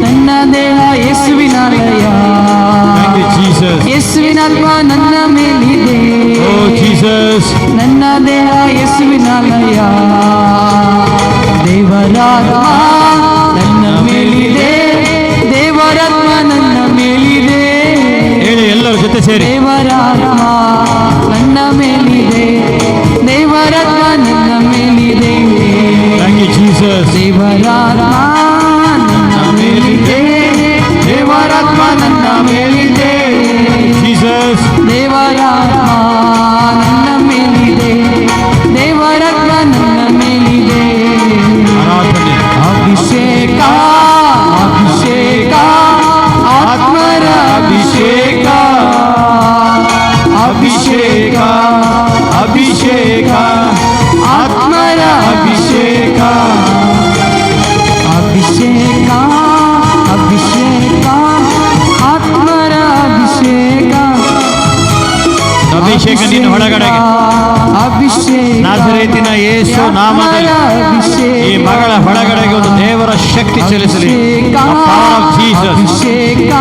ನನ್ನ ದೇಹ ಯೇಸುವಿನಲಯ, Thank you, Jesus. ಯೇಸುವಿನಾತ್ಮ ನನ್ನ ಮೇಲಿದೆ, Oh, Jesus. ನನ್ನ ದೇಹ ಯೇಸುವಿನಲಯ, ದೇವರಾತ್ಮ ನನ್ನ ಮೇಲಿದೆ, ದೇವರಾತ್ಮ ನನ್ನ ಮೇಲಿದೆ, ಹೇಳಿ ಎಲ್ಲರೂ ಜೊತೆ ಸೇರಿ. ದೇವರಾತ್ಮ ನನ್ನ ಮೇಲಿದೆ, ದೇವರಾತ್ಮ ನನ್ನ ಮೇಲಿದೆ, Thank you, Jesus. ದೇವರಾತ್ಮ ನನ್ನ ಮೇಲಿದೆ, ದೇವರಾತ್ಮ ನನ್ನ ಮೇಲಿದೆ, Jesus. ದೇವರಾತ್ಮ ನನ್ನ ಮೇಲಿದೆ, ದೇವರಾತ್ಮ ನನ್ನ ಮೇಲಿದೆ. ಆರಾಧನೆ. ಅಭಿಷೇಕ ಅಭಿಷೇಕ, ಆತ್ಮರ ಅಭಿಷೇಕ, ಅಭಿಷೇಕ ಅಭಿಷೇಕ. ಆತ್ಮರ ಅಭಿಷೇಕ, ಅಭಿಷೇಕ ಅಭಿಷೇಕ, ಆತ್ಮರ ಅಭಿಷೇಕ, ಅಭಿಷೇಕ ನಿನ್ನ ಒಳಗಡೆಗೆ. ಅಭಿಷೇಕ ನಾಜರೇತಿನ ಯೇಸು ನಾಮದಲ್ಲಿ ಈ ಮಗಳ ಒಳಗಡೆಗೆ ಒಂದು ದೇವರ ಶಕ್ತಿ ಚಲಿಸಲಿ. The power of Jesus. ಅಭಿಷೇಕ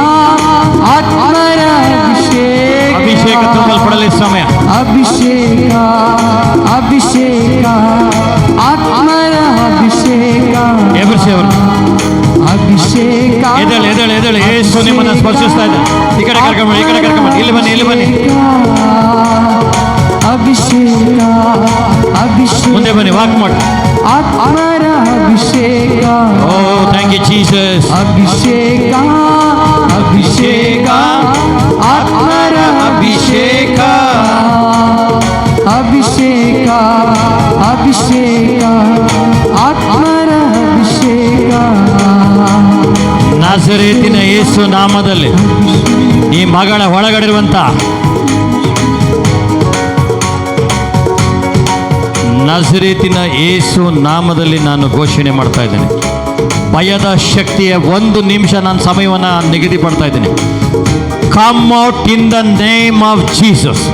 ಆತ್ಮರ ಅಭಿಷೇಕ, ಅಭಿಷೇಕ ತುಂಬಲ್ಪಡಲಿ ಸಮಯ. ಅಭಿಷೇಕ ಅಭಿಷೇಕ, ಆತ್ಮರ ಅಭಿಷೇಕ ಎಬ್ರಿಸಿ ಅವರು. ಅಭಿಷೇಕ ಎದ್ದೇಳು ಎದ್ದೇಳು ಎದ್ದೇಳು. ಯೇಸು ನಿಮ್ಮನ್ನ ಸ್ಪರ್ಶಿಸ್ತಾ ಇದ್ದಾರೆ. ಈ ಕಡೆ ಕರ್ಕೊಂಡ್ಬನ್ನಿ, ಈ ಕಡೆ ಕರ್ಕೊಂಡ್ಬನ್ನಿ. ಇಲ್ಲಿ ಬನ್ನಿ, ಇಲ್ಲಿ ಬನ್ನಿ. ಅಭಿಷೇಕ ಅಭಿಷೇಕ ಮುಂದೆ ಬನ್ನಿ, ವಾಕ್ ಮಾಡಿ. ಆತ್ಮರ ಅಭಿಷೇಕ ಓ ಥ್ಯಾಂಕ್ ಯು ಜೀಸಸ್. ಅಭಿಷೇಕ ಅಭಿಷೇಕ ಆತ್ಮರ ಅಭಿಷೇಕ ಅಭಿಷೇಕ ಅಭಿಷೇಕ ಆತ್ಮರ ಅಭಿಷೇಕ ನಾಸರೇತಿನ ಯೇಸು ನಾಮದಲ್ಲಿ ಈ ಮಗಳ ಒಳಗಡಿರುವಂತ ನಜರೇತಿನ ಯೇಸು ನಾಮದಲ್ಲಿ ನಾನು ಘೋಷಣೆ ಮಾಡ್ತಾ ಇದ್ದೇನೆ. ಭಯದ ಶಕ್ತಿಯ 1 ನಿಮಿಷ ನಾನು ಸಮಯವನ್ನು ನಿಗದಿಪಡ್ತಾ ಇದ್ದೇನೆ. Come out in the name of Jesus.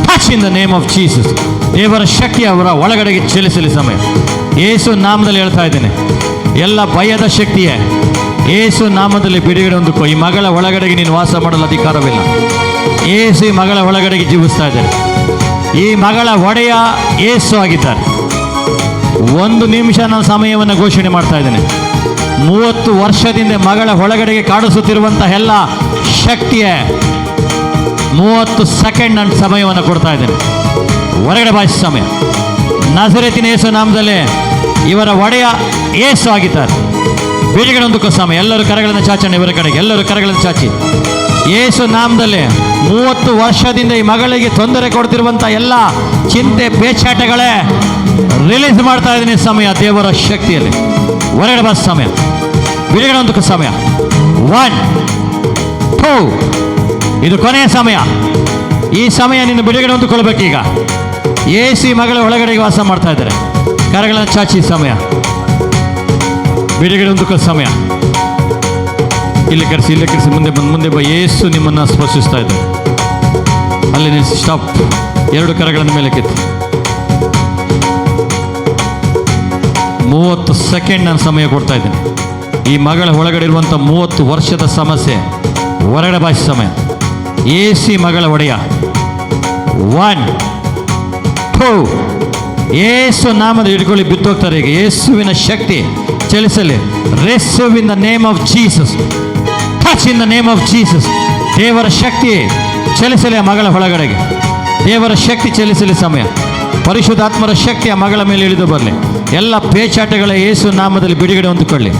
Touch in the name of Jesus. ದೇವರ ಶಕ್ತಿ ಅವರ ಒಳಗಡೆಗೆ ಚಲಿಸಲಿ ಸಮಯ. ಯೇಸು ನಾಮದಲ್ಲಿ ಹೇಳ್ತಾ ಇದ್ದೇನೆ. ಎಲ್ಲ ಭಯದ ಶಕ್ತಿಯೇ ಯೇಸು ನಾಮದಲ್ಲಿ ಬಿಡುಗಡೆ ಹೊಂದಿಕೋ. ಈ ಮಗಳ ಒಳಗಡೆಗೆ ನೀನು ವಾಸ ಮಾಡಲು ಅಧಿಕಾರವಿಲ್ಲ. ಯೇಸು ಈ ಮಗಳ ಒಳಗಡೆಗೆ ಜೀವಿಸ್ತಾ ಇದ್ದಾರೆ. ಈ ಮಗಳ ಒಡೆಯ ಯೇಸು ಆಗಿದ್ದಾರೆ. 1 ನಿಮಿಷ ನಾನು ಸಮಯವನ್ನು ಘೋಷಣೆ ಮಾಡ್ತಾ ಇದ್ದೇನೆ. 30 ವರ್ಷದಿಂದ ಮಗಳ ಒಳಗಡೆಗೆ ಕಾಡಿಸುತ್ತಿರುವಂಥ ಎಲ್ಲ ಶಕ್ತಿಯ 30 ಸೆಕೆಂಡ್ ನನ್ನ ಸಮಯವನ್ನು ಕೊಡ್ತಾ ಇದ್ದೇನೆ. ಹೊರಗಡೆ ಭಾಷೆ ಸಮಯ. ನಜರೇತಿನ ಯೇಸು ನಾಮದಲ್ಲಿ ಇವರ ಒಡೆಯ ಯೇಸು ಆಗಿದ್ದಾರೆ. ಬಿಡುಗಡೆ ಹೊಂದಿಕೋ ಸಮಯ. ಎಲ್ಲರೂ ಕರಗಳನ್ನು ಚಾಚೋಣ. ಇವರ ಕಡೆಗೆ ಎಲ್ಲರೂ ಕರಗಳನ್ನು ಚಾಚಿ. ಯೇಸು ನಾಮದಲ್ಲಿ 30 ವರ್ಷದಿಂದ ಈ ಮಗಳಿಗೆ ತೊಂದರೆ ಕೊಡ್ತಿರುವಂಥ ಎಲ್ಲ ಚಿಂತೆ ಪೇಚಾಟಗಳೇ ರಿಲೀಸ್ ಮಾಡ್ತಾ ಇದ್ದೀನಿ ಸಮಯ. ದೇವರ ಶಕ್ತಿಯಲ್ಲಿ ಹೊರಗಡೆ ಬಸ್ ಸಮಯ. ಬಿಡುಗಡೆ ಹೊಂದಕ್ಕೆ ಸಮಯ. 1 2 ಇದು ಕೊನೆಯ ಸಮಯ. ಈ ಸಮಯ ನೀನು ಬಿಡುಗಡೆ ಹೊಂದಿಕೊಳ್ಬೇಕೀಗ. ಯೇಸು ಈ ಮಗಳ ಒಳಗಡೆಗೆ ವಾಸ ಮಾಡ್ತಾ ಇದ್ದಾರೆ. ಕರಗಳನ್ನು ಚಾಚಿ ಸಮಯ. ಬಿಡುಗಡೆ ಹೊಂದಕ್ಕೆ ಸಮಯ. ಇಲ್ಲಿ ಕರೆಸಿ ಮುಂದೆ ಬಾ. ಯೇಸು ನಿಮ್ಮನ್ನು ಸ್ಪರ್ಶಿಸ್ತಾ ಇದ್ದಾರೆ. ಅಲ್ಲಿ ನಿಲ್ಲಿಸಿ. ಸ್ಟಾಪ್. 2 ಕರಗಳನ್ನು ಮೇಲೆ ಕೆತ್ತಿ. 30 ಸೆಕೆಂಡ್ ನಾನು ಸಮಯ ಕೊಡ್ತಾ ಇದ್ದೇನೆ. ಈ ಮಗಳ ಒಳಗಡೆ ಇರುವಂಥ 30 ವರ್ಷದ ಸಮಸ್ಯೆ ಹೊರಗಡೆ ಭಾಷೆ ಸಮಯ. ಯೇಸು ಮಗಳ ಒಡೆಯ. 1 2 ಯೇಸು ನಾಮದ ಹಿಡ್ಕೊಳ್ಳಿ. ಬಿತ್ತೋಗ್ತಾರೆ ಈಗ. ಯೇಸುವಿನ ಶಕ್ತಿ ಚಲಿಸಲಿ. Receive in the name of Jesus. Touch in the name of Jesus. ದೇವರ ಶಕ್ತಿ ಚಲಿಸಲಿ ಆ ಮಗಳ ಒಳಗಡೆಗೆ. ದೇವರ ಶಕ್ತಿ ಚಲಿಸಲಿ ಸಮಯ. ಪರಿಶುದ್ಧಾತ್ಮರ ಶಕ್ತಿ ಆ ಮಗಳ ಮೇಲೆ ಇಳಿದು ಬರಲಿ. ಎಲ್ಲ ಪೇಚಾಟಗಳ ಯೇಸು ನಾಮದಲ್ಲಿ ಬಿಡುಗಡೆ ಹೊಂದಿಕೊಳ್ಳಿ.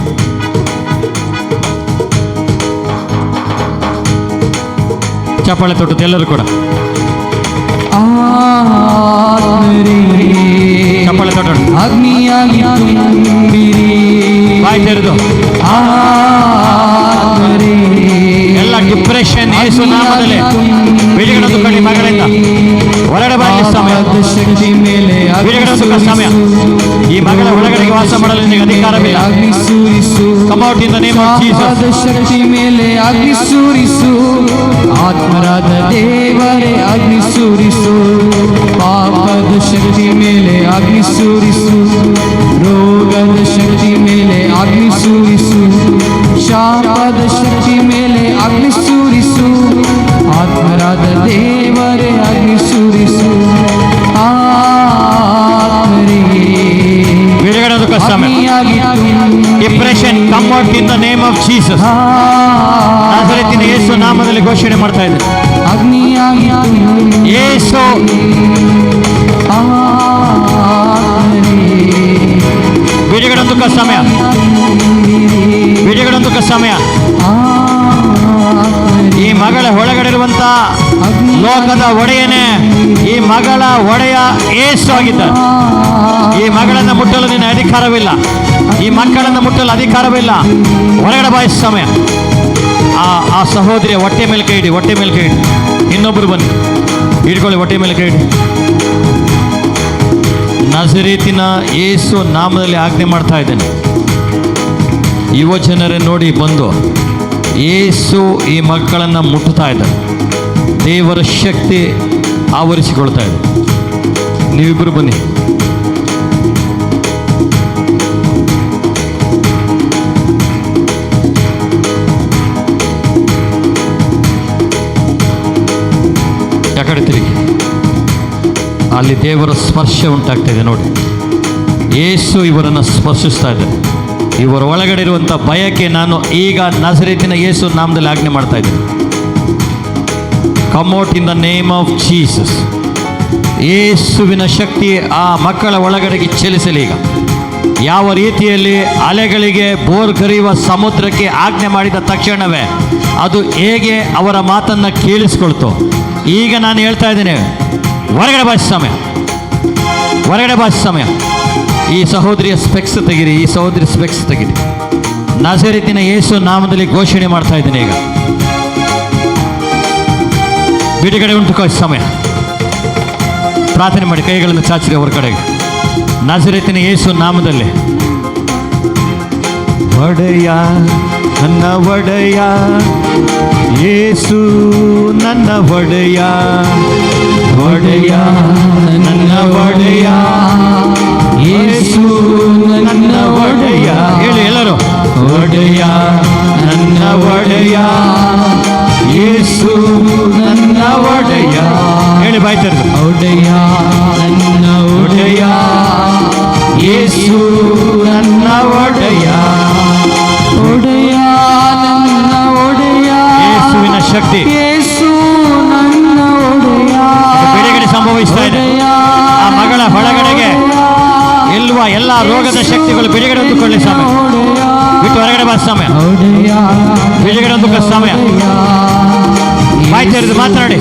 ಚಪ್ಪಾಳೆ ತೊಟ್ಟು ಎಲ್ಲರೂ ಕೂಡ ಚಪ್ಪಾಳೆ ತೊಟ್ಟು ಅಗ್ನಿಯಾಗಿ ತುಂಬಿರಿ. ಬಾಯಿ ತೆರೆದು ಎಲ್ಲ ಡಿಪ್ರೆಷನ್ ಯೇಸು ನಾಮದಲ್ಲಿ ಬಿಡುಗಡೆ ಹೊಂದಿಕೊಳ್ಳಿ ಮಗಳಿಂದ. ಹೊರಗಡೆ ಬಾಯಿ ಸಮಯ. ಶಕ್ತಿ ಮೇಲೆ ಬಿಡುಗಡೆ ಹೊಂದಿಕೊಳ್ಳೋ ಸಮಯ. ಈ ಮಗಳ ಒಳಗಡೆಗೆ ವಾಸ ಮಾಡಲು ನಿನಗೆ ಅಧಿಕಾರವಿಲ್ಲ. ಅಗ್ನಿ ಸೂರಿಸು. Come out in the name of Jesus. ಶಕ್ತಿ ಮೇಲೆ ಅಗ್ನಿ ಸೂರಿಸು. ಆತ್ಮರಾದ ದೇವರೇ ಅಗ್ನಿ ಸೂರಿಸು. ಪಾಪದ ಶಕ್ತಿ ಮೇಲೆ ಅಗ್ನಿ ಸೂರಿಸು. ರೋಗದ ಶಕ್ತಿ ಮೇಲೆ ಅಗ್ನಿ ಸೂರಿಸು. ಶಾಪದ ಶಕ್ತಿ ಮೇಲೆ ಅಗ್ನಿ ಸೂರಿಸು. ಆತ್ಮರಾದ ದೇವರೇ ಅಗ್ನಿ ಸೂರಿಸು. ಬಿಡುಗಡೆ ಹೊಂದಿಕೊಳ್ಳೋ ಸಮಯ. Depression come out in the name of Jesus. ನಜರೇತಿನ ಯೇಸು ನಾಮದಲ್ಲಿ ಘೋಷಣೆ ಮಾಡ್ತಾ ಇದ್ದಾರೆ. ಅಗ್ನಿಯಾಗಿ ಯೇಸು ಬಿಡುಗಡೆ ಹೊಂದಿಕೊಳ್ಳೋ ಸಮಯ. ಬಿಡುಗಡೆ ಹೊಂದಿಕೊಳ್ಳೋ ಸಮಯ. ಈ ಮಗಳ ಒಳಗಡೆ ಇರುವಂತ ಲೋಕದ ಒಡೆಯನೇ ಈ ಮಗಳ ಒಡೆಯ ಯೇಸು ಆಗಿದ್ದಾರೆ. ಈ ಮಗಳನ್ನು ಮುಟ್ಟಲು ನಿನ್ನ ಅಧಿಕಾರವಿಲ್ಲ. ಈ ಮಕ್ಕಳನ್ನು ಮುಟ್ಟಲು ಅಧಿಕಾರವಿಲ್ಲ. ಹೊರಗಡೆ ಬಾಯಿಸ ಸಮಯ. ಆ ಸಹೋದರಿಯ ಹೊಟ್ಟೆ ಮೇಲೆ ಕೈ ಇಡಿ. ಹೊಟ್ಟೆ ಮೇಲೆ ಕೈ ಇಡಿ. ಇನ್ನೊಬ್ಬರು ಬನ್ನಿ ಹಿಡ್ಕೊಳ್ಳಿ. ಹೊಟ್ಟೆ ಮೇಲೆ ಕೈ ಇಡಿ. ನಜರೇತಿನ ಯೇಸು ನಾಮದಲ್ಲಿ ಆಜ್ಞೆ ಮಾಡ್ತಾ ಇದ್ದೇನೆ. ಯುವ ಜನರೇ ನೋಡಿ ಬಂದು ಯೇಸು ಈ ಮಕ್ಕಳನ್ನು ಮುಟ್ಟುತ್ತಾ ಇದ್ದಾರೆ. ದೇವರ ಶಕ್ತಿ ಆವರಿಸಿಕೊಳ್ತಾ ಇದೆ. ನೀವಿಬ್ಬರು ಬನ್ನಿ. ಯಾಕಡೆ ತಿರುಗಿ. ಅಲ್ಲಿ ದೇವರ ಸ್ಪರ್ಶ ಉಂಟಾಗ್ತಾ ಇದೆ ನೋಡಿ. ಯೇಸು ಇವರನ್ನು ಸ್ಪರ್ಶಿಸ್ತಾ ಇದ್ದಾರೆ. ಇವರ ಒಳಗಡೆ ಇರುವಂಥ ಭಯಕ್ಕೆ ನಾನು ಈಗ ನಜರೇತಿನ ಯೇಸು ನಾಮದಲ್ಲಿ ಆಜ್ಞೆ ಮಾಡ್ತಾ ಇದ್ದೀನಿ. Come out in the name of Jesus. ಯೇಸುವಿನ ಶಕ್ತಿ ಆ ಮಕ್ಕಳ ಒಳಗಡೆಗೆ ಚಲಿಸಲಿ. ಈಗ ಯಾವ ರೀತಿಯಲ್ಲಿ ಅಲೆಗಳಿಗೆ ಬೋರ್ ಕರೆಯುವ ಸಮುದ್ರಕ್ಕೆ ಆಜ್ಞೆ ಮಾಡಿದ ತಕ್ಷಣವೇ ಅದು ಹೇಗೆ ಅವರ ಮಾತನ್ನು ಕೇಳಿಸ್ಕೊಳ್ತು, ಈಗ ನಾನು ಹೇಳ್ತಾ ಇದ್ದೇನೆ, ಹೊರಗಡೆ ಭಾಷೆ ಸಮಯ, ಹೊರಗಡೆ ಭಾಷೆ ಸಮಯ. ಈ ಸಹೋದರಿಯ ಸ್ಪೆಕ್ಸ್ ತೆಗಿರಿ, ಈ ಸಹೋದರಿ ಸ್ಪೆಕ್ಸ್ ತೆಗಿರಿ. ನಜರೇತಿನ ಯೇಸು ನಾಮದಲ್ಲಿ ಘೋಷಣೆ ಮಾಡ್ತಾ ಇದ್ದೀನಿ. ಈಗ ಬಿಡುಗಡೆ ಉಂಟು ಸಮಯ. ಪ್ರಾರ್ಥನೆ ಮಾಡಿ, ಕೈಗಳನ್ನು ಚಾಚಿರಿ ಅವರ ಕಡೆಗೆ. ನಜರೇತಿನ ಯೇಸು ನಾಮದಲ್ಲಿ. ಒಡೆಯ ನನ್ನ ಒಡೆಯ ಯೇಸು ನನ್ನ ಒಡೆಯ, ಒಡೆಯ ನನ್ನ ಒಡೆಯ ಯೇಸು ನನ್ನ ಒಡೆಯ. ಹೇಳಿ ಎಲ್ಲರೂ, ಒಡೆಯ ನನ್ನ ಒಡೆಯ ಯೇಸು ನನ್ನ ಒಡೆಯ. ಹೇಳಿ ಬಾಯ್ತಾರೆ, ಒಡೆಯ ನನ್ನ ಒಡೆಯ ಯೇಸು ನನ್ನ ಒಡೆಯ, ಒಡೆಯ ನನ್ನ ಒಡೆಯ. ಯೇಸುವಿನ ಶಕ್ತಿ, ಯೇಸು ನನ್ನ ಒಡೆಯ. ಬಿಡುಗಡೆ ಸಂಭವಿಸ್ತಾ ಇದೆ ಆ ಮಗಳ ಒಳಗಡೆಗೆ. ಎಲ್ಲುವ ಎಲ್ಲ ರೋಗದ ಶಕ್ತಿಗಳು ಬಿಡುಗಡೆ ಹೊಂದಿಕೊಳ್ಳಿ ಸಮಯ. ಬಿಟ್ಟು ಹೊರಗಡೆ ಬಸ್ ಸಮಯ, ಬಿಡುಗಡೆ ಹೊಂದಿಕೊಳ್ಳ ಸಮಯ. ಬಾಯಿ ತೆರೆದು ಮಾತನಾಡಿ.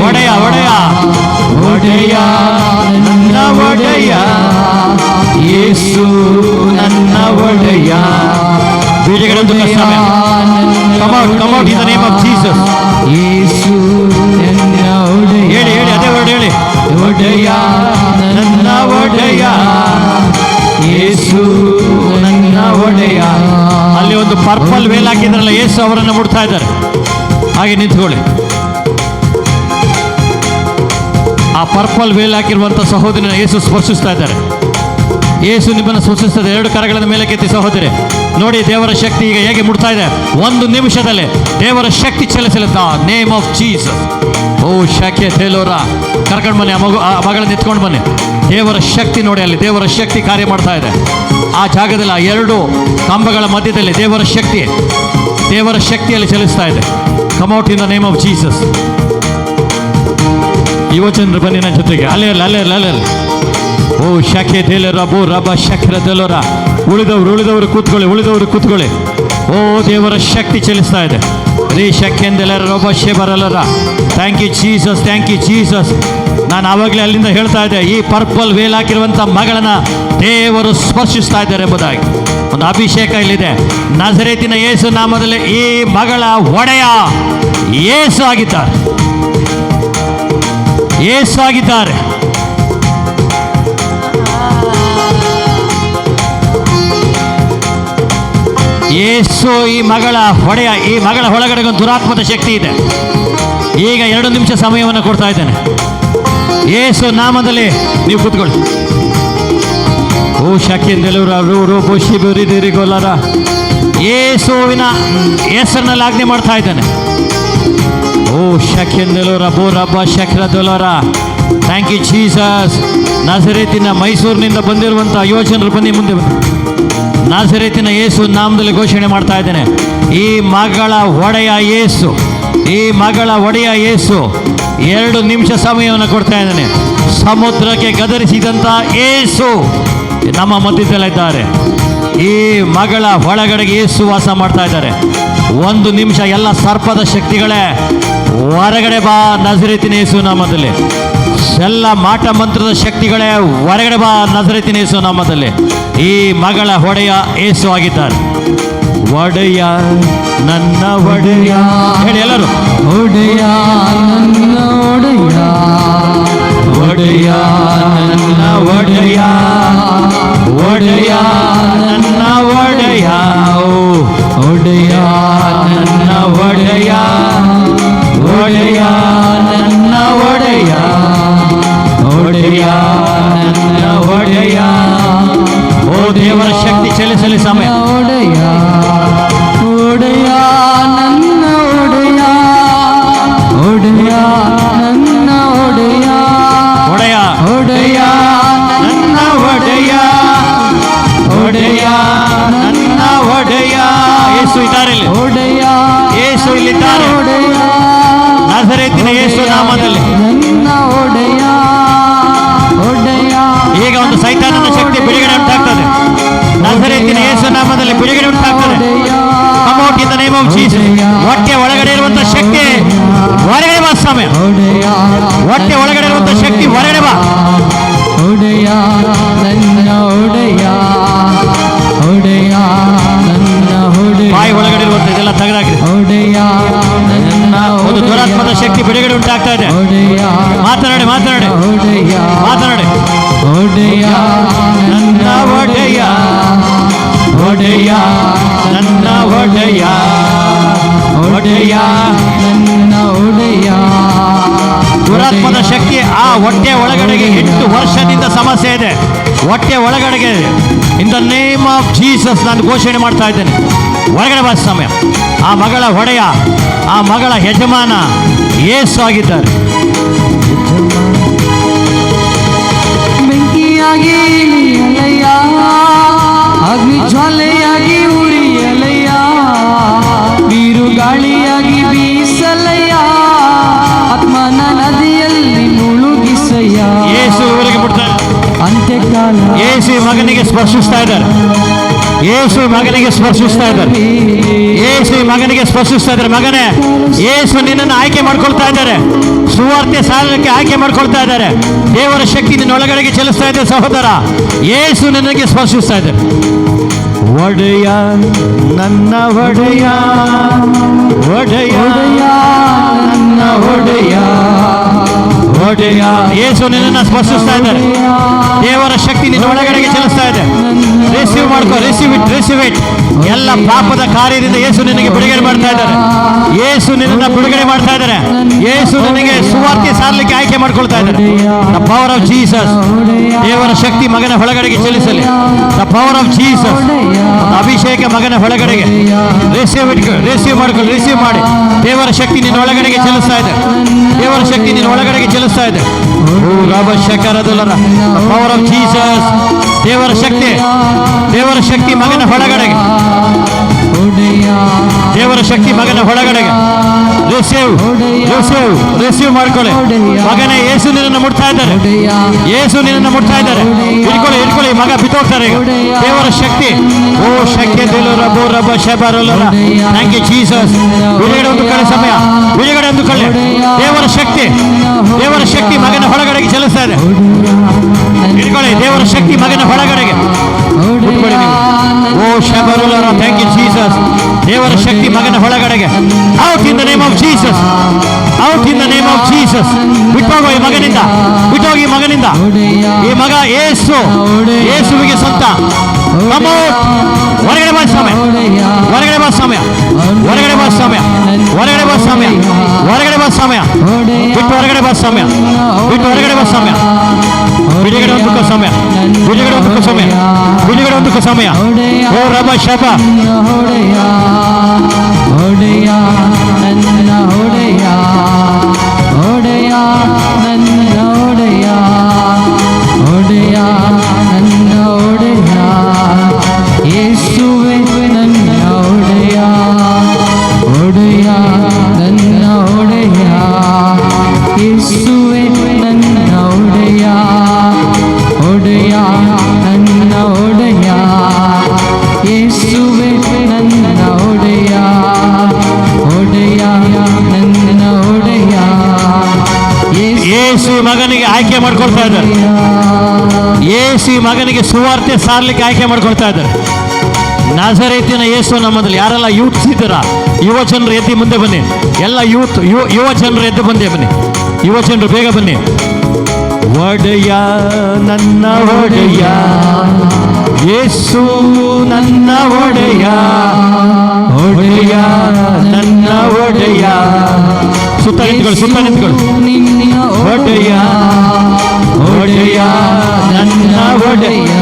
ಒಡೆಯ ಒಡೆಯ ಒಡೆಯ ನನ್ನ ಒಡೆಯ ಯೇಸು ನನ್ನ ಒಡೆಯ. ಬಿಡುಗಡೆ ಹೊಂದಿಕೊಳ್ಳ ಸಮಯ. Come out in the name of Jesus. ಯೇಸು ನನ್ನ ಒಡೆಯ. ಹೇಳಿ ಹೇಳಿ, ಅದೇ ವರ್ಡ್ ಹೇಳಿ. ಒಡೆಯ ನನ್ನ ಒಡೆಯ ಯೇಸು ನನ್ನ ಒಡೆಯ. ಅಲ್ಲಿ ಒಂದು ಪರ್ಪಲ್ ವೇಲ್ ಹಾಕಿದ್ರಲ್ಲ, ಯೇಸು ಅವರನ್ನು ಮುಡ್ತಾ ಇದ್ದಾರೆ. ಹಾಗೆ ನಿಂತ್ಕೊಳ್ಳಿ. ಆ ಪರ್ಪಲ್ ವೇಲ್ ಹಾಕಿರುವಂಥ ಸಹೋದರಿನ ಯೇಸು ಸ್ಪರ್ಶಿಸ್ತಾ ಇದ್ದಾರೆ. ಯೇಸು ನಿಮ್ಮನ್ನು ಸ್ಪರ್ಶಿಸ್ತದೆ. ಎರಡು ಕರಗಳನ್ನು ಮೇಲೆ ಕೆತ್ತಿ ಸಹೋದರಿ ನೋಡಿ, ದೇವರ ಶಕ್ತಿ ಈಗ ಹೇಗೆ ಮುಡ್ತಾ ಇದೆ. ಒಂದು ನಿಮಿಷದಲ್ಲಿ ದೇವರ ಶಕ್ತಿ ಚಲಿಸಲಿದ್ದ ನೇಮ್ ಆಫ್ ಜೀಸಸ್. ಓ ಶಾಖೆ ತೇಲೋರ ಕರ್ಕೊಂಡು ಬನ್ನಿ, ಆ ಮಗಳನ್ನು ಎತ್ಕೊಂಡು ಬನ್ನಿ. ದೇವರ ಶಕ್ತಿ ನೋಡಿ, ಅಲ್ಲಿ ದೇವರ ಶಕ್ತಿ ಕಾರ್ಯ ಮಾಡ್ತಾ ಇದೆ. ಆ ಜಾಗದಲ್ಲಿ ಆ ಎರಡು ಕಂಬಗಳ ಮಧ್ಯದಲ್ಲಿ ದೇವರ ಶಕ್ತಿಯಲ್ಲಿ ಚಲಿಸ್ತಾ ಇದೆ. Come out in the name of Jesus. ಯುವಜನರು ಬನ್ನಿ ನನ್ನ ಜೊತೆಗೆ. ಅಲ್ಲೇ ಓ ಶಾಖೆ ತೇಲರ ಬೋ ರಬ ಶಕ್ರ ತೆಲೋರ. ಉಳಿದವರು ಕೂತ್ಕೊಳ್ಳಿ. ಓ ದೇವರ ಶಕ್ತಿ ಚಲಿಸ್ತಾ ಇದೆ. ರೀ ಶಕ್ಯಂದೆಲ್ಲರ ರೊಬ್ಬ ಶೇಬರಲ್ಲರ. Thank you Jesus, thank you Jesus. ನಾನು ಆವಾಗಲೇ ಅಲ್ಲಿಂದ ಹೇಳ್ತಾ ಇದ್ದೆ, ಈ ಪರ್ಪಲ್ ವೇಲ್ ಹಾಕಿರುವಂಥ ಮಗಳನ್ನ ದೇವರು ಸ್ಪರ್ಶಿಸ್ತಾ ಇದ್ದಾರೆ ಎಂಬುದಾಗಿ ಒಂದು ಅಭಿಷೇಕ ಇಲ್ಲಿದೆ. ನಜರೇತಿನ ಯೇಸು ನಾಮದಲ್ಲಿ ಈ ಮಗಳ ಒಡೆಯ ಯೇಸು ಆಗಿದ್ದಾರೆ. ಯೇಸು ಈ ಮಗಳ ಒಡೆಯ. ಈ ಮಗಳ ಒಳಗಡೆ ಒಂದು ದುರಾತ್ಮದ ಶಕ್ತಿ ಇದೆ. ಈಗ 2 ನಿಮಿಷ ಸಮಯವನ್ನು ಕೊಡ್ತಾ ಇದ್ದೇನೆ. ಯೇಸು ನಾಮದಲ್ಲಿ ನೀವು ಕೂತ್ಕೊಳ್ಳಿ. ಓ ಶಾಖೆಂದೆಲ್ಲೂರ ರೋ ಶಿಬಿರಿಗೋಲರ ಯೇಸುವಿನ ಹೆಸರಿನಲ್ಲಿ ಆಜ್ಞೆ ಮಾಡ್ತಾ ಇದ್ದಾನೆ. ಓ ಶಾಖೆಂದೆಲ್ಲೂರ ಬೋ ರಬ್ಬ ಶಕ್ರದೊಲರ. Thank you Jesus. ನಜರೇತಿನ ಮೈಸೂರಿನಿಂದ ಬಂದಿರುವಂಥ ಯುವಜನರು ಬನ್ನಿ ಮುಂದೆ ಬನ್ನಿ. ನಜರೇತಿನ ಯೇಸು ನಾಮದಲ್ಲಿ ಘೋಷಣೆ ಮಾಡ್ತಾ ಇದ್ದೇನೆ, ಈ ಮಗಳ ಒಡೆಯ ಯೇಸು, ಈ ಮಗಳ ಒಡೆಯ ಯೇಸು 2 ನಿಮಿಷ ಸಮಯವನ್ನು ಕೊಡ್ತಾ ಇದ್ದಾನೆ. ಸಮುದ್ರಕ್ಕೆ ಗದರಿಸಿದಂಥ ಯೇಸು ನಮ್ಮ ಮಧ್ಯದಲ್ಲಿದ್ದಾರೆ. ಈ ಮಗಳ ಒಳಗಡೆಗೆ ಯೇಸು ವಾಸ ಮಾಡ್ತಾ ಇದ್ದಾರೆ. 1 ನಿಮಿಷ ಎಲ್ಲ ಸರ್ಪದ ಶಕ್ತಿಗಳೇ ಹೊರಗಡೆ ಬಾ ನಜರೇತಿನ ಯೇಸು ನಾಮದಲ್ಲಿ. ಎಲ್ಲ ಮಾಟ ಮಂತ್ರದ ಶಕ್ತಿಗಳೇ ಹೊರಗಡೆ ಬಾ ನಜರೇತಿನ ಯೇಸು ನಾಮದಲ್ಲಿ. ಈ ಮಗಳ ಒಡೆಯ ಯೇಸು ಆಗಿದ್ದಾರೆ. ಒಡೆಯ ನನ್ನ ಒಡೆಯ. ಹೇಳಿ ಎಲ್ಲರೂ, ಒಡೆಯ ನನ್ನ ಒಡೆಯ, ಒಡೆಯ ನನ್ನ ಒಡೆಯ, ಒಡೆಯ ನನ್ನ ಒಡೆಯ, ಒಡೆಯ ನನ್ನ ಒಡೆಯ, ಒಡೆಯ ನನ್ನ ಒಡೆಯ, ಒಡೆಯ ನನ್ನ ಒಡೆಯ. ಓ ದೇವರ ಶಕ್ತಿ ಚಲಿಸಲಿ ಸಮಯ. ಒಡೆಯ ಒಡೆಯ ನನ್ನ ಒಡೆಯ, ಒಡೆಯ ನನ್ನ ಒಡೆಯ, ಒಡೆಯ ಒಡೆಯ ನನ್ನ ಒಡೆಯ, ನಾಸರೇತಿನ ಯೇಸು ನಾಮದಲ್ಲಿ ನನ್ನ ಒಡೆಯ ಒಡೆಯ. ಈಗ ಒಂದು ಸೈತಾನನ ಶಕ್ತಿ ಬಿಡುಗಡೆ ಉಂಟಾಗ್ತದೆ. ನಾಸರೇತಿನ ಯೇಸು ನಾಮದಲ್ಲಿ ಬಿಡುಗಡೆ ಉಂಟಾಗ್ತದೆ. Come out in the name of Jesus. ಹೊಟ್ಟೆ ಒಳಗಡೆ ಇರುವಂತ ಶಕ್ತಿ ಹೊರಗಡೆ ಬಾ ಸಮಯ. ಹೊಟ್ಟೆ ಒಳಗಡೆ ಇರುವಂತ ಶಕ್ತಿ ಹೊರಗಡೆ ಬಾ. ಒಡೆಯ ನನ್ನ ಒಡೆಯ ಒಡೆಯ ನನ್ನ ಒಡೆಯ. ಬಾಯಿ ಒಳಗಡೆ ಇರುವಂತ ಇದೆಲ್ಲ ತೆಗೆದಾಗಿದೆ. ಒಡೆಯ ನನ್ನ ಒಂದು ದುರಾತ್ಮದ ಶಕ್ತಿ ಬಿಡುಗಡೆ ಉಂಟಾಗ್ತಾ ಇದೆ. ಒಡೆಯ ಮಾತನಾಡಿ ಮಾತನಾಡಿ ಒಡೆಯ ಮಾತನಾಡಿ. ಒಡೆಯ ನನ್ನ ಒಡೆಯ ಒಡೆಯ ನನ್ನ ಒಡೆಯ ಒಡೆಯ. ನನ್ನ ಒಡೆಯ. ದುರಾತ್ಮದ ಶಕ್ತಿ ಆ ಹೊಟ್ಟೆ ಒಳಗಡೆಗೆ 8 ವರ್ಷದಿಂದ ಸಮಸ್ಯೆ ಇದೆ. ಹೊಟ್ಟೆ ಒಳಗಡೆಗೆ ಇನ್ ದ ನೇಮ್ ಆಫ್ ಜೀಸಸ್ ನಾನು ಘೋಷಣೆ ಮಾಡ್ತಾ ಇದ್ದೇನೆ. ಹೊರಗಡೆ ಬಾ ಸಮಯ. ಆ ಮಗಳ ಒಡೆಯ, ಆ ಮಗಳ ಯಜಮಾನ ಯೇಸು ಆಗಿದ್ದಾರೆ. ಬೆಂಕಿಯಾಗಿ ಅಲೆಯ ಅಗ್ನಿ ಜ್ವಾಲೆಯಾಗಿ ಉರಿಯಲೆಯ ನೀರು ಗಾಳಿಯಾಗಿ ಬೀಸಲಯ್ಯ ಆತ್ಮನ ನದಿಯಲ್ಲಿ ಮುಳುಗಿಸಯ್ಯ. ಯೇಸು ಇವರಿಗೆ ಬಿಡ್ತಾರೆ. ಅಂತ್ಯಕಾಲ ಯೇಸು ಈ ಮಗನಿಗೆ ಸ್ಪರ್ಶಿಸ್ತಾ ಇದ್ದಾರೆ. ಯೇಸು ಈ ಮಗನಿಗೆ ಸ್ಪರ್ಶಿಸ್ತಾ ಇದ್ದಾರೆ. ಯೇಸು ಈ ಮಗನಿಗೆ ಸ್ಪರ್ಶಿಸ್ತಾ ಇದ್ದಾರೆ. ಮಗನೇ, ಯೇಸು ನಿನ್ನನ್ನು ಆಯ್ಕೆ ಮಾಡ್ಕೊಳ್ತಾ ಇದ್ದಾರೆ. ಸುವಾರ್ತೆ ಸಾರಕ್ಕೆ ಆಯ್ಕೆ ಮಾಡ್ಕೊಳ್ತಾ ಇದ್ದಾರೆ. ದೇವರ ಶಕ್ತಿ ನಿನ್ನ ಒಳಗಡೆಗೆ ಚಲಿಸ್ತಾ ಇದೆ ಸಹೋದರ. ಯೇಸು ನಿನಗೆ ಸ್ಪರ್ಶಿಸ್ತಾ ಇದ್ದಾರೆ. ಒಡೆಯ ನನ್ನ ಒಡೆಯ ಒಡೆಯ ಒಡೆಯ ನನ್ನ ಒಡೆಯ ಒಡೆಯ. ಯೇಸು ನಿನ್ನನ್ನು ಸ್ಪರ್ಶಿಸ್ತಾ ಇದ್ದಾರೆ. ದೇವರ ಶಕ್ತಿ ನಿನ್ನ ಒಳಗಡೆಗೆ ಚಲಿಸ್ತಾ ಇದೆ. ರಿಸೀವ್ ಮಾಡ್ಕೋ. Receive it, receive it. ಎಲ್ಲ ಪಾಪದ ಕಾರ್ಯದಿಂದ ಯೇಸು ನಿನಗೆ ಬಿಡುಗಡೆ ಮಾಡ್ತಾ ಇದ್ದಾರೆ. ಯೇಸು ನಿನ್ನನ್ನು ಬಿಡುಗಡೆ ಮಾಡ್ತಾ ಇದ್ದಾರೆ. ಯೇಸು ನಿನಗೆ ಸುವಾರ್ತೆ ಸಾರಲಿಕ್ಕೆ ಆಯ್ಕೆ ಮಾಡ್ಕೊಳ್ತಾ ಇದ್ದಾರೆ. The power of Jesus. ದೇವರ ಶಕ್ತಿ ಮಗನ ಒಳಗಡೆಗೆ ಚಲಿಸಲಿ. The power of Jesus. ಅಭಿಷೇಕ ಮಗನ ಒಳಗಡೆಗೆ ರಿಸೀವ್ ಇಟ್, ರಿಸೀವ್ ಮಾಡ್ಕೊಳ್ಳಿ, ರಿಸೀವ್ ಮಾಡಿ. ದೇವರ ಶಕ್ತಿ ನಿನ್ನ ಒಳಗಡೆಗೆ ಚಲಿಸ್ತಾ ಇದೆ. ದೇವರ ಶಕ್ತಿ ನಿನ್ನ ಒಳಗಡೆಗೆ ಚಲಿಸ್ತಾ ಇದೆ. ಓ ರಾಬ ಶಕರದಲ್ಲರ ಪವರ್ ಆಫ್ ಜೀಸಸ್. ದೇವರ ಶಕ್ತಿ, ದೇವರ ಶಕ್ತಿ ಮಗನ ಒಳಗಡೆಗೆ, ದೇವರ ಶಕ್ತಿ ಮಗನ ಒಳಗಡೆಗೆ ರಿಸೀವ್, ರಿಸೀವ್, ರಿಸೀವ್ ಮಾಡ್ಕೊಳ್ಳಿ. ಮಗನೇ, ಯೇಸು ನಿನ್ನನ್ನು ಮುಟ್ತಾ ಇದ್ದಾರೆ. ಯೇಸು ನಿನ್ನನ್ನು ಮುಟ್ತಾ ಇದ್ದಾರೆ. ಇಟ್ಕೊಳ್ಳಿ, ಇಟ್ಕೊಳ್ಳಿ. ಮಗ ಬಿತ್ತೋಗ್ತಾರೆ ಈಗ. ದೇವರ ಶಕ್ತಿ. ಓ ಶಕ್ತಿ ರಬೋ ರಬ ಶಬರಲ್ಲರ. Thank you Jesus. ಬಿಡುಗಡೆ ಒಂದು ಕಡೆ ಸಮಯ, ಬಿಡುಗಡೆ ಒಂದು ಕಡೆ. ದೇವರ ಶಕ್ತಿ, ದೇವರ ಶಕ್ತಿ ಮಗನ ಒಳಗಡೆಗೆ ಚಲಿಸ್ತಾ ಇದೆ. ಇಟ್ಕೊಳ್ಳಿ. ದೇವರ ಶಕ್ತಿ ಮಗನ ಒಳಗಡೆಗೆ ಮುಟ್ಕೊಳ್ಳಿ ನೀವು. ಓ ಶಬರುಲರ. Thank you Jesus. ದೇವರ ಶಕ್ತಿ ಮಗನ ಒಳಗಡೆಗೆ. Out in the name of Jesus. Out in the name of Jesus. ಬಿಟ್ಟೋಗೋ ಈ ಮಗನಿಂದ, ಬಿಟ್ಟೋಗಿ ಈ ಮಗನಿಂದ. ಈ ಮಗ ಯೇಸು, ಯೇಸುವಿಗೆ ಸ್ವಂತ. Come out. ಹೊರಗಡೆ ಬಾ ಸಮಯ, ಹೊರಗಡೆ ಬಾ ಸಮಯ, ಹೊರಗಡೆ ಬಾ ಸಮಯ, ಹೊರಗಡೆ ಬಾ ಸಮಯ, ಹೊರಗಡೆ ಬಾ ಸಮಯ. ಬಿಟ್ಟು ಹೊರಗಡೆ ಬಾ ಸಮಯ, ಬಿಟ್ಟು ಹೊರಗಡೆ ಬಾ ಸಮಯ. ಬಿಡುಗಡೆ ಒಂದು ಸಮಯ, ಬಿಡುಗಡೆ ಒಂದು ಸಮಯ, ಬಿಡುಗಡೆ ಒಂದು ಸಮಯ. ಓ ರಬ ಶಬ. ಒಡೆಯ ಒಡೆಯ ನನ್ನ ಒಡೆಯ ಒಡೆಯ ನನ್ನ ಒಡೆಯ ಒಡೆಯ ನನ್ನ ಒಡೆಯ ಯೇಸುವೆ ನನ್ನ ಒಡೆಯ ಒಡೆಯ ನನ್ನ ಒಡೆಯ ಯೇಸುವೆ ನನ್ನ ಒಡೆಯ ಒಡೆಯ ನನ್ನ ಒಡೆಯ ಯೇಸುವೆ ನನ್ನ ಒಡೆಯ ಒಡೆಯ ನನ್ನ ಒಡೆಯ ಯೇಸು ಮಗನಿಗೆ ಆಯ್ಕೆ ಮಾಡ್ಕೊಳ್ತಾ ಇದ್ದಾರೆ. ಯೇಸು ಮಗನಿಗೆ ಸುವಾರ್ತೆ ಸಾರ್ಲಿಕ್ಕೆ ಆಯ್ಕೆ ಮಾಡ್ಕೊಳ್ತಾ ಇದ್ದಾರೆ. ನಾಸರೇತಿನ ಯೇಸು ನಮ್ಮದಲ್ಲಿ. ಯಾರೆಲ್ಲ ಯೂತ್ಸ್ ಇದ್ದೀರಾ, ಯುವ ಜನರು ಎದ್ದು ಮುಂದೆ ಬನ್ನಿ. ಎಲ್ಲ ಯೂತ್, ಯುವ ಜನರು ಎದ್ದು ಬಂದೇ ಬನ್ನಿ. ಯುವ ಜನರು ಬೇಗ ಬನ್ನಿ. ಒಡೆಯ ನನ್ನ ಒಡೆಯ ಯೇಸು ನನ್ನ ಒಡೆಯ ಒಡೆಯ ನನ್ನ ಒಡೆಯ. ಸುತ್ತ ನಿಂತ್ಕೊಳ್ಳಿ, ಸುತ್ತ ನಿಂತ್ಕೊಳ್ಳಿ. ಒಡೆಯ ಒಡೆಯ ನನ್ನ ಒಡೆಯ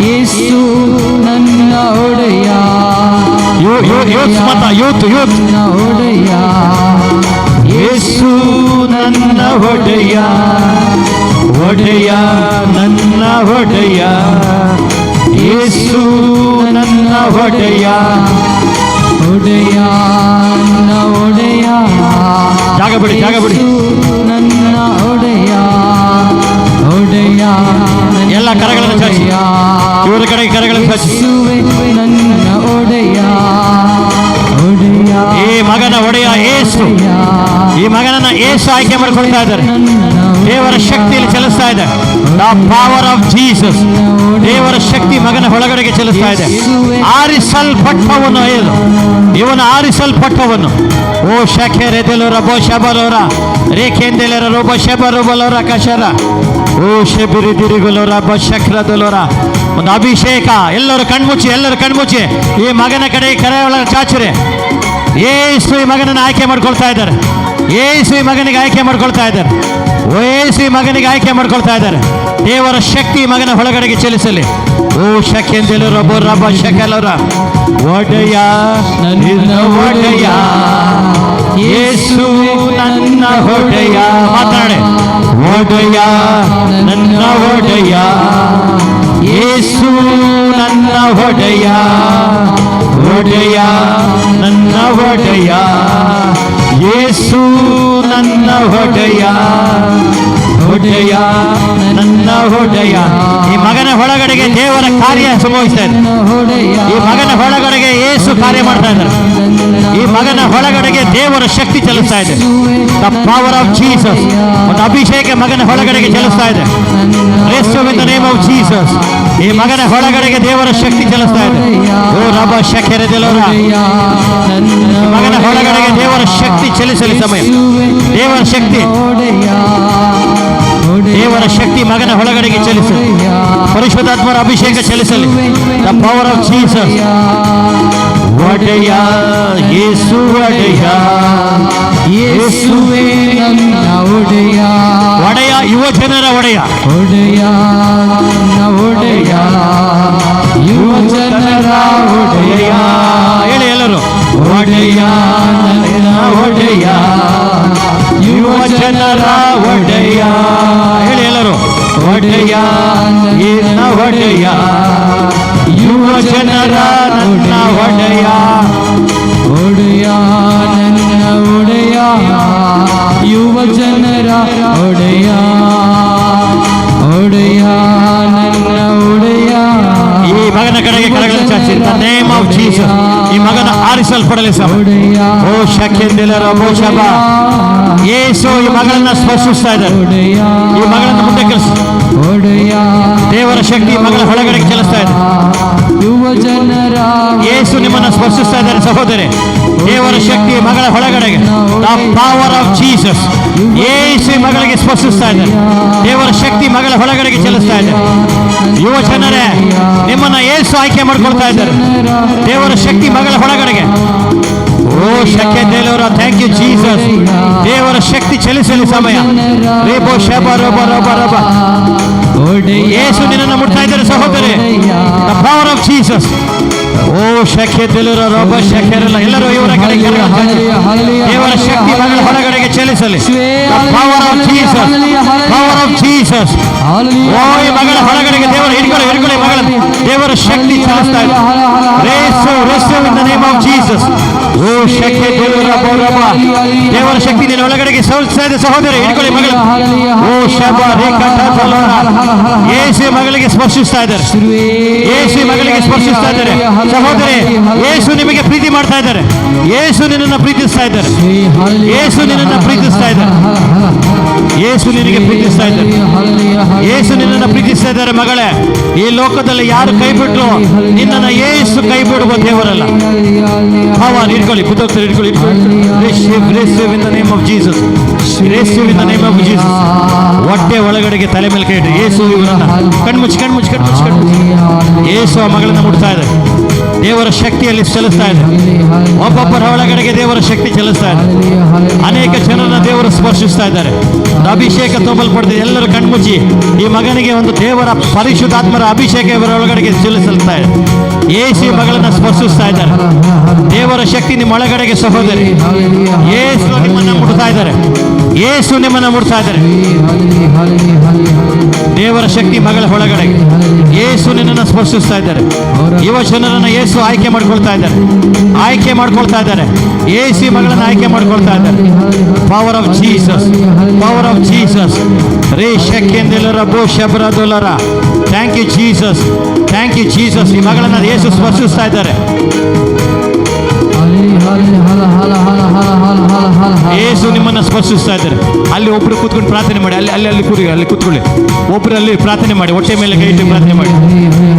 ಯೇಸು ನನ್ನ ಒಡೆಯ ಯೂತ್ ಮತ, ಯೂತ್ ಯೂತ್. ಒಡೆಯ ಯೇಸು ನನ್ನ ಒಡೆಯ ಒಡೆಯ ನನ್ನ ಒಡೆಯ ಯೇಸು ನನ್ನ ಒಡೆಯ ಒಡೆಯ ನನ್ನ ಒಡೆಯ ಬಿಡಿ, ಜಾಗ ಬಿಡಿ. ನನ್ನ ಒಡೆಯ ಒಡೆಯ ಎಲ್ಲ ಕರಗಳನ್ನು ಚಾಚಿ, ಇವರ ಕಡೆಗೆ ಕರಗಳನ್ನು ಚಾಚಿ. ಯೇಸುವೆ ನನ್ನ ಒಡೆಯ ಒಡೆಯ ಈ ಮಗನ ಒಡೆಯ ಏಸು, ಈ ಮಗನನ್ನ ಏಸು ಆಯ್ಕೆ ಮಾಡಿಕೊಳ್ತಾ ಇದ್ದಾರೆ. ದೇವರ ಶಕ್ತಿಯಲ್ಲಿ ಚಲಿಸ್ತಾ ಇದೆ. The power of Jesus. ದೇವರ ಶಕ್ತಿ ಮಗನ ಒಳಗಡೆಗೆ ಚಲಿಸ್ತಾ ಇದೆ. ಆರಿಸಲ್ಪಟ್ಟವನು ಏನು, ಇವನು ಆರಿಸಲ್ಪಟ್ಟವನು. ಓ ಶಖೆರೆದೆಲೋರ ಬೋ ಶಬರೋರ ರೇಖೆಂದೆಲರ ರೋಬ ಶಬರೋಬಲೋರ ಕಶರ ಓ ಶೆಬಿರಿದಿರಿಗುಲೋರ ಬ ಶಕ್ರದಲೋರ. ಒಂದು ಅಭಿಷೇಕ. ಎಲ್ಲರೂ ಕಣ್ಮುಚ್ಚಿ, ಎಲ್ಲರೂ ಕಣ್ಮುಚ್ಚಿ. ಈ ಮಗನ ಕಡೆ ಕರೆ ಒಳಗೆ ಚಾಚಿರೆ. ಯೇಸು ಈ ಮಗನನ್ನು ಆಯ್ಕೆ ಮಾಡ್ಕೊಳ್ತಾ ಇದ್ದಾರೆ. ಯೇಸು ಈ ಮಗನಿಗೆ ಆಯ್ಕೆ ಮಾಡ್ಕೊಳ್ತಾ ಇದ್ದಾರೆ. ಯೇಸು ಈ ಮಗನಿಗೆ ಆಯ್ಕೆ ಮಾಡ್ಕೊಳ್ತಾ ಇದ್ದಾರೆ. ದೇವರ ಶಕ್ತಿ ಮಗನ ಒಳಗಡೆಗೆ ಚಲಿಸಲಿ. ಓ ಶಕೆಂದೆಲರ ಬೋ ರಬ ಶಕಲರ ಒಡೆಯ ನಿನ್ನ ಒಡೆಯ ಯೇಸು ನನ್ನ ಒಡೆಯ. ಮಾತಾಡೆ. ಒಡೆಯ ನನ್ನ ಒಡೆಯ ಯೇಸು ನನ್ನ ಒಡೆಯ ಒಡೆಯ ನನ್ನ ಒಡೆಯ ಯೇಸು ನನ್ನ ಒಡೆಯ ಒಡೆಯ ನನ್ನ ಒಡೆಯ. ಈ ಮಗನ ಒಳಗಡೆಗೆ ದೇವರ ಕಾರ್ಯ ಸಂಭವಿಸ್ತಾ ಇದೆ. ಈ ಮಗನ ಒಳಗಡೆಗೆ ಯೇಸು ಕಾರ್ಯ ಮಾಡ್ತಾ ಇದ್ದಾರೆ. ಈ ಮಗನ ಒಳಗಡೆಗೆ ದೇವರ ಶಕ್ತಿ ಚಲಿಸ್ತಾ ಇದೆ. The power of Jesus. ಒಂದು ಅಭಿಷೇಕ ಮಗನ ಒಳಗಡೆಗೆ ಚಲಿಸ್ತಾ ಇದೆ. ಇನ್ ದ ನೇಮ್ ಆಫ್ ಜೀಸಸ್. ಈ ಮಗನ ಒಳಗಡೆಗೆ ದೇವರ ಶಕ್ತಿ ಚಲಿಸ್ತಾ ಇದೆ. ಓ ರಬ ಶಖೆರೆದೆಲೋರ. ಮಗನ ಒಳಗಡೆಗೆ ದೇವರ ಶಕ್ತಿ ಚಲಿಸಲಿ ಸಮಯ. ದೇವರ ಶಕ್ತಿ, ದೇವರ ಶಕ್ತಿ ಮಗನ ಒಳಗಡೆಗೆ ಚಲಿಸಲಿ. ಪರಿಶುದ್ಧಾತ್ಮರ ಅಭಿಷೇಕ ಚಲಿಸಲಿ. The power of Jesus. ಒಡೆಯ ಯೇಸು ಒಡೆಯ ಯೇಸುವೇ ನನ್ನ ಒಡೆಯ. ಒಡೆಯ ಯುವ ಜನರ ಒಡೆಯ. ಒಡೆಯ ನನ್ನ ಒಡೆಯ ಯುವ ಜನರ ಒಡೆಯ. ಹೇಳಿ ಎಲ್ಲರೂ. ಒಡೆಯ ನನ್ನ ಒಡೆಯ ಯುವ ಜನರ ಒಡೆಯ. ಹೇಳಿ ಎಲ್ಲರೂ. ಒಡೆಯ ನಿನ್ನ ಒಡೆಯ ಯುವ ಜನರ ನನ್ನ ಒಡೆಯ. ಒಡೆಯ ನನ್ನ ಒಡೆಯ ಯುವ ಜನರ ಒಡೆಯ. ಒಡೆಯ ನನ್ನ ಒಡೆಯ. ಈ ಮಗನ ಕಡೆಗೆ ಕರಗಳನ್ನು ಚಾಚಿ. The name of Jesus. ಈ ಮಗನ ಆರಿಸಲ್ಪಡಲಿ ಸಹ. ಓ ಶಕೆಂದೆಲರ ಬೋ ಶಬ. ಯೇಸು ಈ ಮಗಳನ್ನ ಸ್ಪರ್ಶಿಸ್ತಾ ಇದ್ದಾರೆ. ಈ ಮಗಳನ್ನು ಮುಂದೆ ಕೆಲಸ. ಒಡೆಯ ದೇವರ ಶಕ್ತಿ ಮಗಳ ಒಳಗಡೆಗೆ ಚಲಿಸ್ತಾ ಇದೆ. ಯುವ ಜನರ ಯೇಸು ನಿಮ್ಮನ್ನು ಸ್ಪರ್ಶಿಸ್ತಾ ಇದ್ದಾರೆ ಸಹೋದರಿ. ದೇವರ ಶಕ್ತಿ ಮಗಳ ಒಳಗಡೆಗೆ. The power of Jesus. ಯೇಸು ಈ ಮಗಳಿಗೆ ಸ್ಪರ್ಶಿಸ್ತಾ ಇದ್ದಾರೆ. ದೇವರ ಶಕ್ತಿ ಮಗಳ ಒಳಗಡೆಗೆ ಚಲಿಸ್ತಾ ಇದೆ. ಯುವ ಜನರೇ, ನಿಮ್ಮನ್ನ ಯೇಸು ಆಯ್ಕೆ ಮಾಡ್ಕೊಳ್ತಾ ಇದ್ದಾರೆ. ದೇವರ ಶಕ್ತಿ ಮಗಳ ಒಳಗಡೆಗೆ. ಓ ಶಕೆ ದೇಲೋರ. Thank you Jesus. ದೇವರ ಶಕ್ತಿ ಚಲಿಸಲಿ ಸಮಯ. ರೇಬೋ ಶಬ ರಬ ರಬ ರಬ. ಯೇಸು ನಿನ್ನನ್ನು ಮುಟ್ತಾ ಇದ್ದಾರೆ ಸಹೋದರಿ. The power of Jesus. ಓ ಶಕೆ ದೇಲೋರ ರಬ ಶಕೆರಲ್ಲ. ಎಲ್ಲರೂ ಇವರ ಕಡೆಗೆ ದೇವರ ಶಕ್ತಿ ಮಗಳ ಹೊರಗಡೆಗೆ ಚಲಿಸಲಿ. The power of Jesus. Power of Jesus. ಓ ಈ ಮಗಳ ಹೊರಗಡೆಗೆ ದೇವರ ಹಿಡ್ಕೊಳ್ಳಿ ಮಗಳ. ದೇವರ ಶಕ್ತಿ ಚಲಿಸ್ತಾ ಇದೆ. ರೇಸು ರೇಸು in the name of Jesus. ಓ ಶಕೆ ದೇವರ ಬೌರಬ. ದೇವರ ಶಕ್ತಿ ನಿನ್ನ ಒಳಗಡೆಗೆ ಸೋಲ್ಸ್ತಾ ಇದೆ ಸಹೋದರಿ. ಹಿಡ್ಕೊಳ್ಳಿ ಮಗಳ. ಓ ಶಬ ರೇಖಾ. ಯೇಸು ಮಗಳಿಗೆ ಸ್ಪರ್ಶಿಸ್ತಾ ಇದ್ದಾರೆ. ಯೇಸು ಮಗಳಿಗೆ ಸ್ಪರ್ಶಿಸ್ತಾ ಇದ್ದಾರೆ ಸಹೋದರಿ. ಯೇಸು ನಿಮಗೆ ಪ್ರೀತಿ ಮಾಡ್ತಾ ಇದ್ದಾರೆ. ಯೇಸು ನಿನ್ನನ್ನು ಪ್ರೀತಿಸ್ತಾ ಇದ್ದಾರೆ. ಯೇಸು ನಿನ್ನನ್ನು ಪ್ರೀತಿಸ್ತಾ ಇದ್ದಾರೆ. ಯೇಸು ನಿನಗೆ ಪ್ರೀತಿಸ್ತಾ ಇದ್ದಾರೆ. ಯೇಸು ನಿನ್ನನ್ನು ಪ್ರೀತಿಸ್ತಾ ಇದ್ದಾರೆ ಮಗಳೇ. ಈ ಲೋಕದಲ್ಲಿ ಯಾರು ಕೈ ಬಿಟ್ರು ನಿನ್ನನ್ನು ಯೇಸು ಕೈ ಬಿಡುವ ದೇವರಲ್ಲ. ಪವರ್. ಇಟ್ಕೊಳ್ಳಿ ಪುಸ್ತಕ ಇಟ್ಕೊಳ್ಳಿ. Receive in the name of Jesus. Receive in the name of Jesus. ಹೊಟ್ಟೆ ಒಳಗಡೆಗೆ ತಲೆ ಮೇಲೆ ಕೈ ಇಟ್ಟು ಯೇಸು ಇವರನ್ನ ಕಣ್ಮುಚ್ಚಿ. ಯೇಸು ಆ ಮಗಳನ್ನ ಮುಟ್ತಾ ಇದೆ. ದೇವರ ಶಕ್ತಿಯಲ್ಲಿ ಚಲಿಸ್ತಾ ಇದೆ. ಒಬ್ಬೊಬ್ಬರ ಒಳಗಡೆಗೆ ದೇವರ ಶಕ್ತಿ ಚಲಿಸ್ತಾ ಇದೆ. ಅನೇಕ ಜನರನ್ನ ದೇವರು ಸ್ಪರ್ಶಿಸ್ತಾ ಇದ್ದಾರೆ. ಅಭಿಷೇಕ ತುಂಬಲ್ಪಡ್ತಿದೆ. ಎಲ್ಲರೂ ಕಣ್ಮುಚ್ಚಿ. ಈ ಮಗನಿಗೆ ಒಂದು ದೇವರ ಪರಿಶುದ್ಧಾತ್ಮರ ಅಭಿಷೇಕ ಇವರ ಒಳಗಡೆಗೆ ಚಲಿಸುತ್ತಾ ಇದೆ. ಯೇಸು ಮಗಳನ್ನ ಸ್ಪರ್ಶಿಸ್ತಾ ಇದ್ದಾರೆ. ದೇವರ ಶಕ್ತಿ ನಿಮ್ಮ ಒಳಗಡೆಗೆ ಸಹೋದರಿ. ಯೇಸು ನಿಮ್ಮನ್ನ ಮುಟ್ತಾ ಇದ್ದಾರೆ. ಯೇಸು ನಿಮ್ಮನ್ನು ಮುಟ್ತಾ ಇದ್ದಾರೆ. ದೇವರ ಶಕ್ತಿ ಮಗಳ ಒಳಗಡೆ ಯೇಸು ನಿನ್ನನ್ನು ಸ್ಪರ್ಶಿಸ್ತಾ ಇದ್ದಾರೆ. ಯುವ ಜನರನ್ನ ಯೇಸು ಆಯ್ಕೆ ಮಾಡ್ಕೊಳ್ತಾ ಇದ್ದಾರೆ, ಆಯ್ಕೆ ಮಾಡ್ಕೊಳ್ತಾ ಇದ್ದಾರೆ. ಯೇಸು ಮಗಳನ್ನ ಆಯ್ಕೆ ಮಾಡ್ಕೊಳ್ತಾ ಇದ್ದಾರೆ. Power of Jesus, power of Jesus. ರೇ ಶಕ್ಕೆಂದೆಲ್ಲರ ಬೋ ಶಬ್ರದೊಲ್ಲರ. Thank you Jesus, thank you Jesus. ಈ ಮಗಳನ್ನ ಯೇಸು ಸ್ಪರ್ಶಿಸ್ತಾ ಇದ್ದಾರೆ. ಯೇಸು ನಿಮ್ಮನ್ನು ಸ್ಪರ್ಶಿಸ್ತಾ ಇದ್ದಾರೆ. ಅಲ್ಲಿ ಒಬ್ರು ಕೂತ್ಕೊಂಡು ಪ್ರಾರ್ಥನೆ ಮಾಡಿ. ಅಲ್ಲಿ ಕೂತ್ಕೊಳ್ಳಿ. ಒಬ್ರು ಅಲ್ಲಿ ಪ್ರಾರ್ಥನೆ ಮಾಡಿ, ಹೊಟ್ಟೆ ಮೇಲೆ ಕೈ ಇಟ್ಟು ಪ್ರಾರ್ಥನೆ ಮಾಡಿ.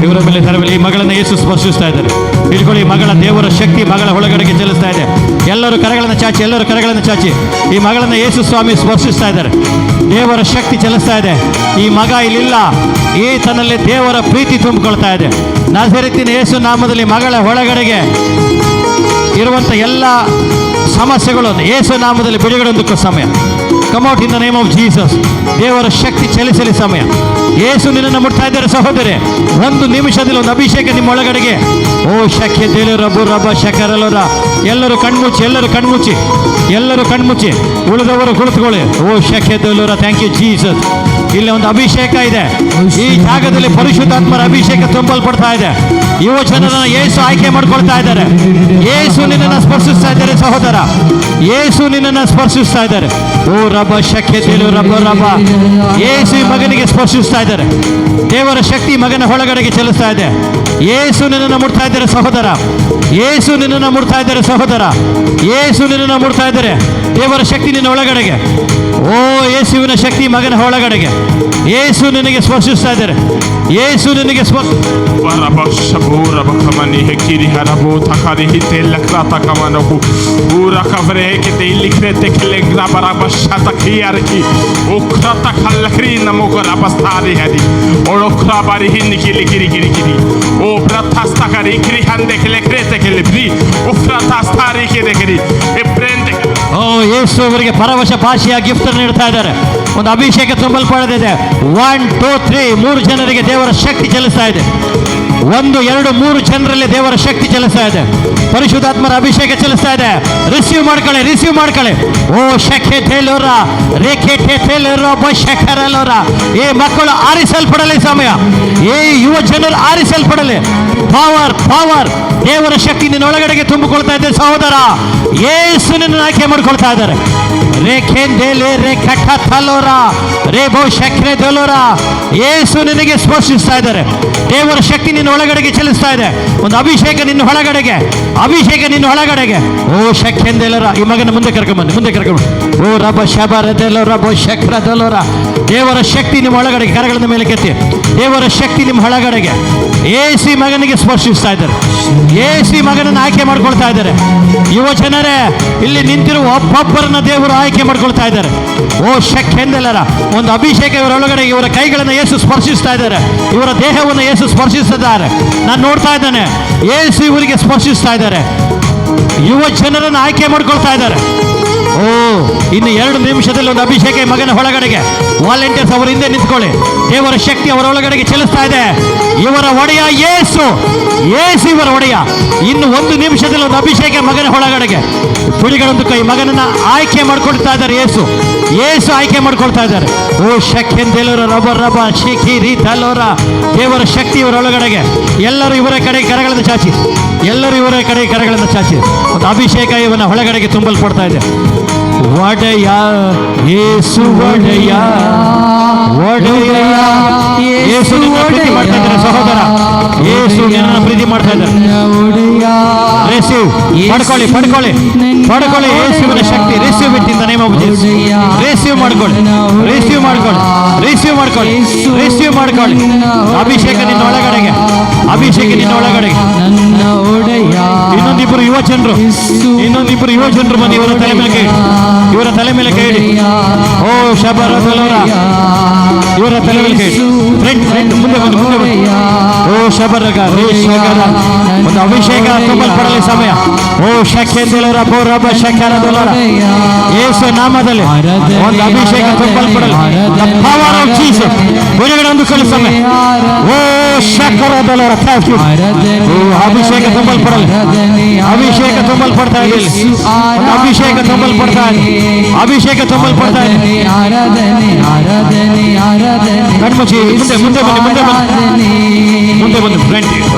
ಇವರ ಮೇಲೆ ತರಬೇಲಿ. ಈ ಮಗಳನ್ನ ಯೇಸು ಸ್ಪರ್ಶಿಸ್ತಾ ಇದ್ದಾರೆ. ತಿಳ್ಕೊಳ್ಳಿ, ಮಗಳ ದೇವರ ಶಕ್ತಿ ಮಗಳ ಒಳಗಡೆಗೆ ಚಲಿಸ್ತಾ ಇದೆ. ಎಲ್ಲರೂ ಕರಗಳನ್ನು ಚಾಚಿ, ಎಲ್ಲರೂ ಕರಗಳನ್ನು ಚಾಚಿ. ಈ ಮಗಳನ್ನ ಯೇಸು ಸ್ವಾಮಿ ಸ್ಪರ್ಶಿಸ್ತಾ ಇದ್ದಾರೆ. ದೇವರ ಶಕ್ತಿ ಚಲಿಸ್ತಾ ಇದೆ. ಈ ಮಗ ಇಲ್ಲಿಲ್ಲ, ಈತನಲ್ಲಿ ದೇವರ ಪ್ರೀತಿ ತುಂಬಿಕೊಳ್ತಾ ಇದೆ. ನಜರೇತಿನ ಯೇಸು ನಾಮದಲ್ಲಿ ಮಗಳ ಒಳಗಡೆಗೆ ಇರುವಂಥ ಎಲ್ಲ ಸಮಸ್ಯೆಗಳು ಯೇಸು ನಾಮದಲ್ಲಿ ಬಿಡುಗಡೆ ಹೊಂದಕ್ಕೂ ಸಮಯ. Come out in the name of Jesus. ದೇವರ ಶಕ್ತಿ ಚಲಿಸಲಿ ಸಮಯ. ಯೇಸು ನಿನ್ನನ್ನು ಮುಟ್ತಾ ಇದ್ದಾರೆ ಸಹೋದರಿ. ಒಂದು ನಿಮಿಷದಲ್ಲಿ ಒಂದು ಅಭಿಷೇಕ ನಿಮ್ಮ ಒಳಗಡೆಗೆ. ಓ ಶಕ್ಯ ದೇಲು ರಬ್ಬು ರಬ್ಬ ಶಕರಲರ. ಎಲ್ಲರೂ ಕಣ್ಮುಚ್ಚಿ, ಎಲ್ಲರೂ ಕಣ್ಮುಚ್ಚಿ, ಎಲ್ಲರೂ ಕಣ್ಮುಚ್ಚಿ. ಉಳಿದವರು ಕುಳಿತುಕೊಳ್ಳಿ. ಓ ಶಕ್ಯ ದೇಲುರ. Thank you Jesus. ಇಲ್ಲಿ ಒಂದು ಅಭಿಷೇಕ ಇದೆ. ಈ ಜಾಗದಲ್ಲಿ ಪರಿಶುದ್ಧಾತ್ಮರ ಅಭಿಷೇಕ ತುಂಬಲ್ಪಡ್ತಾ ಇದೆ. ಯುವ ಜನರನ್ನ ಯೇಸು ಆಯ್ಕೆ ಮಾಡ್ಕೊಳ್ತಾ ಇದ್ದಾರೆ. ಯೇಸು ನಿನ್ನನ್ನು ಸ್ಪರ್ಶಿಸ್ತಾ ಇದ್ದಾರೆ ಸಹೋದರ. ಯೇಸು ನಿನ್ನನ್ನು ಸ್ಪರ್ಶಿಸ್ತಾ ಇದ್ದಾರೆ. ಓ ರಬ್ಬ ಶಕ್ಯ ದೇಲು ರಬ್ಬ ರಬ್ಬ. ಯೇಸು ಈ ಮಗನಿಗೆ ಸ್ಪರ್ಶಿಸ್ತಾ ಇದ್ದಾರೆ. ದೇವರ ಶಕ್ತಿ ಮಗನ ಒಳಗಡೆಗೆ ಚಲಿಸ್ತಾ ಇದೆ. ಯೇಸು ನಿನ್ನನ್ನು ಮುಟ್ತಾ ಇದ್ದಾರೆ ಸಹೋದರ. ಯೇಸು ನಿನ್ನನ್ನು ಮುಟ್ತಾ ಇದ್ದಾರೆ ಸಹೋದರ. ಯೇಸು ನಿನ್ನನ್ನು ಮುಟ್ತಾ ಇದ್ದಾರೆ. ದೇವರ ಶಕ್ತಿ ನಿನ್ನ ಒಳಗಡೆಗೆ. ಓ ಯೇಸುವಿನ ಶಕ್ತಿ ಮಗನ ಒಳಗಡೆಗೆ. ಯೇಸು ನಿನಗೆ ಸ್ಪರ್ಶಿಸ್ತಾ ಇದ್ದಾರೆ. ಯೇಸು ನಿನಗೆ ಓ ಯೇಸು ಅವರಿಗೆ ಪರವಶ ಭಾಷೆಯ ಗಿಫ್ಟ್ ನೀಡ್ತಾ ಇದ್ದಾರೆ. ಒಂದು ಅಭಿಷೇಕ ತುಂಬಲ್ಪಡದಿದೆ. 1 2 3 3 ಜನರಿಗೆ ದೇವರ ಶಕ್ತಿ ಚಲಿಸ್ತಾ ಇದೆ. 1 2 3 ಜನರಲ್ಲಿ ದೇವರ ಶಕ್ತಿ ಚಲಿಸ್ತಾ ಇದೆ. ಪರಿಶುದ್ಧಾತ್ಮರ ಅಭಿಷೇಕ ಚಲಿಸ್ತಾ ಇದೆ. ರಿಸೀವ್ ಮಾಡ್ಕೊಳ್ಳಿ, ರಿಸೀವ್ ಮಾಡ್ಕೊಳ್ಳಿ. ಓ ಶಖೆ ತೇಲೋರ ರೇಖೆ ತೇಲೋರ ಶಖರಲೋರ. ಈ ಮಕ್ಕಳು ಆರಿಸಲ್ಪಡಲಿ ಸಮಯ. ಈ ಯುವ ಜನರು ಆರಿಸಲ್ಪಡಲಿ. ಪವರ್ ಪವರ್ ದೇವರ ಶಕ್ತಿ ನಿನ್ನ ಒಳಗಡೆಗೆ ತುಂಬಿಕೊಳ್ತಾ ಇದೆ ಸಹೋದರ. ಯೇಸು ನಿನ್ನ ಆಯ್ಕೆ ಮಾಡ್ಕೊಳ್ತಾ ಇದ್ದಾರೆ. ರೇಖೆಂದೇಲೆ ರೇಖಟ ತಲೋರ ರೇಬೋ ಶಕ್ರೆ ದಲೋರ. ಯೇಸು ನಿನಗೆ ಸ್ಪರ್ಶಿಸ್ತಾ ಇದ್ದಾರೆ. ದೇವರ ಶಕ್ತಿ ನಿನ್ನ ಒಳಗಡೆಗೆ ಚಲಿಸ್ತಾ ಇದೆ. ಒಂದು ಅಭಿಷೇಕ ನಿನ್ನ ಒಳಗಡೆಗೆ, ಅಭಿಷೇಕ ನಿನ್ನ ಒಳಗಡೆಗೆ. ಓ ಶಕ್ರೆಂದೇಲರ. ಈ ಮಗನ ಮುಂದೆ ಕರ್ಕೊಂಬಂದು, ಮುಂದೆ ಕರ್ಕೊಂಡು. ಓ ರಬ ಶಬರದೆಲೋರ ಬೋ ಶಕ್ರದಲೋರ. ದೇವರ ಶಕ್ತಿ ನಿಮ್ಮ ಒಳಗಡೆಗೆ. ಕರಗಳ ಮೇಲೆ ಕೆತ್ತಿ. ದೇವರ ಶಕ್ತಿ ನಿಮ್ಮ ಒಳಗಡೆಗೆ. ಯೇಸು ಮಗನಿಗೆ ಸ್ಪರ್ಶಿಸ್ತಾ ಇದ್ದಾರೆ. ಯೇಸು ಮಗನನ್ನು ಆಯ್ಕೆ ಮಾಡ್ಕೊಳ್ತಾ ಇದ್ದಾರೆ. ಯುವ ಜನರೇ, ಇಲ್ಲಿ ನಿಂತಿರುವ ಒಬ್ಬೊಬ್ಬರನ್ನ ದೇವರು ಆಯ್ಕೆ ಮಾಡ್ಕೊಳ್ತಾ ಇದ್ದಾರೆ. ಓ ಶಕ್ರೆಂದೇಲರ. ಒಂದು ಅಭಿಷೇಕ ಇವರ ಒಳಗಡೆ. ಇವರ ಕೈಗಳನ್ನು ಯೇಸು ಸ್ಪರ್ಶಿಸ್ತಾ ಇದ್ದಾರೆ. ಇವರ ದೇಹವನ್ನು ಯೇಸು ಸ್ಪರ್ಶಿಸ್ತಿದ್ದಾರೆ. ನಾನು ನೋಡ್ತಾ ಇದ್ದೇನೆ. ಯೇಸು ಇವರಿಗೆ ಸ್ಪರ್ಶಿಸ್ತಾ ಇದ್ದಾರೆ. ಯುವ ಜನರನ್ನು ಆಯ್ಕೆ ಮಾಡ್ಕೊಳ್ತಾ ಇದ್ದಾರೆ. ಓ ಇನ್ನು 2 ನಿಮಿಷದಲ್ಲಿ ಒಂದು ಅಭಿಷೇಕ ಮಗನ ಒಳಗಡೆಗೆ. ವಾಲಂಟಿಯರ್ಸ್ ಅವರ ಹಿಂದೆ ನಿಂತ್ಕೊಳ್ಳಿ. ದೇವರ ಶಕ್ತಿ ಅವರ ಒಳಗಡೆಗೆ ಚಲಿಸ್ತಾ ಇದೆ. ಇವರ ಒಡೆಯ ಯೇಸು, ಯೇಸು ಇವರ ಒಡೆಯ. ಇನ್ನು 1 ನಿಮಿಷದಲ್ಲಿ ಒಂದು ಅಭಿಷೇಕ ಮಗನ ಒಳಗಡೆಗೆ. ತುಳಿಗಳೊಂದು ಕೈ ಮಗನನ್ನ ಆಯ್ಕೆ ಮಾಡ್ಕೊಳ್ತಾ ಇದ್ದಾರೆ. ಯೇಸು, ಯೇಸು ಆಯ್ಕೆ ಮಾಡ್ಕೊಳ್ತಾ ಇದ್ದಾರೆ. ಓ ಶಕ್ಕೆಂದೆಲೋರ ರಬ ರಬ ಶಿಖಿ ರೀ ತಲೋರ. ದೇವರ ಶಕ್ತಿ ಇವರ ಒಳಗಡೆಗೆ. ಎಲ್ಲರೂ ಇವರ ಕಡೆ ಕರಗಳನ್ನು ಚಾಚಿ, ಎಲ್ಲರೂ ಇವರ ಕಡೆ ಕರಗಳನ್ನು ಚಾಚಿ. ಒಂದು ಅಭಿಷೇಕ ಇವನ ಒಳಗಡೆಗೆ ತುಂಬಲ್ಪಡ್ತಾ ಇದೆ. ಒಡೆಯ ಯೇಸು ಒಡೆಯ, ಒಡೆಯ ಯೇಸು ನಿನ್ನ ಪ್ರೀತಿ ಮಾಡ್ತಾ ಇದ್ದಾರೆ ಸಹೋದರ. ಯೇಸು ನಿನ್ನನ್ನು ಪ್ರೀತಿ ಮಾಡ್ತಾ ಇದ್ದಾರೆ. ರಿಸೀವ್ ಪಡ್ಕೊಳ್ಳಿ, ಪಡ್ಕೊಳ್ಳಿ, ಪಡ್ಕೊಳ್ಳಿ ಯೇಸುವಿನ ಶಕ್ತಿ. Receive it in the name of Jesus. Receive ಮಾಡ್ಕೊಳ್ಳಿ, ರಿಸೀವ್ ಮಾಡ್ಕೊಳ್ಳಿ, ರಿಸೀವ್ ಮಾಡ್ಕೊಳ್ಳಿ, ರಿಸೀವ್ ಮಾಡ್ಕೊಳ್ಳಿ. ಅಭಿಷೇಕ ನಿನ್ನ ಒಳಗಡೆಗೆ, ಅಭಿಷೇಕ ನಿನ್ನ ಒಳಗಡೆಗೆ. ಇನ್ನೊಂದಿಬ್ಬರು ಯುವ ಜನರು, ಇನ್ನೊಂದಿಬ್ಬರು ಯುವ ಜನರು ಬನ್ನಿ. ಇವರ ತಲೆ ಮೇಲೆ ಕೈ, ಇವರ ತಲೆ ಮೇಲೆ ಕೈ ಇಡಿ. ಓ ಶಬರದಲೋರ. ಇವರ ತಲೆ ಮೇಲೆ ಕೈ. ಫ್ರೆಂಡ್ ಫ್ರೆಂಡ್ ಮುಂದೆ ಬಂದು, ಮುಂದೆ ಬಂದು. ಓ ಶಬರಗ ರೇಷಗರ. ಒಂದು ಅಭಿಷೇಕ ತುಂಬಲ್ಪಡಲಿ ಸಮಯ. ಓ ಶಕ್ಕೆಂದೆಲೋರ ಬೋರಬ ಶಕರದಲೋರ. ಯೇಸು ನಾಮದಲ್ಲಿ ಒಂದು ಅಭಿಷೇಕ ತುಂಬಲ್ಪಡಲಿ. The power of Jesus. ಬಿಡುಗಡೆ ಒಂದು ಸಮಯ. ಓ ಶಕರದಲ್ಲರ ಥ್ಯಾಂಕ್ ಯು. ಅಭಿಷೇಕ ತುಂಬಲ್ಪಡಲಿ. ಅಭಿಷೇಕ ತುಂಬಲ್ಪಡ್ತಾ ಇದೆ. ಅಭಿಷೇಕ ತುಂಬಲ್ಪಡ್ತಾ ಇದೆ. ಅಭಿಷೇಕ ತುಂಬಲ್ಪಡ್ತಾ ಇದೆ. ಕಣ್ಮುಚ್ಚಿ ಮುಂದೆ ಬನ್ನಿ ಫ್ರೆಂಡ್.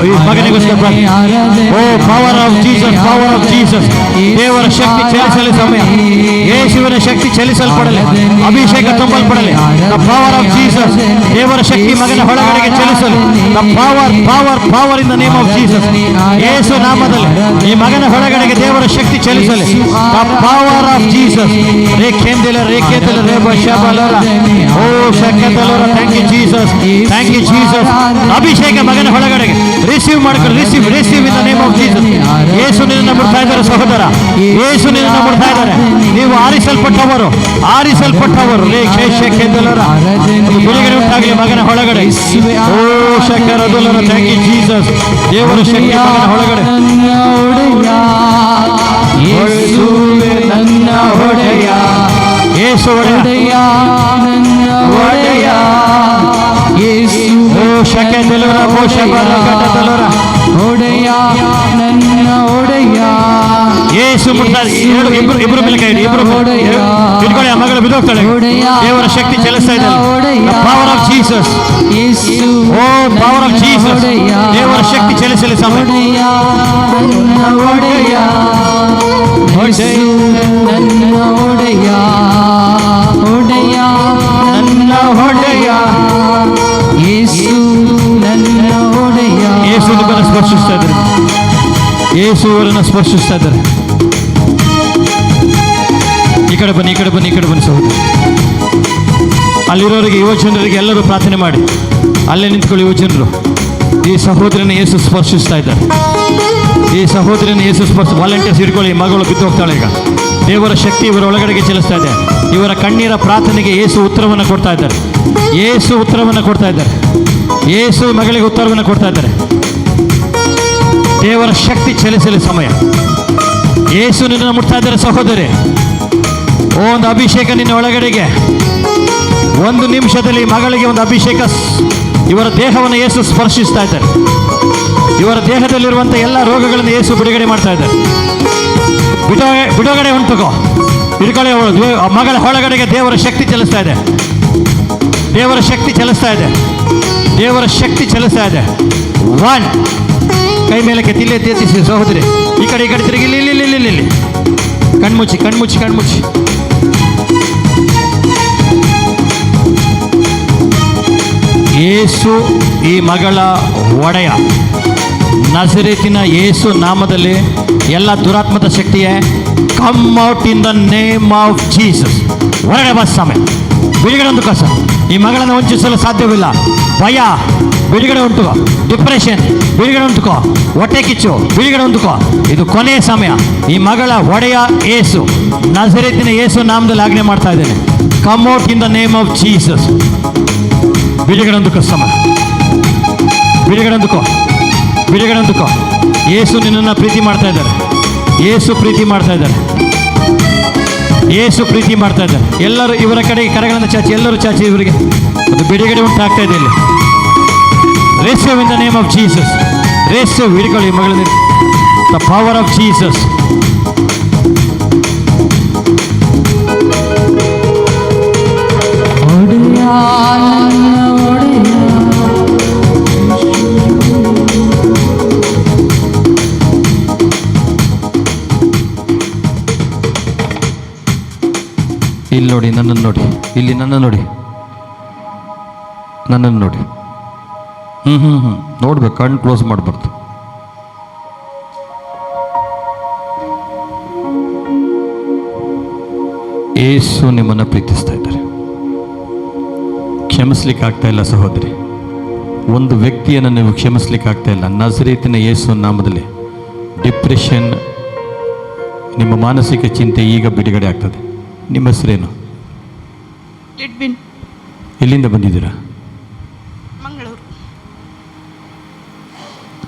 ಮಗನಿಗೋಸ್ಕರ ಓ power of Jesus, power of Jesus. ದೇವರ ಶಕ್ತಿ ಚಲಿಸಲಿ ಸಮಯ. ಯೇಸುವಿನ ಶಕ್ತಿ ಚಲಿಸಲ್ಪಡಲಿ. ಅಭಿಷೇಕ ತುಂಬಲ್ಪಡಲಿ. The power of Jesus. ದೇವರ ಶಕ್ತಿ ಮಗನ ಒಳಗಡೆಗೆ ಚಲಿಸಲಿ. The power in the name of Jesus. ಯೇಸು ನಾಮದಲ್ಲಿ ಈ ಮಗನ ಒಳಗಡೆಗೆ ದೇವರ ಶಕ್ತಿ ಚಲಿಸಲಿ. The power of Jesus. ರೇಖೇಂದಿಲ ರೇಬ ಶಬಲರ ಓ ಶಕತಲರ. Thank you Jesus, thank you Jesus. ಅಭಿಷೇಕ ಮಗನ ಒಳಗಡೆಗೆ ರಿಸೀವ್ ಮಾಡ್ಕೊಳ್ಳಿ. Receive in the name of Jesus. ಯೇಸು ನಿನ್ನನ್ನು ಮುಟ್ತಾ ಇದ್ದಾರೆ ಸಹೋದರ. ಯೇಸು ನಿನ್ನನ್ನು ಮುಟ್ತಾ ಇದ್ದಾರೆ. ನೀವು ಆರಿಸಲ್ಪಟ್ಟವರು. ಬಿಡುಗಡೆ ಉಂಟಾಗಲಿ ಮಗನ ಒಳಗಡೆ. ಓ ಶಕರದುಲರ. Thank you Jesus. ದೇವರ ಶಕ್ತಿ ಮಗನ ಒಳಗಡೆ. ನನ್ನ ಒಡೆಯ, ಯೇಸು ಒಡೆಯ, ಒಡೆಯ ಯೇಸು. ಓ ಶಕತಲರ ಓ ಶಬಲರ ಒಡೆಯ, ನನ್ನ ಒಡೆಯ. ಯೇಸು ಮುಟ್ತಾರೆ. ಇಬ್ರು ಮೇಲೆ ಕೈ ಇಡಿ. ಇಬ್ರು ಇಟ್ಕೊಳ್ಳಿ. ಆ ಮಗಳು ಬಿದ್ದೋಗ್ತಾಳೆ. ದೇವರ ಶಕ್ತಿ ಚಲಿಸ್ತಾ ಇದೆ. Power of Jesus. Oh power of Jesus. ದೇವರ ಶಕ್ತಿ ಚಲಿಸಲಿ ಸಮಯ. ನನ್ನ ಒಡೆಯ, ನನ್ನ ಒಡೆಯ, ಒಡೆಯ ನನ್ನ ಒಡೆಯ ಯೇಸು, ನನ್ನ ಒಡೆಯ. ಯೇಸು ನಿಮ್ಮನ್ನು ಸ್ಪರ್ಶಿಸ್ತಾ ಇದ್ದಾರೆ. ಯೇಸು ಅವರನ್ನು ಸ್ಪರ್ಶಿಸ್ತಾ ಇದ್ದಾರೆ. ಈ ಕಡೆ ಬನ್ನಿ ಸಹೋದರ. ಅಲ್ಲಿರೋರಿಗೆ, ಯುವಜನರಿಗೆ ಎಲ್ಲರೂ ಪ್ರಾರ್ಥನೆ ಮಾಡಿ. ಅಲ್ಲೇ ನಿಂತ್ಕೊಳ್ಳಿ ಯುವಜನರು. ಈ ಸಹೋದರನ ಯೇಸು ಸ್ಪರ್ಶಿಸ್ತಾ ಇದ್ದಾರೆ. ಈ ಸಹೋದರನ ಯೇಸು ವಾಲಂಟಿಯರ್ಸ್ ಹಿಡ್ಕೊಳ್ಳಿ. ಮಗಳು ಬಿದ್ದು ಹೋಗ್ತಾಳೆ ಈಗ. ದೇವರ ಶಕ್ತಿ ಇವರ ಒಳಗಡೆಗೆ ಚಲಿಸ್ತಾ ಇದೆ. ಇವರ ಕಣ್ಣೀರ ಪ್ರಾರ್ಥನೆಗೆ ಯೇಸು ಉತ್ತರವನ್ನು ಕೊಡ್ತಾ ಇದ್ದಾರೆ. ಯೇಸು ಉತ್ತರವನ್ನು ಕೊಡ್ತಾ ಇದ್ದಾರೆ. ಯೇಸು ಮಗಳಿಗೆ ಉತ್ತರವನ್ನು ಕೊಡ್ತಾ ಇದ್ದಾರೆ. ದೇವರ ಶಕ್ತಿ ಚಲಿಸಲಿ ಸಮಯ. ಯೇಸು ನಿನ್ನನ್ನು ಮುಟ್ತಾ ಇದ್ದಾರೆ ಸಹೋದರಿ. ಒಂದು ಅಭಿಷೇಕ ನಿನ್ನ ಒಳಗಡೆಗೆ. ಒಂದು ನಿಮಿಷದಲ್ಲಿ ಮಗಳಿಗೆ ಒಂದು ಅಭಿಷೇಕ. ಇವರ ದೇಹವನ್ನು ಯೇಸು ಸ್ಪರ್ಶಿಸ್ತಾ ಇದ್ದಾರೆ. ಇವರ ದೇಹದಲ್ಲಿರುವಂಥ ಎಲ್ಲ ರೋಗಗಳನ್ನು ಯೇಸು ಬಿಡುಗಡೆ ಮಾಡ್ತಾ ಇದ್ದಾರೆ. ಬಿಡುಗಡೆ ಉಂಟುಕೋ. ಹಿಡ್ಕೊಳ್ಳಿ. ಮಗಳ ಒಳಗಡೆಗೆ ದೇವರ ಶಕ್ತಿ ಚಲಿಸ್ತಾ ಇದೆ. ದೇವರ ಶಕ್ತಿ ಚಲಿಸ್ತಾ ಇದೆ. ದೇವರ ಶಕ್ತಿ ಚಲಿಸ್ತಾ ಇದೆ. ಒನ್ ಕೈ ಮೇಲೆ ತಿಲ್ಲೆ ಎತ್ತಿಸಿ ಸಹೋದರಿ. ಈ ಕಡೆ ತಿರುಗಿ. ಇಲ್ಲಿ ಕಣ್ಮುಚ್ಚಿ. ಯೇಸು ಈ ಮಗಳ ಒಡೆಯ. ನಜರೇತಿನ ಯೇಸು ನಾಮದಲ್ಲಿ ಎಲ್ಲ ದುರಾತ್ಮದ ಶಕ್ತಿಯೇ come out in the name of Jesus. ಹೊರಗಡೆ ಬಸ್ ಸಮಯ. ಬಿಡುಗಡೆ ಉಂಟು ಕಸ. ಈ ಮಗಳನ್ನು ವಂಚಿಸಲು ಸಾಧ್ಯವಿಲ್ಲ. ಭಯ ಬಿಡುಗಡೆ ಉಂಟು. ಡಿಪ್ರೆಷನ್ ಬಿಡುಗಡೆ ಉಂಟುಕೋ. ಹೊಟ್ಟೆ ಕಿಚ್ಚು ಬಿಡುಗಡೆ ಉಂಟುಕೋ. ಇದು ಕೊನೆಯ ಸಮಯ. ಈ ಮಗಳ ಒಡೆಯ ಯೇಸು, ನಜರೇತಿನ ಯೇಸು ನಾಮದಲ್ಲಿ ಆಜ್ಞೆ ಮಾಡ್ತಾ ಇದ್ದೇನೆ. Come out in the name of Jesus. ಬಿಡುಗಡೆ ಉಂಟುಕೋ ಸಮಯ. ಬಿಡುಗಡೆ ಉಂಟುಕೋ. ಯೇಸು ನಿನ್ನನ್ನು ಪ್ರೀತಿ ಮಾಡ್ತಾ ಇದ್ದಾರೆ. ಯೇಸು ಪ್ರೀತಿ ಮಾಡ್ತಾ ಇದ್ದಾರೆ. ಎಲ್ಲರೂ ಇವರ ಕಡೆಗೆ ಕರೆಗಳನ್ನು ಚಾಚಿ. ಎಲ್ಲರೂ ಚಾಚಿ. ಇವರಿಗೆ ಒಂದು ಬಿಡುಗಡೆ ಉಂಟಾಗ್ತಾ ಇದೆ. ಇಲ್ಲಿ receive in the name of Jesus. Receive. ಹಿಡ್ಕೊಳ್ಳಿ ಮಗಳಲ್ಲಿ. The power of Jesus. ಒಡೆಯ, ನನ್ನ ಒಡೆಯ. ಇಲ್ಲಿ ನೋಡಿ, ನನ್ನನ್ನು ನೋಡಿ. ಇಲ್ಲಿ ನನ್ನನ್ನು ನೋಡಿ. ನೋಡ್ಬೇಕು. ಕಣ್ಣು ಕ್ಲೋಸ್ ಮಾಡಬಾರ್ದು. ಯೇಸು ನಿಮ್ಮನ್ನು ಪ್ರೀತಿಸ್ತಾ ಇದ್ದಾರೆ. ಕ್ಷಮಿಸ್ಲಿಕ್ಕೆ ಆಗ್ತಾ ಇಲ್ಲ ಸಹೋದರಿ. ಒಂದು ವ್ಯಕ್ತಿಯನ್ನು ನೀವು ಕ್ಷಮಿಸ್ಲಿಕ್ಕೆ ಆಗ್ತಾ ಇಲ್ಲ. ನಜರೇತಿನ ಯೇಸು ನಾಮದಲ್ಲಿ ಡಿಪ್ರೆಷನ್, ನಿಮ್ಮ ಮಾನಸಿಕ ಚಿಂತೆ ಈಗ ಬಿಡುಗಡೆ ಆಗ್ತದೆ. ನಿಮ್ಮ ಹೆಸರೇನು? ಎಲ್ಲಿಂದ ಬಂದಿದ್ದೀರಾ? ಮಂಗಳೂರು.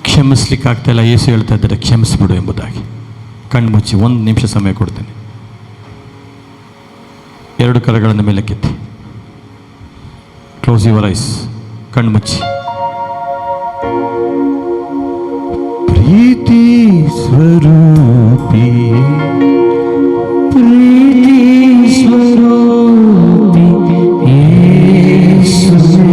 ಕ್ಷಮಿಸ್ಲಿಕ್ಕೆ ಆಗ್ತಾ ಇಲ್ಲ. ಯೇಸು ಹೇಳ್ತಾ ಇದ್ದಾರೆ ಕ್ಷಮಿಸ್ಬಿಡು ಎಂಬುದಾಗಿ. ಕಣ್ಣು ಮುಚ್ಚಿ 1 ನಿಮಿಷ ಸಮಯ ಕೊಡ್ತೇನೆ. ಎರಡು ಕರಗಳನ್ನು ಮೇಲಕ್ಕೆತ್ತಿ. Close your eyes. ಕಣ್ಮುಚ್ಚಿ. ಪ್ರೀತಿ ಸ್ವರೂಪಿ, ಪ್ರೀತಿ ಸ್ವರೂಪಿ ಯೇಸುವೇ,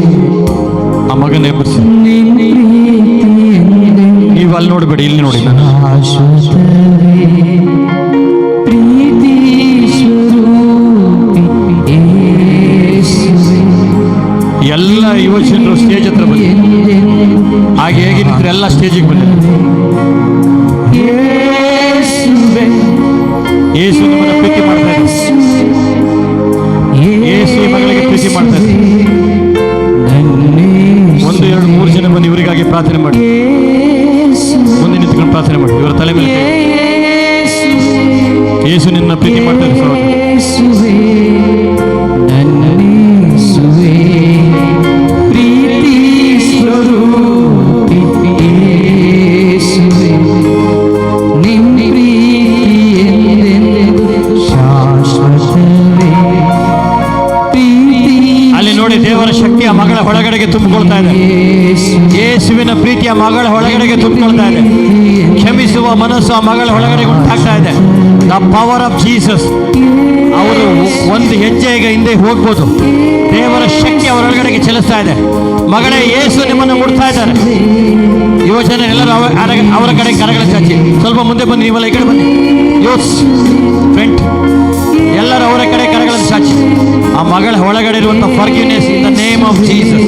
ಆ ಮಗನ ಎಬ್ಬರಿಸಿ. ನಿನ್ನ ಪ್ರೀತಿಯೆಂದರೆ ನೀವು ಅಲ್ಲಿ ನೋಡಬೇಡಿ, ಇಲ್ಲಿ ನೋಡಿ. ಶಾಶ್ವತವೇ. ಪ್ರೀತಿ ಸ್ವರೂಪಿ ಯೇಸುವೇ, ಎಲ್ಲ ಯುವಜನರು ಸ್ಟೇಜ್ ಹತ್ರ ಬಂದಿ. ಹಾಗೆ ಹೇಗೆ ನಿಂತರೆ ಎಲ್ಲ ಸ್ಟೇಜಿಗೆ ಬಂದಿದೆ. ಯೇಸುವೇ, ಯೇಸು ನಿಮ್ಮನ್ನು ಪ್ರೀತಿ ಮಾಡ್ತಾ ಇದ್ದಾರೆ. ಯೇಸು ಈ ಮಗಳಿಗೆ ಪ್ರೀತಿ ಮಾಡ್ತಾ ಇದ್ದಾರೆ. 1, 2, 3 ಜನ ಬಂದು ಇವರಿಗಾಗಿ ಪ್ರಾರ್ಥನೆ ಮಾಡಿ. ಮುಂದೆ ನಿಂತ್ಕೊಂಡು ಪ್ರಾರ್ಥನೆ ಮಾಡಿ. ಇವರ ತಲೆ ಮೇಲೆ ಕೈ. ಯೇಸು ನಿನ್ನ ಪ್ರೀತಿ ಮಾಡ್ತಾ ಇದ್ದಾರೆ ಸಹೋದರ. ಯೇಸುವೇ, ನನ್ನ ಯೇಸುವೇ, ಪ್ರೀತಿ ಸ್ವರೂಪಿ ಯೇಸುವೇ, ನಿನ್ನ ಪ್ರೀತಿಯೆಂದೆಂದೂ ಶಾಶ್ವತವೇ. ಪ್ರೀತಿ ಅಲ್ಲಿ ನೋಡಿ, ದೇವರ ಶಕ್ತಿ ಆ ಮಗಳ ಒಳಗಡೆಗೆ ತುಂಬಿಕೊಳ್ತಾ ಇದೆ. ಯೇಸುವಿನ ಪ್ರೀತಿಯ ಮಗಳ ಒಳಗಡೆಗೆ ತುಂಬಿಕೊಳ್ತಾ ಇದೆ. ಕ್ಷಮಿಸುವ ಮನಸ್ಸು ಆ ಮಗಳ ಒಳಗಡೆ ಉಂಟಾಗ್ತಾ ಇದೆ. The power of Jesus. ಅವರು ಒಂದು ಹೆಜ್ಜೆ ಈಗ ಹಿಂದೆ ಹೋಗ್ಬೋದು. ದೇವರ ಶಕ್ತಿ ಅವರೊಳಗಡೆಗೆ ಚಲಿಸ್ತಾ ಇದೆ. ಮಗಳೇ, ಯೇಸು ನಿಮ್ಮನ್ನು ಮುಟ್ತಾ ಇದ್ದಾರೆ. ಯುವಜನ ಎಲ್ಲರೂ ಅವರ ಕಡೆ ಕರಗಳ ಚಾಚಿ. ಸ್ವಲ್ಪ ಮುಂದೆ ಬನ್ನಿ, ನೀವೆಲ್ಲ ಈ ಕಡೆ ಬನ್ನಿ. ಯೂಸ್ ಫ್ರೆಂಡ್ ಎಲ್ಲರೂ ಅವರ ಕಡೆ ಕರಗಳನ್ನು ಚಾಚಿ. ಆ ಮಗಳ ಒಳಗಡೆ ಇರುವಂಥ forgiveness in the name of Jesus.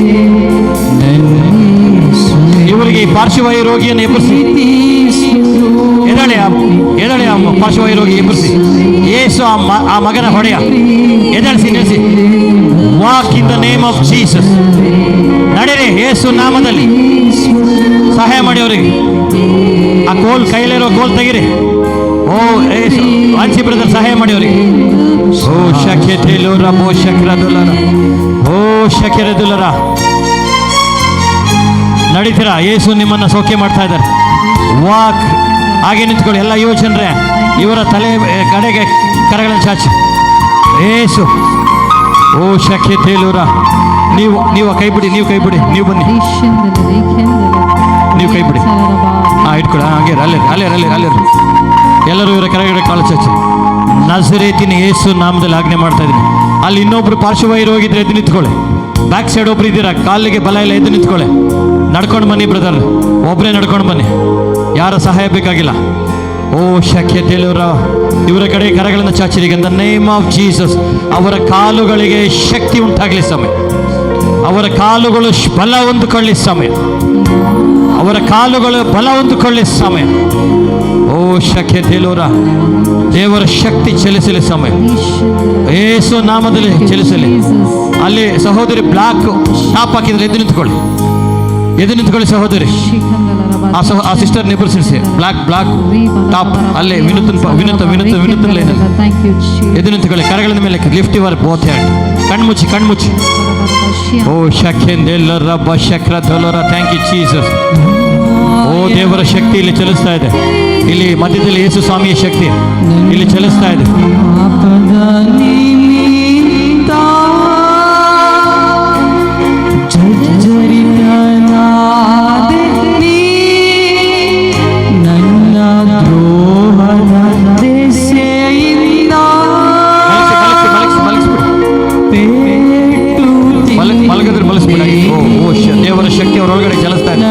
ಇವರಿಗೆ ಈ ಪಾರ್ಶ್ವವಾಯು ರೋಗಿಯನ್ನು ಎಬ್ಬರಿಸಿ. ಎದಳೆ ಆ ಪಾರ್ಶ್ವವಾಯು ರೋಗಿ ಎಬ್ಬರಿಸಿ. ಯೇಸು ಆ ಮಗನ ಹೊಡೆಯ ಎದಳಿಸಿ ನಿಲ್ಲಿಸಿ. Walk in the name of Jesus. ನಡೀರಿ ಯೇಸು ನಾಮದಲ್ಲಿ. ಸಹಾಯ ಮಾಡಿ ಅವರಿಗೆ. ಆ ಕೋಲ್ ಕೈಲಿರೋ ಕೋಲ್ ತೆಗಿರಿ. ಓ ಯೇಸು ವಾಂಚಿ ಬ್ರದರ್, ಸಹಾಯ ಮಾಡಿ ಅವರಿಗೆ. ಓ ಶಕ್ಯತೆಲೋರ ಬೋ ಶಕ್ರದುಲರ ಓ ಶಕ್ಯರದುಲರ. ನಡೀತೀರಾ? ಯೇಸು ನಿಮ್ಮನ್ನು ಸೌಖ್ಯ ಮಾಡ್ತಾ ಇದ್ದಾರೆ. ವಾಕ್. ಹಾಗೆ ನಿಂತ್ಕೊಳ್ಳಿ ಎಲ್ಲ ಯುವಜನರೇ. ಇವರ ತಲೆ ಕಡೆಗೆ ಕರಗಳನ್ನು ಚಾಚಿ. ಯೇಸು. ಓ ಶಕ್ಯತೆಲೋರ. ನೀವು ಕೈ ಬಿಡಿ, ನೀವು ಕೈ ಬಿಡಿ, ನೀವು ಬನ್ನಿ, ನೀವು ಕೈ ಬಿಡಿ. ಇಟ್ಕೊಳ್ಳಿ. ಹಾಗೆ ಅಲ್ಲೇ ಎಲ್ಲರೂ ಇವರ ಕೆಳಗಡೆ ಕಾಲು ಚಾಚಿ. ನಜರೇತಿನ ಯೇಸು ನಾಮದಲ್ಲಿ ಆಜ್ಞೆ ಮಾಡ್ತಾ ಇದ್ದೀನಿ. ಅಲ್ಲಿ ಇನ್ನೊಬ್ರು ಪಾರ್ಶ್ವವಾಯು ಹೋಗಿದ್ರೆ ಎದ್ದು ನಿಂತ್ಕೊಳ್ಳಿ. ಬ್ಯಾಕ್ ಸೈಡ್ ಒಬ್ರು ಇದ್ದೀರಾ, ಕಾಲಿಗೆ ಬಲ ಇಲ್ಲ, ಎದ್ದು ನಿಂತ್ಕೊಳ್ಳಿ. ನಡ್ಕೊಂಡು ಬನ್ನಿ ಬ್ರದರ್, ಒಬ್ಬರೇ ನಡ್ಕೊಂಡು ಬನ್ನಿ, ಯಾರ ಸಹಾಯ ಬೇಕಾಗಿಲ್ಲ. ಓ ಶಕ್ಯತೆಲೋರ. ಇವರ ಕಡೆ ಕರಗಳನ್ನು ಚಾಚಿರಿಗೆ. In the name of Jesus. ಅವರ ಕಾಲುಗಳಿಗೆ ಶಕ್ತಿ ಉಂಟಾಗಲಿ ಸಮಯ. ಅವರ ಕಾಲುಗಳು ಬಲ ಹೊಂದಿಕೊಳ್ಳಿ ಸಮಯ. ಅವರ ಕಾಲುಗಳು ಬಲ ಹೊಂದಿಕೊಳ್ಳಿ ಸಮಯ. ಓ ಶಕ್ಯತೆಲೋರ. ದೇವರ ಶಕ್ತಿ ಚಲಿಸಲಿ ಸಮಯ. ಯೇಸು ನಾಮದಲ್ಲಿ ಚಲಿಸಲಿ. ಅಲ್ಲಿ ಸಹೋದರಿ ಬ್ಲಾಕ್ ಟಾಪ್ ಹಾಕಿದ್ರೆ ಎದ್ದು ನಿಂತ್ಕೊಳ್ಳಿ, ಎದ್ದು ನಿಂತ್ಕೊಳ್ಳಿ ಸಹೋದರಿ. ಆ ಸಿಸ್ಟರ್ ನಿಬರ್ಸಿಸಿ. ಬ್ಲಾಕ್ ಟಾಪ್ ಅಲ್ಲೇ ವಿನುತ ಎದ್ದು ನಿಂತ್ಕೊಳ್ಳಿ. ಕರಗಳ ಮೇಲೆ ಲಿಫ್ಟ್ ಯುವರ್ ಬೋತ್ ಹ್ಯಾಂಡ್. ಕಣ್ಮುಚ್ಚಿ. ಓ ಶಕ್ಯಂದೆಲ್ಲರ ಬ ಶಕ್ರ ದೊಲರ. Thank you Jesus. ಓ ದೇವರ ಶಕ್ತಿ ಇಲ್ಲಿ ಚಲಿಸ್ತಾ ಇದೆ. ಇಲ್ಲಿ ಮಧ್ಯದಲ್ಲಿ ಯೇಸು ಸ್ವಾಮಿಯ ಶಕ್ತಿ ಇಲ್ಲಿ ಚಲಿಸ್ತಾ ಇದೆ. ನನ್ನ ದ್ರೋಹದ ದೆಸೆಯಿಂದ ಮಲಗಿದ್ರೆ ಮಲಗಿಸ್ಬಿಡ. ದೇವರ ಶಕ್ತಿ ಅವರೊಳಗಡೆ ಚಲಿಸ್ತಾ ಇದೆ.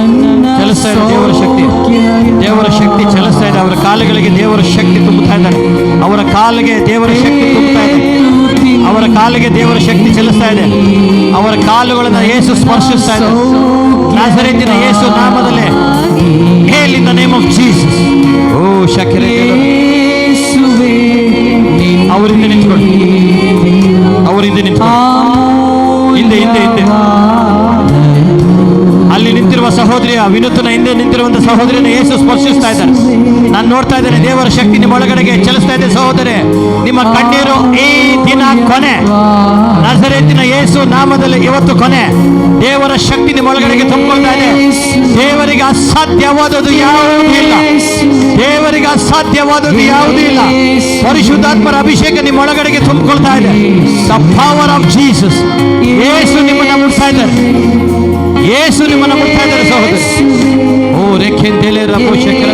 ದೇವರ ಶಕ್ತಿ ಚಲಿಸ್ತಾ ಇದೆ. ಅವರ ಕಾಲುಗಳಿಗೆ ದೇವರ ಶಕ್ತಿ ತುಂಬುತ್ತಾ ಇದ್ದಾರೆ. ಅವರ ಕಾಲಿಗೆ ದೇವರ ಶಕ್ತಿ ತುಂಬುತ್ತಾ ಇದೆ. ಅವರ ಕಾಲಿಗೆ ದೇವರ ಶಕ್ತಿ ಚಲಿಸ್ತಾ ಇದೆ. ಅವರ ಕಾಲುಗಳನ್ನು ಯೇಸು ಸ್ಪರ್ಶಿಸ್ತಾ ಇದೆ. ನಾಸರೇತಿನ ಯೇಸು ನಾಮದಲ್ಲಿ. Heal in the name of Jesus. ಓ ಶಕ್ಯರೇ. ಅವರಿಂದ ನಿಂತ್ಕೊಳ್ಳಿ. ಹಿಂದೆ ಅಲ್ಲಿ ನಿಂತಿರುವ ಸಹೋದರಿಯ ವಿನೂತನ ಹಿಂದೆ ನಿಂತಿರುವಂತಹ ಸಹೋದರಿಯನ್ನು ಯೇಸು ಸ್ಪರ್ಶಿಸ್ತಾ ಇದ್ದಾರೆ. ನಾನು ನೋಡ್ತಾ ಇದ್ದೇನೆ ದೇವರ ಶಕ್ತಿ ನಿಮ್ಮ ಒಳಗಡೆಗೆ ಚಲಿಸ್ತಾ ಇದೆ. ಸಹೋದರಿ, ನಿಮ್ಮ ಕಣ್ಣೀರು ಈ ದಿನ ಕೊನೆ. ನಜರೇತಿನ ಯೇಸು ನಾಮದಲ್ಲಿ ಇವತ್ತು ಕೊನೆ. ದೇವರ ಶಕ್ತಿ ನಿಮ್ಮ ಒಳಗಡೆಗೆ ತುಂಬಿಕೊಳ್ತಾ ಇದೆ. ದೇವರಿಗೆ ಅಸಾಧ್ಯವಾದದ್ದು ಯಾವುದೂ ಇಲ್ಲ. ದೇವರಿಗೆ ಅಸಾಧ್ಯವಾದದ್ದು ಯಾವುದೂ ಇಲ್ಲ. ಪರಿಶುದ್ಧಾತ್ಮರ ಅಭಿಷೇಕ ನಿಮ್ಮ ಒಳಗಡೆಗೆ ತುಂಬಿಕೊಳ್ತಾ ಇದೆ. The power of Jesus. ಯೇಸು ನಿಮ್ಮನ್ನ ಮುಟ್ತಾ ಇದ್ದಾರೆ. ಯೇಸು ನಿಮ್ಮನ್ನ ಮುಟ್ತಾ ಇದ್ದಾರೆ ಸಹೋದರ. ಓ ರೆಕ್ಕೆಂದೇಲೆ ರಬೋ ಶಕರ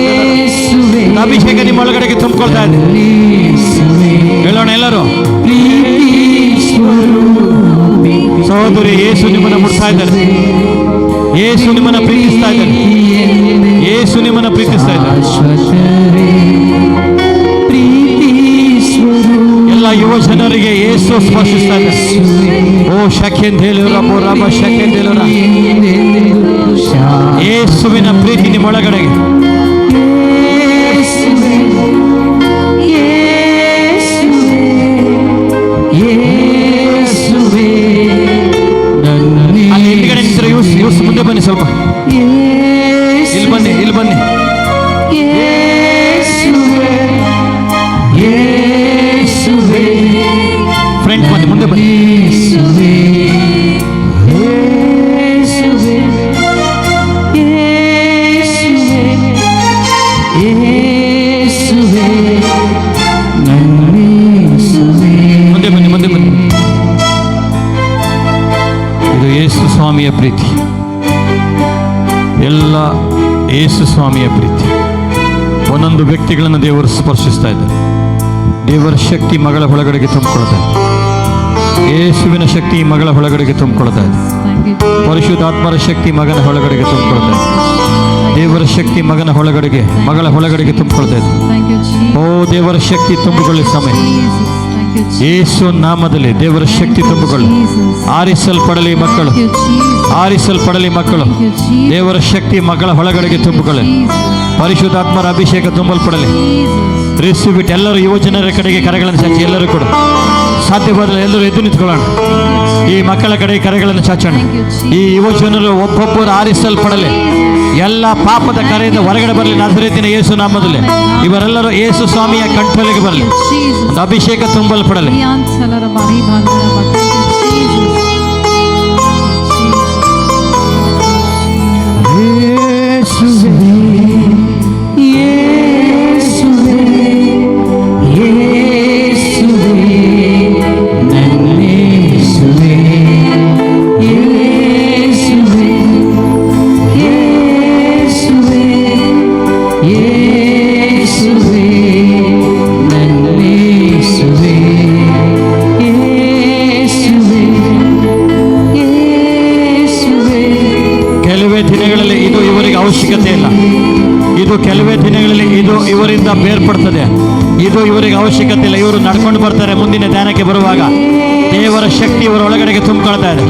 ಅಭಿಷೇಕ ನಿಮ್ಮ ಒಳಗಡೆಗೆ ತುಂಬಿಕೊಳ್ತಾ ಇದೆ. ಹೇಳೋಣ ಎಲ್ಲರೂ. ಸಹೋದರಿ, ಯೇಸು ನಿಮ್ಮನ್ನ ಮುಟ್ತಾ ಇದ್ದಾರೆ. ಯೇಸು ನಿಮ್ಮನ್ನ ಪ್ರೀತಿಸ್ತಾ ಇದ್ದಾರೆ. ಯೇಸು ನಿಮ್ಮನ್ನ ಪ್ರೀತಿಸ್ತಾ ಇದ್ದಾರೆ. ಎಲ್ಲ ಯುವ ಜನರಿಗೆ ಯೇಸು ಸ್ಪರ್ಶಿಸ್ತಾ ಇದ್ದಾರೆ. ಓ ಶಕೆಂದೇಲು ರಬೋ ರಬ ಶಕೆಂದೇಲು ರ. ಯೇಸುವಿನ ಪ್ರೀತಿ ನಿಮ್ಮ ಒಳಗಡೆಗೆ. ಅಲ್ಲಿ ಹಿಂದ್ಗಡೆ ನಿಂತಿರೋ ಯೂಸ್ ಮುಂದೆ ಬನ್ನಿ ಸ್ವಲ್ಪ. ಇಲ್ಲಿ ಬನ್ನಿ, ಇಲ್ಲಿ ಬನ್ನಿ. ಫ್ರೆಂಡ್ ಬನ್ನಿ, ಮುಂದೆ ಬನ್ನಿ. ಮುಂದೆ ಬನ್ನಿ, ಮುಂದೆ ಬನ್ನಿ. ಇದು ಯೇಸು ಸ್ವಾಮಿಯ ಪ್ರೀತಿ. ಎಲ್ಲ ಯೇಸು ಸ್ವಾಮಿಯ ಪ್ರೀತಿ. ಒಂದೊಂದು ವ್ಯಕ್ತಿಗಳನ್ನು ದೇವರು ಸ್ಪರ್ಶಿಸ್ತಾ ಇದ್ದಾರೆ. ದೇವರ ಶಕ್ತಿ ಮಗಳ ಒಳಗಡೆಗೆ ತುಂಬಿಕೊಳ್ತಾ ಇದೆ. ಯೇಸುವಿನ ಶಕ್ತಿ ಮಗಳ ಒಳಗಡೆಗೆ ತುಂಬಿಕೊಳ್ತಾ ಇದೆ. ಪರಿಶುದ್ಧಾತ್ಮರ ಶಕ್ತಿ ಮಗನ ಒಳಗಡೆಗೆ ತುಂಬಿಕೊಳ್ತಾ ಇದೆ. ದೇವರ ಶಕ್ತಿ ಮಗನ ಒಳಗಡೆಗೆ, ಮಗಳ ಒಳಗಡೆಗೆ ತುಂಬಿಕೊಳ್ತಾ ಇದೆ. ಓ ದೇವರ ಶಕ್ತಿ ತುಂಬಿಕೊಳ್ಳಿ ಸಮಯ. ಯೇಸು ನಾಮದಲ್ಲಿ ದೇವರ ಶಕ್ತಿ ತುಂಬಿಕೊಳ್ಳಿ. ಆರಿಸಲ್ಪಡಲಿ ಮಕ್ಕಳು, ಆರಿಸಲ್ಪಡಲಿ ಮಕ್ಕಳು. ದೇವರ ಶಕ್ತಿ ಮಗಳ ಒಳಗಡೆಗೆ ತುಂಬಿಕೊಳ್ಳಿ. ಪರಿಶುದ್ಧಾತ್ಮರ ಅಭಿಷೇಕ ತುಂಬಲ್ಪಡಲಿ. Receive it. ಎಲ್ಲರೂ ಯುವಜನರ ಕಡೆಗೆ ಕರೆಗಳನ್ನು ಚಾಚಿ. ಎಲ್ಲರೂ ಕೂಡ ಸಾಧ್ಯವಾದರೆ ಎಲ್ಲರೂ ಎದ್ದು ನಿಂತ್ಕೊಳ್ಳೋಣ. ಈ ಮಕ್ಕಳ ಕಡೆಗೆ ಕರೆಗಳನ್ನು ಚಾಚೋಣ. ಈ ಯುವಜನರು ಒಬ್ಬೊಬ್ಬರು ಆರಿಸಲ್ಪಡಲಿ. ಎಲ್ಲ ಪಾಪದ ಕರೆಯಿಂದ ಹೊರಗಡೆ ಬರಲಿ ನಜರೇತಿನ ಯೇಸು ನಾಮದಲ್ಲಿ. ಇವರೆಲ್ಲರೂ ಯೇಸು ಸ್ವಾಮಿಯ ಕಂಠಲಿಗೆ ಬರಲಿ. ಒಂದು ಅಭಿಷೇಕ ತುಂಬಲ್ಪಡಲಿ. ಅವಶ್ಯಕತೆ ಇಲ್ಲ. ಇದು ಕೆಲವೇ ದಿನಗಳಲ್ಲಿ ಇದು ಇವರಿಂದ ಬೇರ್ಪಡ್ತದೆ. ಇದು ಇವರಿಗೆ ಅವಶ್ಯಕತೆ ಇಲ್ಲ. ಇವರು ನಡ್ಕೊಂಡು ಬರ್ತಾರೆ. ಮುಂದಿನ ಧ್ಯಾನಕ್ಕೆ ಬರುವಾಗ ದೇವರ ಶಕ್ತಿ ಇವರ ಒಳಗಡೆಗೆ ತುಂಬಿಕೊಳ್ತಾ ಇದೆ.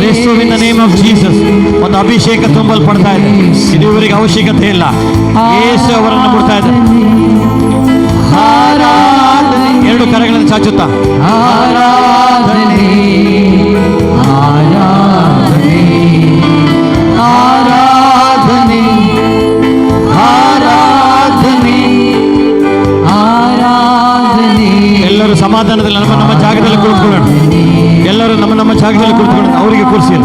ಯೇಸುವಿನ ನೇಮ್ ಆಫ್ ಜೀಸಸ್. ಒಂದು ಅಭಿಷೇಕ ತುಂಬಲ್ಪಡ್ತಾ ಇದೆ. ಇದು ಇವರಿಗೆ ಅವಶ್ಯಕತೆ ಇಲ್ಲ. ಯೇಸು ಅವರನ್ನು ಮುಟ್ತಾ ಇದೆ. ಎರಡು ಕರೆಗಳನ್ನು ಚಾಚುತ್ತಾ ಆರಾಧನೆ, ಆರಾಧನೆ, ಆರಾಧನೆ, ಆರಾಧನೆ, ಆರಾಧನೆ. ಎಲ್ಲರೂ ಸಮಾಧಾನದಲ್ಲಿ ನಮ್ಮ ಜಾಗದಲ್ಲಿ ಕುಳಿತುಕೊಳ್ಳೋಣ. ಎಲ್ಲರೂ ನಮ್ಮ ಜಾಗದಲ್ಲಿ ಕುಳಿತುಕೊಳ್ಳೋಣ. ಅವರಿಗೆ ಕೂರಿಸಿ,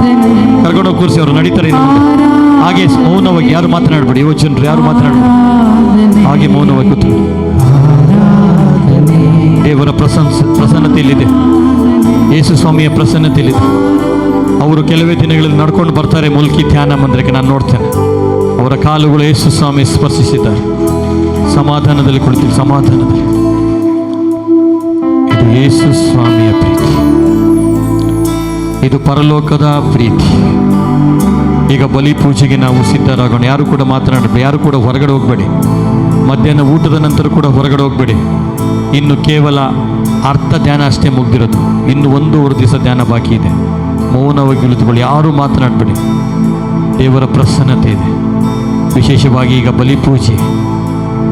ಕರ್ಕೊಂಡೋಗಿ ಕೂರಿಸಿ. ಅವರು ನಡೀತಾರೆ ಇನ್ನು ಮುಂದೆ. ಹಾಗೆ ಮೌನವಾಗಿ ಯಾರು ಮಾತನಾಡಬೇಡಿ. ಯುವಜನರು ಯಾರು ಮಾತನಾಡಬೇಡಿ. ಹಾಗೆ ಮೌನವಾಗಿ ಕೂತ್ಕೊಳ್ಳಿ. ದೇವರ ಪ್ರಸನ್ನತೆಯಲ್ಲಿದೆ. ಯೇಸು ಸ್ವಾಮಿಯ ಪ್ರಸನ್ನತೆಯಲ್ಲಿದೆ. ಅವರು ಕೆಲವೇ ದಿನಗಳಲ್ಲಿ ನಡ್ಕೊಂಡು ಬರ್ತಾರೆ ಮುಲ್ಕಿ ಧ್ಯಾನ ಮಂದಿರಕ್ಕೆ. ನಾನು ನೋಡ್ತೇನೆ ಅವರ ಕಾಲುಗಳು ಯೇಸು ಸ್ವಾಮಿ ಸ್ಪರ್ಶಿಸಿದ್ದಾರೆ. ಸಮಾಧಾನದಲ್ಲಿ ಕುಳಿತು, ಸಮಾಧಾನದಲ್ಲಿ. ಇದು ಯೇಸು ಸ್ವಾಮಿಯ ಪ್ರೀತಿ. ಇದು ಪರಲೋಕದ ಪ್ರೀತಿ. ಈಗ ಬಲಿ ಪೂಜೆಗೆ ನಾವು ಸಿದ್ಧರಾಗೋಣ. ಯಾರು ಕೂಡ ಮಾತನಾಡಬೇಡಿ. ಯಾರು ಕೂಡ ಹೊರಗಡೆ ಹೋಗಬೇಡಿ. ಮಧ್ಯಾಹ್ನ ಊಟದ ನಂತರ ಕೂಡ ಹೊರಗಡೆ ಹೋಗಬೇಡಿ. ಇನ್ನು ಕೇವಲ ಅರ್ಥ ಧ್ಯಾನ ಅಷ್ಟೇ ಮುಗ್ದಿರೋದು. ಇನ್ನು 1 ದಿವಸ ಧ್ಯಾನ ಬಾಕಿ ಇದೆ. ಮೌನವಾಗಿ ಕುಳಿತುಕೊಳ್ಳಿ. ಯಾರೂ ಮಾತನಾಡಬೇಡಿ. ದೇವರ ಪ್ರಸನ್ನತೆ ಇದೆ. ವಿಶೇಷವಾಗಿ ಈಗ ಬಲಿ ಪೂಜೆ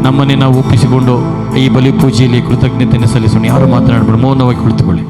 ನಮ್ಮನ್ನೇ ನಾವು ಒಪ್ಪಿಸಿಕೊಂಡು ಈ ಬಲಿ ಪೂಜೆಯಲ್ಲಿ ಕೃತಜ್ಞತೆಯನ್ನು ಸಲ್ಲಿಸೋಣ. ಯಾರು ಮಾತನಾಡಬೇಡಿ. ಮೌನವಾಗಿ ಕುಳಿತುಕೊಳ್ಳಿ.